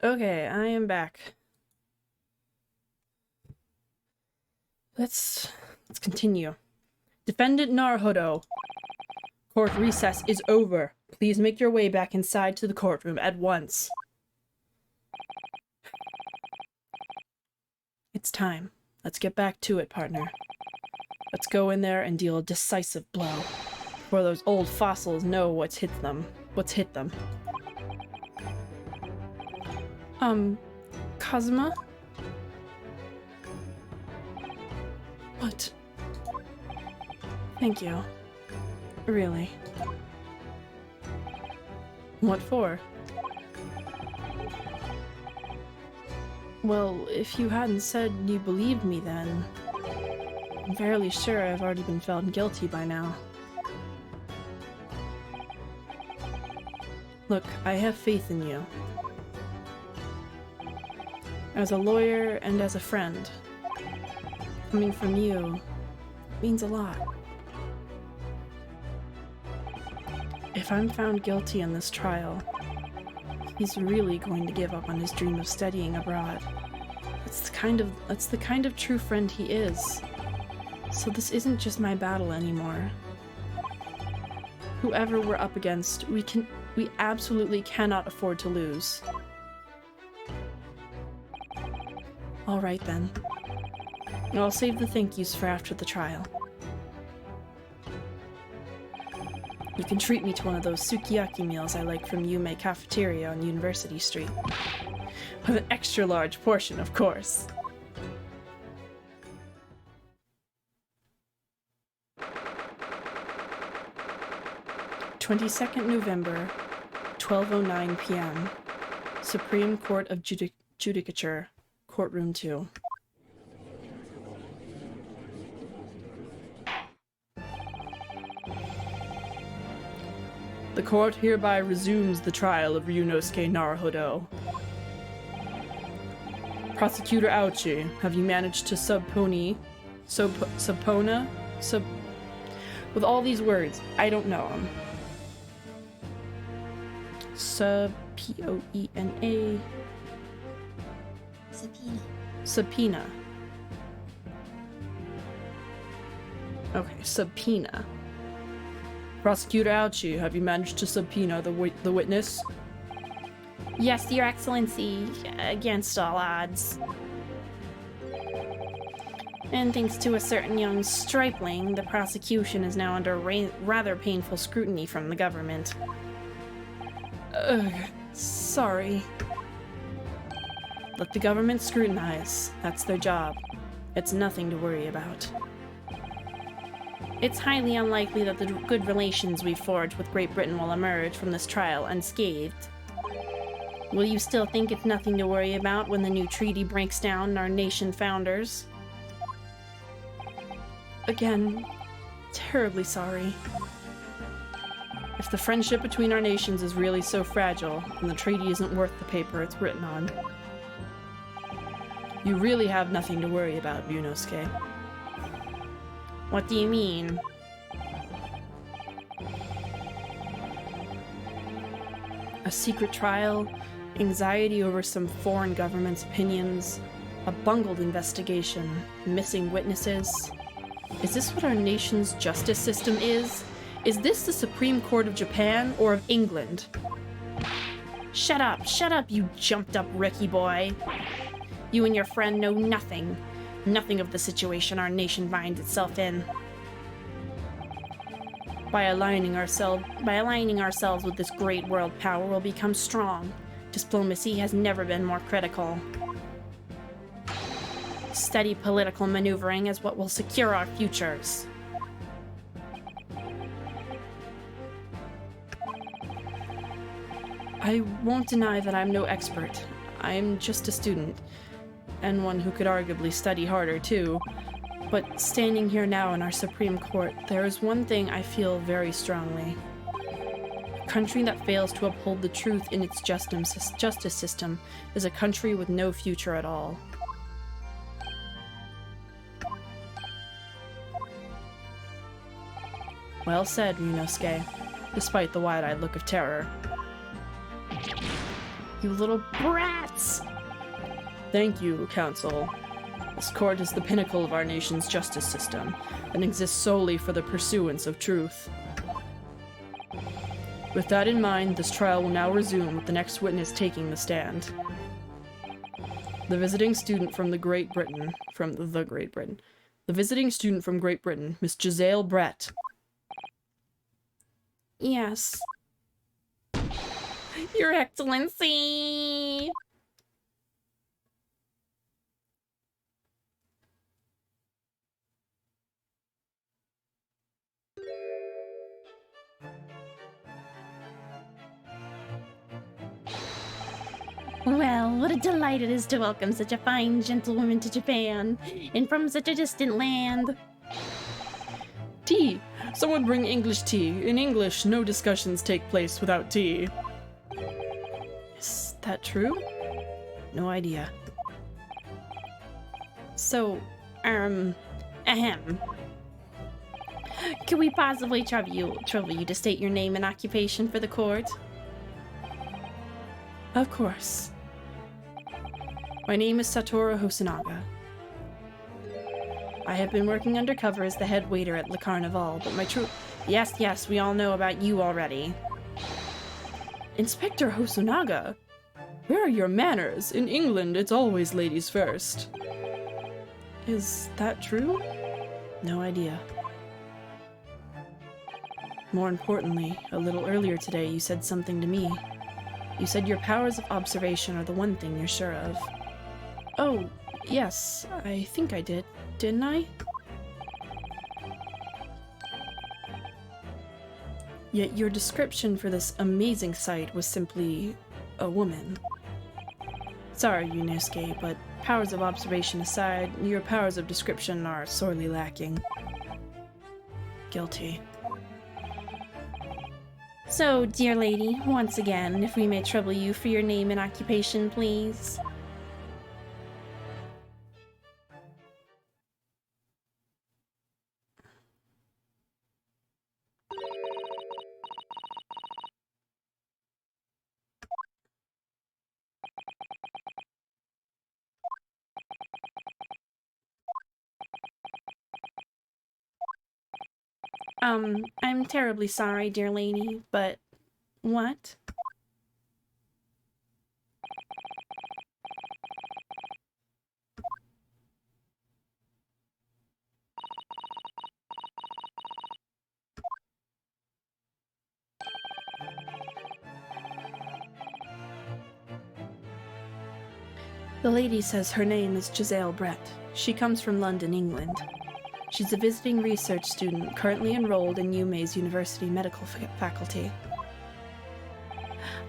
Okay, I am back. Let's continue. Defendant Naruhodo. Court recess is over. Please make your way back inside to the courtroom at once. It's time. Let's get back to it, partner. Let's go in there and deal a decisive blow. Before those old fossils know what's hit them. Kazuma? What? Thank you. Really. What for? Well, if you hadn't said you believed me then, I'm fairly sure I've already been found guilty by now. Look, I have faith in you. As a lawyer and as a friend, coming from you means a lot. If I'm found guilty in this trial, he's really going to give up on his dream of studying abroad. That's the kind of true friend he is. So this isn't just my battle anymore. Whoever we're up against, we absolutely cannot afford to lose. All right then. I'll save the thank yous for after the trial. You can treat me to one of those sukiyaki meals I like from Yume Cafeteria on University Street. With an extra large portion, of course. November 22nd, 12:09 p.m. Supreme Court of Judicature, Courtroom 2. The court hereby resumes the trial of Ryunosuke Naruhodo. Prosecutor Aochi, have you managed to with all these words, I don't know them. P-O-E-N-A. Subpoena. Okay, subpoena. Prosecutor Aochi, have you managed to subpoena the witness? Yes, Your Excellency, against all odds. And thanks to a certain young stripling, the prosecution is now under rather painful scrutiny from the government. Sorry. Let the government scrutinize. That's their job. It's nothing to worry about. It's highly unlikely that the good relations we've forged with Great Britain will emerge from this trial unscathed. Will you still think it's nothing to worry about when the new treaty breaks down our nation founders? Again, terribly sorry. If the friendship between our nations is really so fragile, then the treaty isn't worth the paper it's written on. You really have nothing to worry about, Ryunosuke. What do you mean? A secret trial, anxiety over some foreign government's opinions, a bungled investigation, missing witnesses. Is this what our nation's justice system is? Is this the Supreme Court of Japan or of England? Shut up, you jumped up Ricky boy. You and your friend know nothing of the situation our nation finds itself in. By aligning ourselves with this great world power, we'll become strong. Diplomacy has never been more critical. Steady political maneuvering is what will secure our futures. I won't deny that I'm no expert. I'm just a student, and one who could arguably study harder too. But standing here now in our Supreme Court, there is one thing I feel very strongly. A country that fails to uphold the truth in its justice system is a country with no future at all. Well said, Ryunosuke, despite the wide-eyed look of terror. You little brats! Thank you, Council. This court is the pinnacle of our nation's justice system and exists solely for the pursuance of truth. With that in mind, this trial will now resume with the next witness taking the stand. The visiting student from Great Britain, The visiting student from Great Britain, Miss Giselle Brett. Yes. Your Excellency! Well, what a delight it is to welcome such a fine gentlewoman to Japan, and from such a distant land. Tea! Someone bring English tea. In English, no discussions take place without tea. Is that true? No idea. So, Ahem. Could we possibly trouble you to state your name and occupation for the court? Of course. My name is Satoru Hosonaga. I have been working undercover as the head waiter at Le Carnival, but my true— Yes, we all know about you already. Inspector Hosonaga? Where are your manners? In England, it's always ladies first. Is that true? No idea. More importantly, a little earlier today you said something to me. You said your powers of observation are the one thing you're sure of. Oh, yes, I think I did, didn't I? Yet your description for this amazing sight was simply a woman. Sorry, Yunosuke, but powers of observation aside, your powers of description are sorely lacking. Guilty. So, dear lady, once again, if we may trouble you for your name and occupation, please. I'm terribly sorry, dear lady, but what? The lady says her name is Giselle Brett. She comes from London, England. She's a visiting research student currently enrolled in UMA's University Medical Faculty.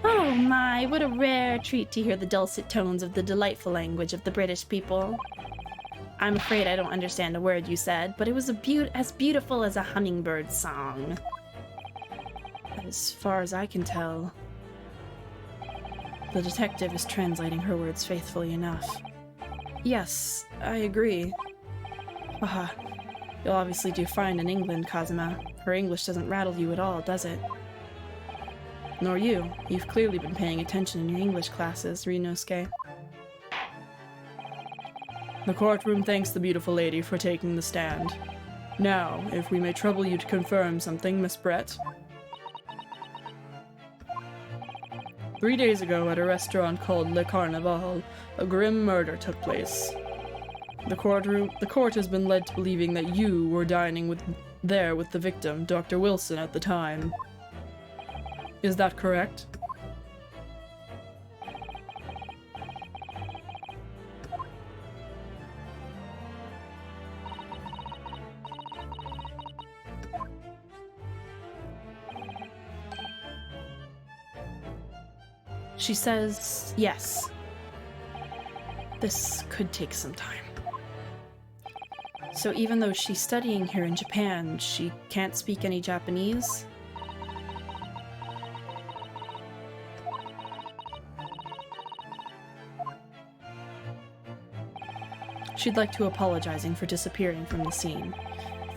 Oh my, what a rare treat to hear the dulcet tones of the delightful language of the British people. I'm afraid I don't understand a word you said, but it was as beautiful as a hummingbird's song. As far as I can tell, the detective is translating her words faithfully enough. Yes, I agree. Haha. You'll obviously do fine in England, Kazuma. Her English doesn't rattle you at all, does it? Nor you. You've clearly been paying attention in your English classes, Ryunosuke. The courtroom thanks the beautiful lady for taking the stand. Now, if we may trouble you to confirm something, Miss Brett. 3 days ago, at a restaurant called Le Carnival, a grim murder took place. The court has been led to believing that you were dining there with the victim, Dr. Wilson, at the time. Is that correct? She says yes. This could take some time. So even though she's studying here in Japan, she can't speak any Japanese? She'd like to apologizing for disappearing from the scene.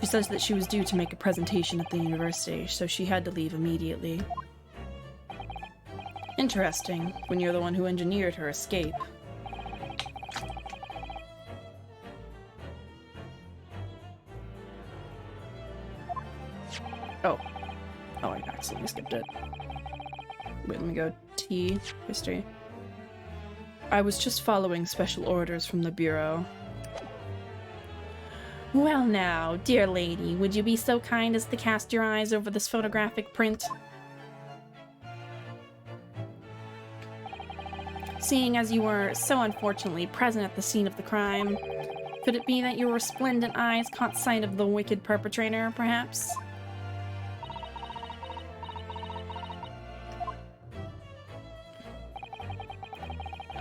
She says that she was due to make a presentation at the university, so she had to leave immediately. Interesting, when you're the one who engineered her escape. Oh. Oh, I accidentally skipped it. Wait, let me go. T. History. I was just following special orders from the Bureau. Well now, dear lady, would you be so kind as to cast your eyes over this photographic print? Seeing as you were so unfortunately present at the scene of the crime, could it be that your resplendent eyes caught sight of the wicked perpetrator, perhaps?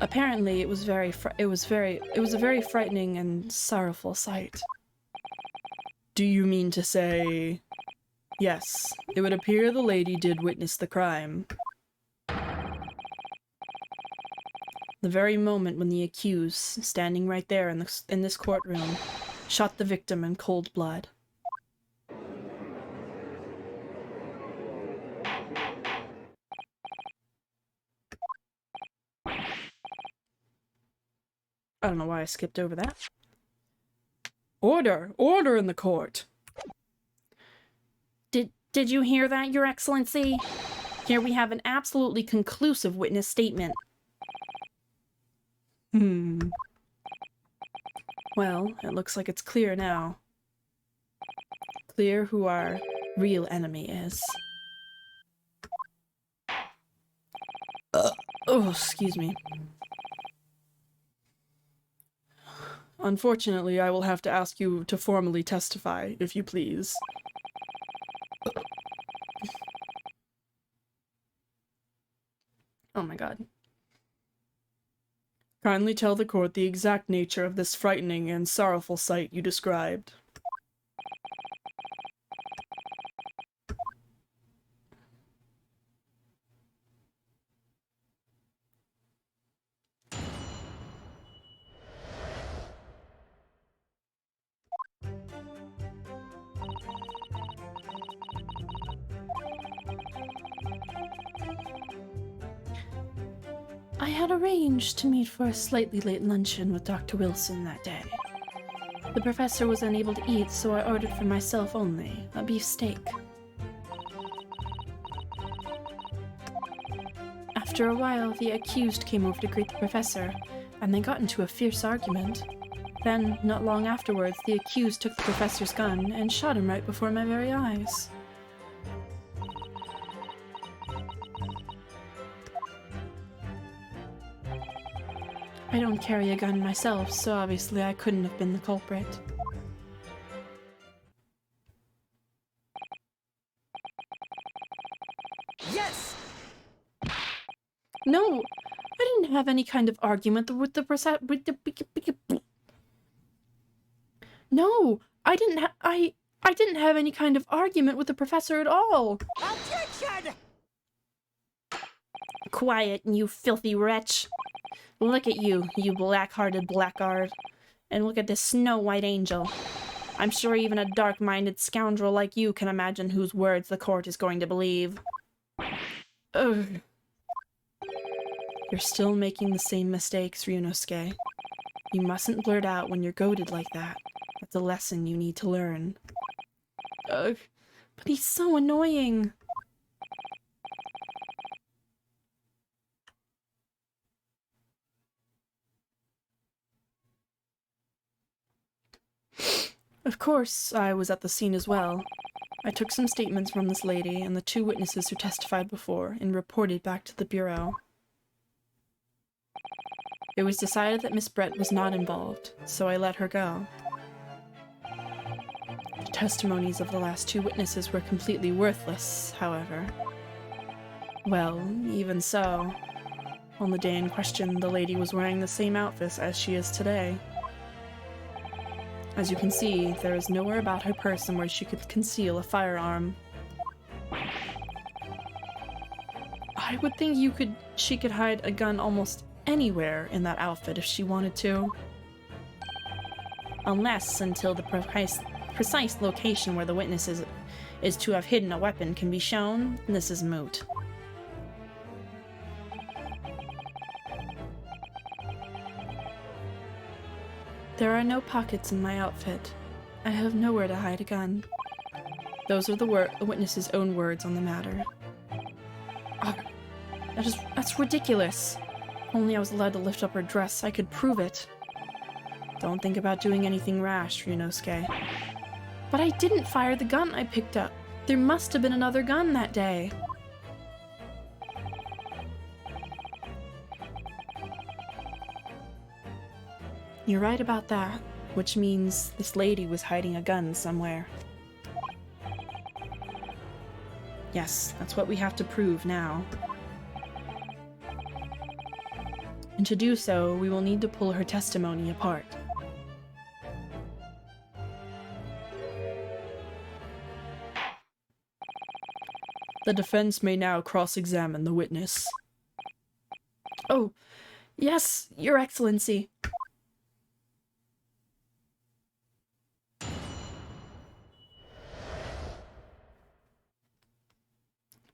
Apparently, it was a very frightening and sorrowful sight. Do you mean to say... Yes, it would appear the lady did witness the crime. The very moment when the accused, standing right there in this courtroom, shot the victim in cold blood. I don't know why I skipped over that. Order! Order in the court! Did you hear that, Your Excellency? Here we have an absolutely conclusive witness statement. Well, it looks like it's clear now. Clear who our real enemy is. Oh, excuse me. Unfortunately, I will have to ask you to formally testify, if you please. Oh my god. Kindly tell the court the exact nature of this frightening and sorrowful sight you described. I had arranged to meet for a slightly late luncheon with Dr. Wilson that day. The professor was unable to eat, so I ordered for myself only, a beef steak. After a while, the accused came over to greet the professor, and they got into a fierce argument. Then, not long afterwards, the accused took the professor's gun and shot him right before my very eyes. I don't carry a gun myself, so obviously I couldn't have been the culprit. Yes! No! I didn't have any kind of argument with the No! I didn't have any kind of argument with the professor at all! Objection! Quiet, you filthy wretch! Look at you, you black-hearted blackguard. And look at this snow-white angel. I'm sure even a dark-minded scoundrel like you can imagine whose words the court is going to believe. Ugh. You're still making the same mistakes, Ryunosuke. You mustn't blurt out when you're goaded like that. That's a lesson you need to learn. Ugh. But he's so annoying. Of course, I was at the scene as well. I took some statements from this lady and the 2 witnesses who testified before and reported back to the Bureau. It was decided that Miss Brett was not involved, so I let her go. The testimonies of the last 2 witnesses were completely worthless, however. Well, even so, on the day in question, the lady was wearing the same outfit as she is today. As you can see, there is nowhere about her person where she could conceal a firearm. I would think she could hide a gun almost anywhere in that outfit if she wanted to. Unless until the precise location where the witness is to have hidden a weapon can be shown, this is moot. There are no pockets in my outfit. I have nowhere to hide a gun. Those are the witness's own words on the matter. Oh, that's ridiculous. Only I was allowed to lift up her dress, I could prove it. Don't think about doing anything rash, Ryunosuke. But I didn't fire the gun I picked up. There must have been another gun that day. You're right about that, which means this lady was hiding a gun somewhere. Yes, that's what we have to prove now. And to do so, we will need to pull her testimony apart. The defense may now cross-examine the witness. Oh, yes, Your Excellency.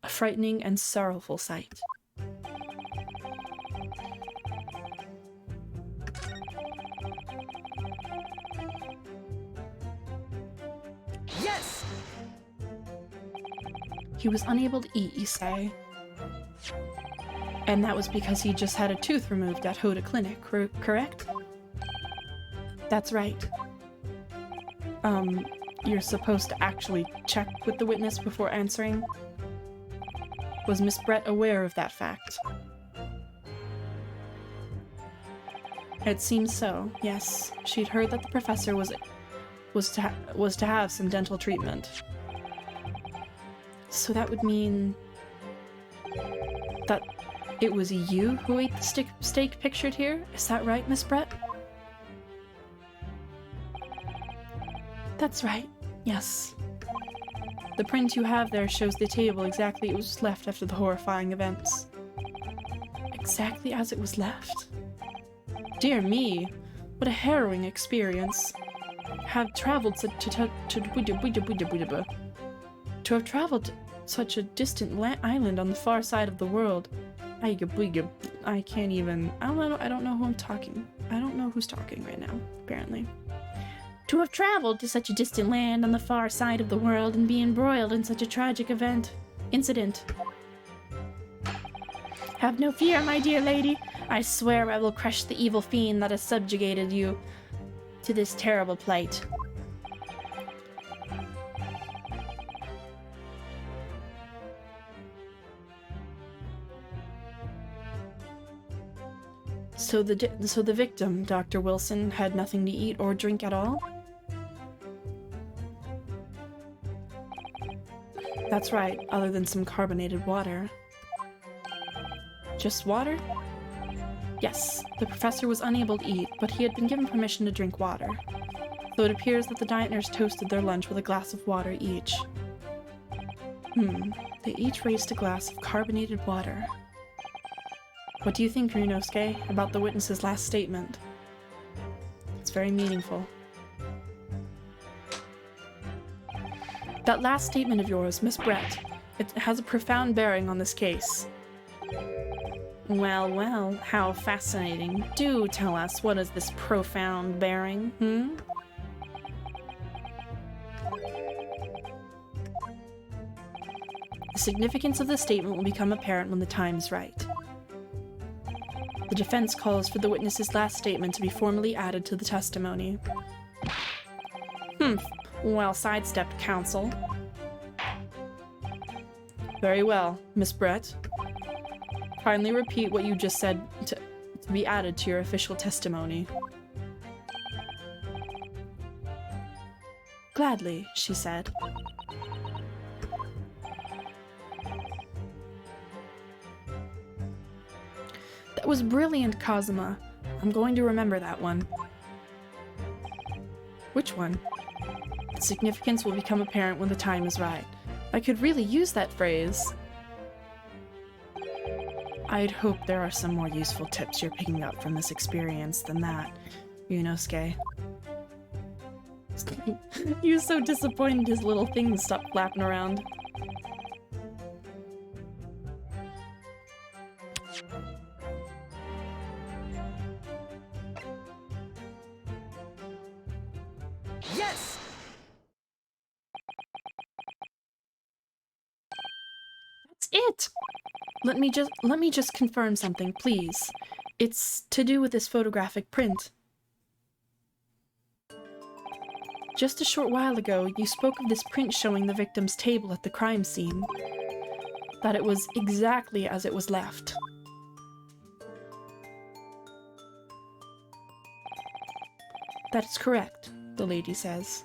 A frightening and sorrowful sight. Yes! He was unable to eat, you say? And that was because he just had a tooth removed at Hoda Clinic, correct? That's right. You're supposed to actually check with the witness before answering? Was Miss Brett aware of that fact? It seems so, yes. She'd heard that the professor was to have some dental treatment. So that would mean that it was you who ate the steak pictured here? Is that right, Miss Brett? That's right, yes. The print you have there shows the table exactly as it was left after the horrifying events. Exactly as it was left? Dear me, what a harrowing experience. Have traveled to have traveled such a distant island on the far side of the world. I can't even. I don't know who I'm talking. I don't know who's talking right now, apparently. To have traveled to such a distant land on the far side of the world and be embroiled in such a tragic incident. Have no fear, my dear lady. I swear I will crush the evil fiend that has subjugated you to this terrible plight. So the victim, Dr. Wilson, had nothing to eat or drink at all? That's right, other than some carbonated water. Just water? Yes, the professor was unable to eat, but he had been given permission to drink water. So it appears that the diet nurse toasted their lunch with a glass of water each. They each raised a glass of carbonated water. What do you think, Ryunosuke, about the witness's last statement? It's very meaningful. That last statement of yours, Miss Brett, it has a profound bearing on this case. Well, well, how fascinating. Do tell us, what is this profound bearing, The significance of the statement will become apparent when the time is right. The defense calls for the witness's last statement to be formally added to the testimony. Well sidestepped, counsel. Very well, Miss Brett. Kindly repeat what you just said to be added to your official testimony. Gladly, she said. That was brilliant, Kazuma. I'm going to remember that one. Which one? The significance will become apparent when the time is right. I could really use that phrase. I'd hope there are some more useful tips you're picking up from this experience than that, Ryunosuke. He was so disappointed his little things stopped flapping around. Yes! That's it! Let me just confirm something, please. It's to do with this photographic print. Just a short while ago, you spoke of this print showing the victim's table at the crime scene. That it was exactly as it was left. That is correct, the lady says.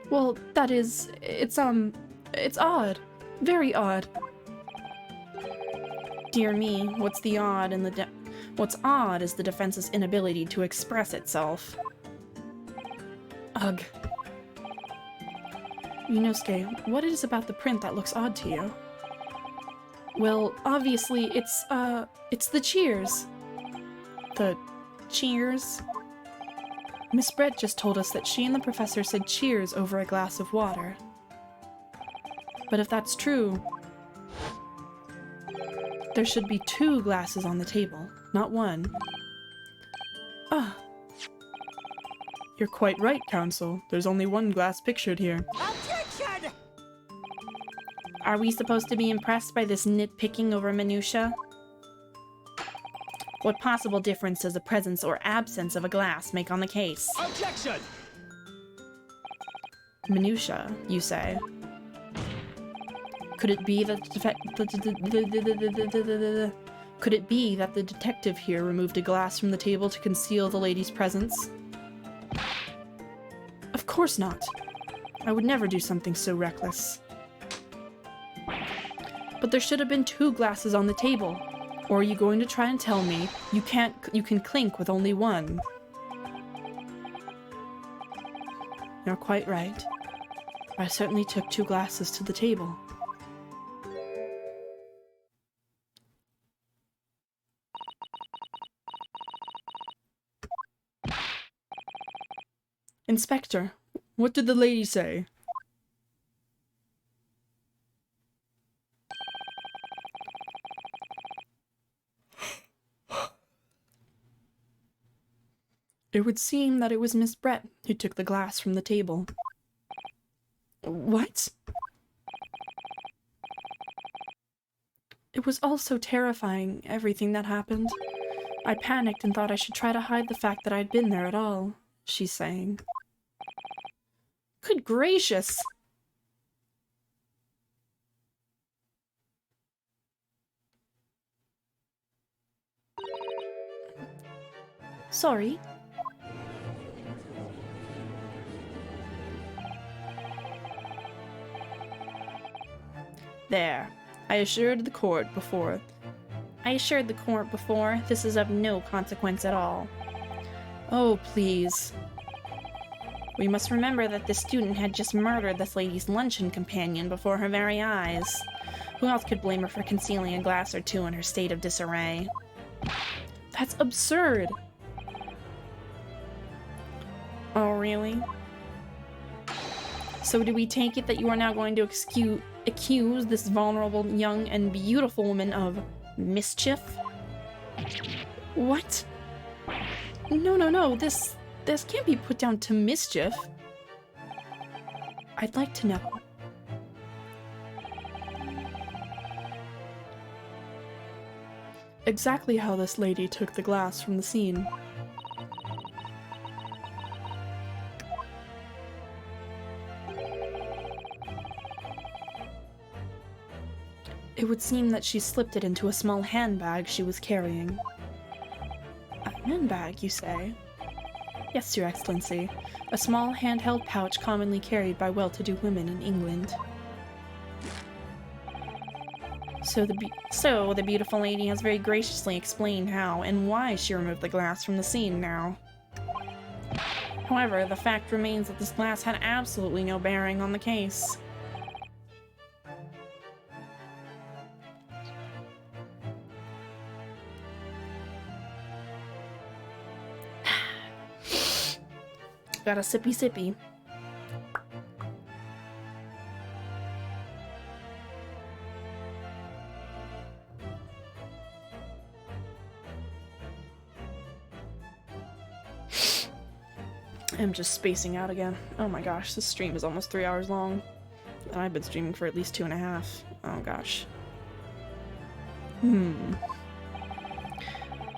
Well, that is, it's odd. Very odd. Dear me, what's odd is the defense's inability to express itself. Ugh. Yunosuke, what is about the print that looks odd to you? Well, obviously, it's the cheers. The cheers? Miss Brett just told us that she and the professor said cheers over a glass of water. But if that's true, there should be 2 glasses on the table, not 1. Ah. You're quite right, Counsel. There's only 1 glass pictured here. Objection! Are we supposed to be impressed by this nitpicking over minutia? What possible difference does the presence or absence of a glass make on the case? Objection! Minutia, you say? Could it be that Could it be that the detective here removed a glass from the table to conceal the lady's presence? Of course not. I would never do something so reckless. But there should have been 2 glasses on the table. Or are you going to try and tell me you can clink with only 1? You're quite right. I certainly took 2 glasses to the table. Inspector, what did the lady say? It would seem that it was Miss Brett who took the glass from the table. What? It was all so terrifying, everything that happened. I panicked and thought I should try to hide the fact that I'd been there at all, she's saying. Good gracious! Sorry. There. I assured the court before this is of no consequence at all. Oh, please. We must remember that this student had just murdered this lady's luncheon companion before her very eyes. Who else could blame her for concealing a glass or 2 in her state of disarray? That's absurd! Oh, really? So do we take it that you are now going to accuse this vulnerable, young, and beautiful woman of mischief? What? No, this can't be put down to mischief. I'd like to know. Exactly how this lady took the glass from the scene. It would seem that she slipped it into a small handbag she was carrying. A handbag, you say? Yes, Your Excellency. A small handheld pouch commonly carried by well-to-do women in England. So the beautiful lady has very graciously explained how and why she removed the glass from the scene now. However, the fact remains that this glass had absolutely no bearing on the case. Got a sippy sippy. I'm just spacing out again. Oh my gosh, this stream is almost 3 hours long. And I've been streaming for at least 2.5. Oh gosh.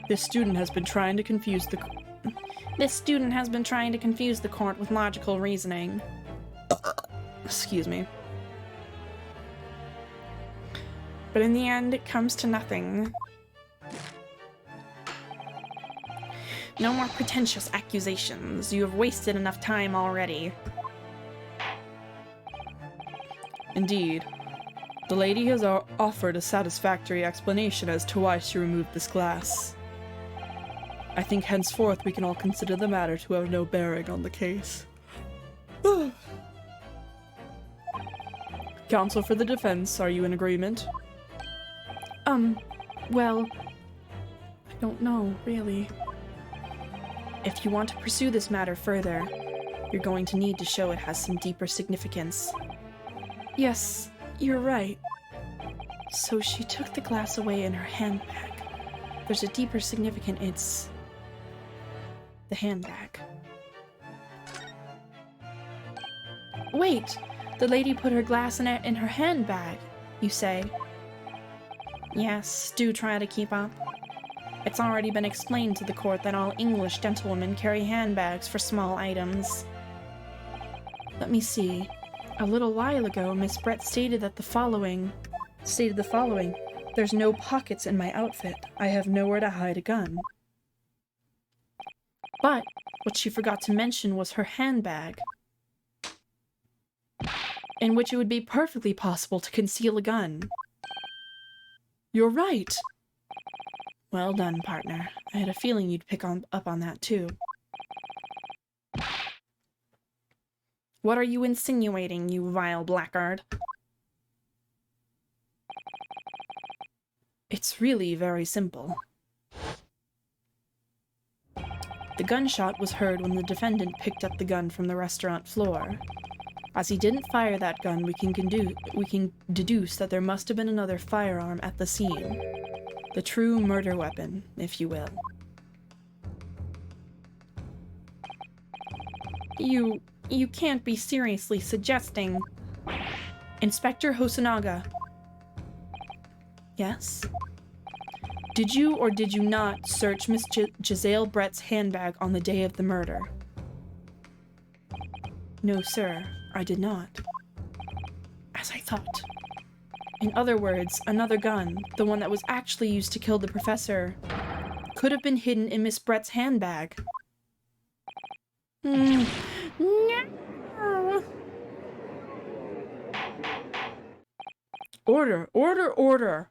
This student has been trying to confuse the court with logical reasoning. Excuse me. But in the end, it comes to nothing. No more pretentious accusations. You have wasted enough time already. Indeed. The lady has offered a satisfactory explanation as to why she removed this glass. I think henceforth we can all consider the matter to have no bearing on the case. Counsel for the defense, are you in agreement? Well, I don't know, really. If you want to pursue this matter further, you're going to need to show it has some deeper significance. Yes, you're right. So she took the glass away in her handbag. There's a deeper significance. It's the handbag. Wait! The lady put her glass in her handbag, you say? Yes, do try to keep up. It's already been explained to the court that all English gentlewomen carry handbags for small items. Let me see. A little while ago, Miss Brett stated the following. There's no pockets in my outfit. I have nowhere to hide a gun. But what she forgot to mention was her handbag, in which it would be perfectly possible to conceal a gun. You're right! Well done, partner. I had a feeling you'd pick up on that, too. What are you insinuating, you vile blackguard? It's really very simple. The gunshot was heard when the defendant picked up the gun from the restaurant floor. As he didn't fire that gun, we can deduce that there must have been another firearm at the scene. The true murder weapon, if you will. You can't be seriously suggesting... Inspector Hosonaga. Yes? Did you or did you not search Miss Giselle Brett's handbag on the day of the murder? No, sir, I did not. As I thought. In other words, another gun, the one that was actually used to kill the professor, could have been hidden in Miss Brett's handbag. No! Order! Order! Order!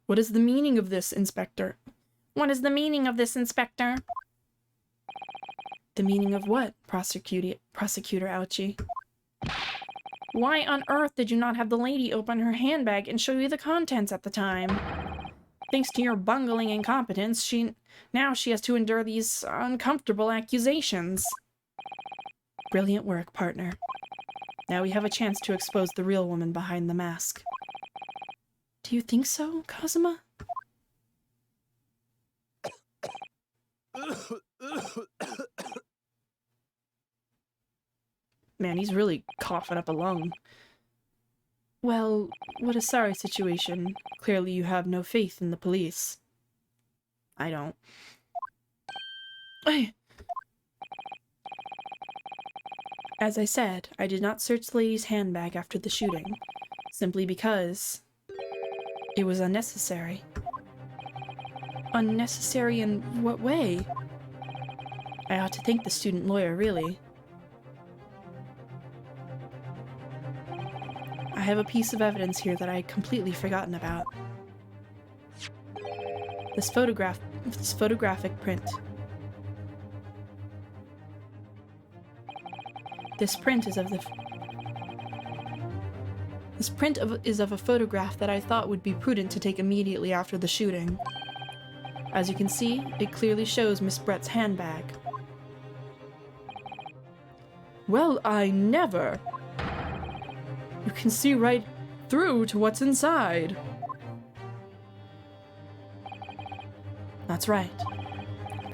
What is the meaning of this, Inspector? What is the meaning of this, Inspector? The meaning of what, Prosecutor Ouchie? Why on earth did you not have the lady open her handbag and show you the contents at the time? Thanks to your bungling incompetence, now she has to endure these uncomfortable accusations. Brilliant work, partner. Now we have a chance to expose the real woman behind the mask. Do you think so, Kazuma? Man, he's really coughing up a lung. Well, what a sorry situation. Clearly you have no faith in the police. I don't. As I said, I did not search the lady's handbag after the shooting, simply because it was unnecessary. Unnecessary in what way? I ought to thank the student lawyer, really. I have a piece of evidence here that I had completely forgotten about. This photographic print. This print is of a photograph that I thought would be prudent to take immediately after the shooting. As you can see, it clearly shows Miss Brett's handbag. Well, I never! You can see right through to what's inside. That's right.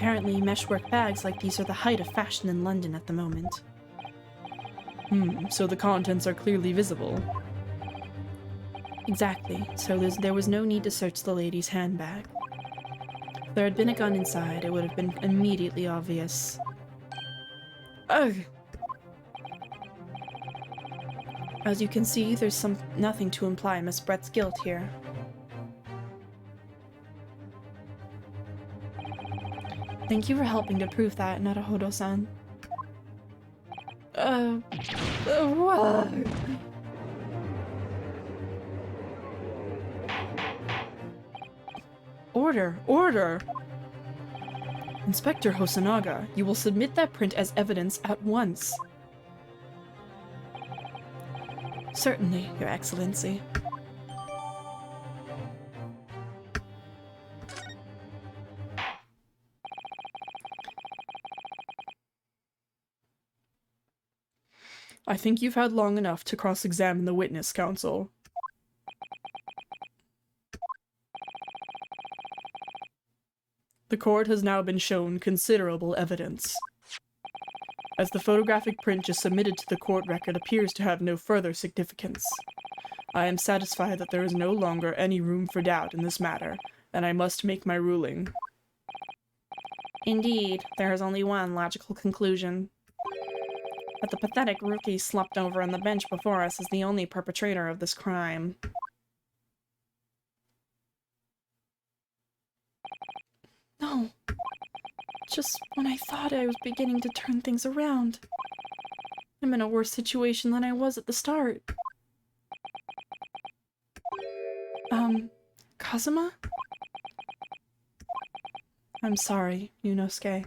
Apparently, meshwork bags like these are the height of fashion in London at the moment. So the contents are clearly visible. Exactly, so there was no need to search the lady's handbag. If there had been a gun inside, it would have been immediately obvious. Ugh! As you can see, there's nothing to imply Miss Brett's guilt here. Thank you for helping to prove that, Naruhodo-san. What? Order! Order! Inspector Hosonaga, you will submit that print as evidence at once. Certainly, Your Excellency. I think you've had long enough to cross-examine the witness, Counsel. The court has now been shown considerable evidence. As the photographic print just submitted to the court record appears to have no further significance, I am satisfied that there is no longer any room for doubt in this matter, and I must make my ruling. Indeed, there is only one logical conclusion. That the pathetic rookie slumped over on the bench before us is the only perpetrator of this crime. No. Just when I thought I was beginning to turn things around. I'm in a worse situation than I was at the start. Kazuma? I'm sorry, Yunosuke.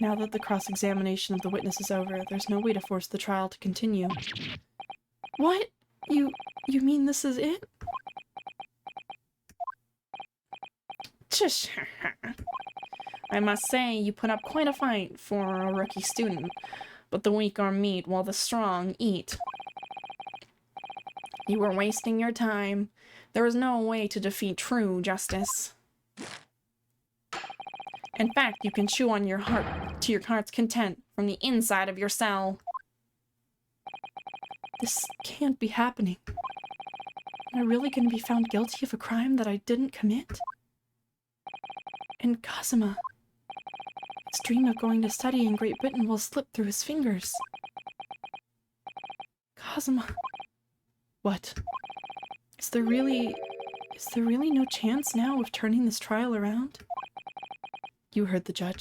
Now that the cross-examination of the witness is over, there's no way to force the trial to continue. What? You mean this is it? I must say, you put up quite a fight for a rookie student, but the weak are meat while the strong eat. You were wasting your time. There is no way to defeat true justice. In fact, you can chew on your heart to your heart's content from the inside of your cell. This can't be happening. Am I really going to be found guilty of a crime that I didn't commit? And Kazuma, his dream of going to study in Great Britain will slip through his fingers. Kazuma. What? Is there really no chance now of turning this trial around? You heard the judge.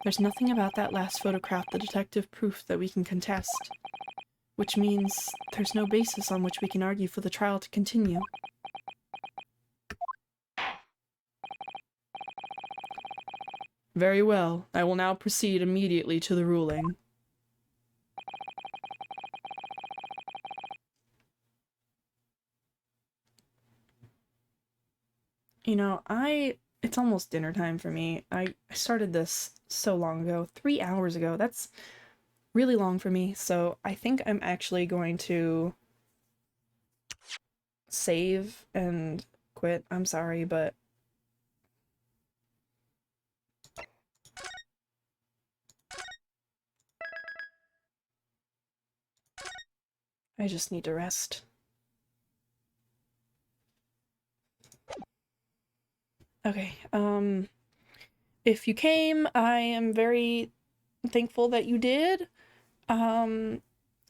There's nothing about that last photograph, the detective proof, that we can contest. Which means there's no basis on which we can argue for the trial to continue. Very well. I will now proceed immediately to the ruling. You know, it's almost dinner time for me. I started this so long ago, 3 hours ago. That's really long for me, so I think I'm actually going to save and quit. I'm sorry, but I just need to rest. Okay, if you came, I am very thankful that you did. I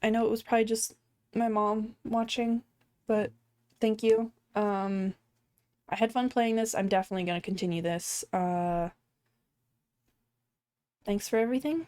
know it was probably just my mom watching, but thank you. I had fun playing this. I'm definitely gonna continue this. Thanks for everything.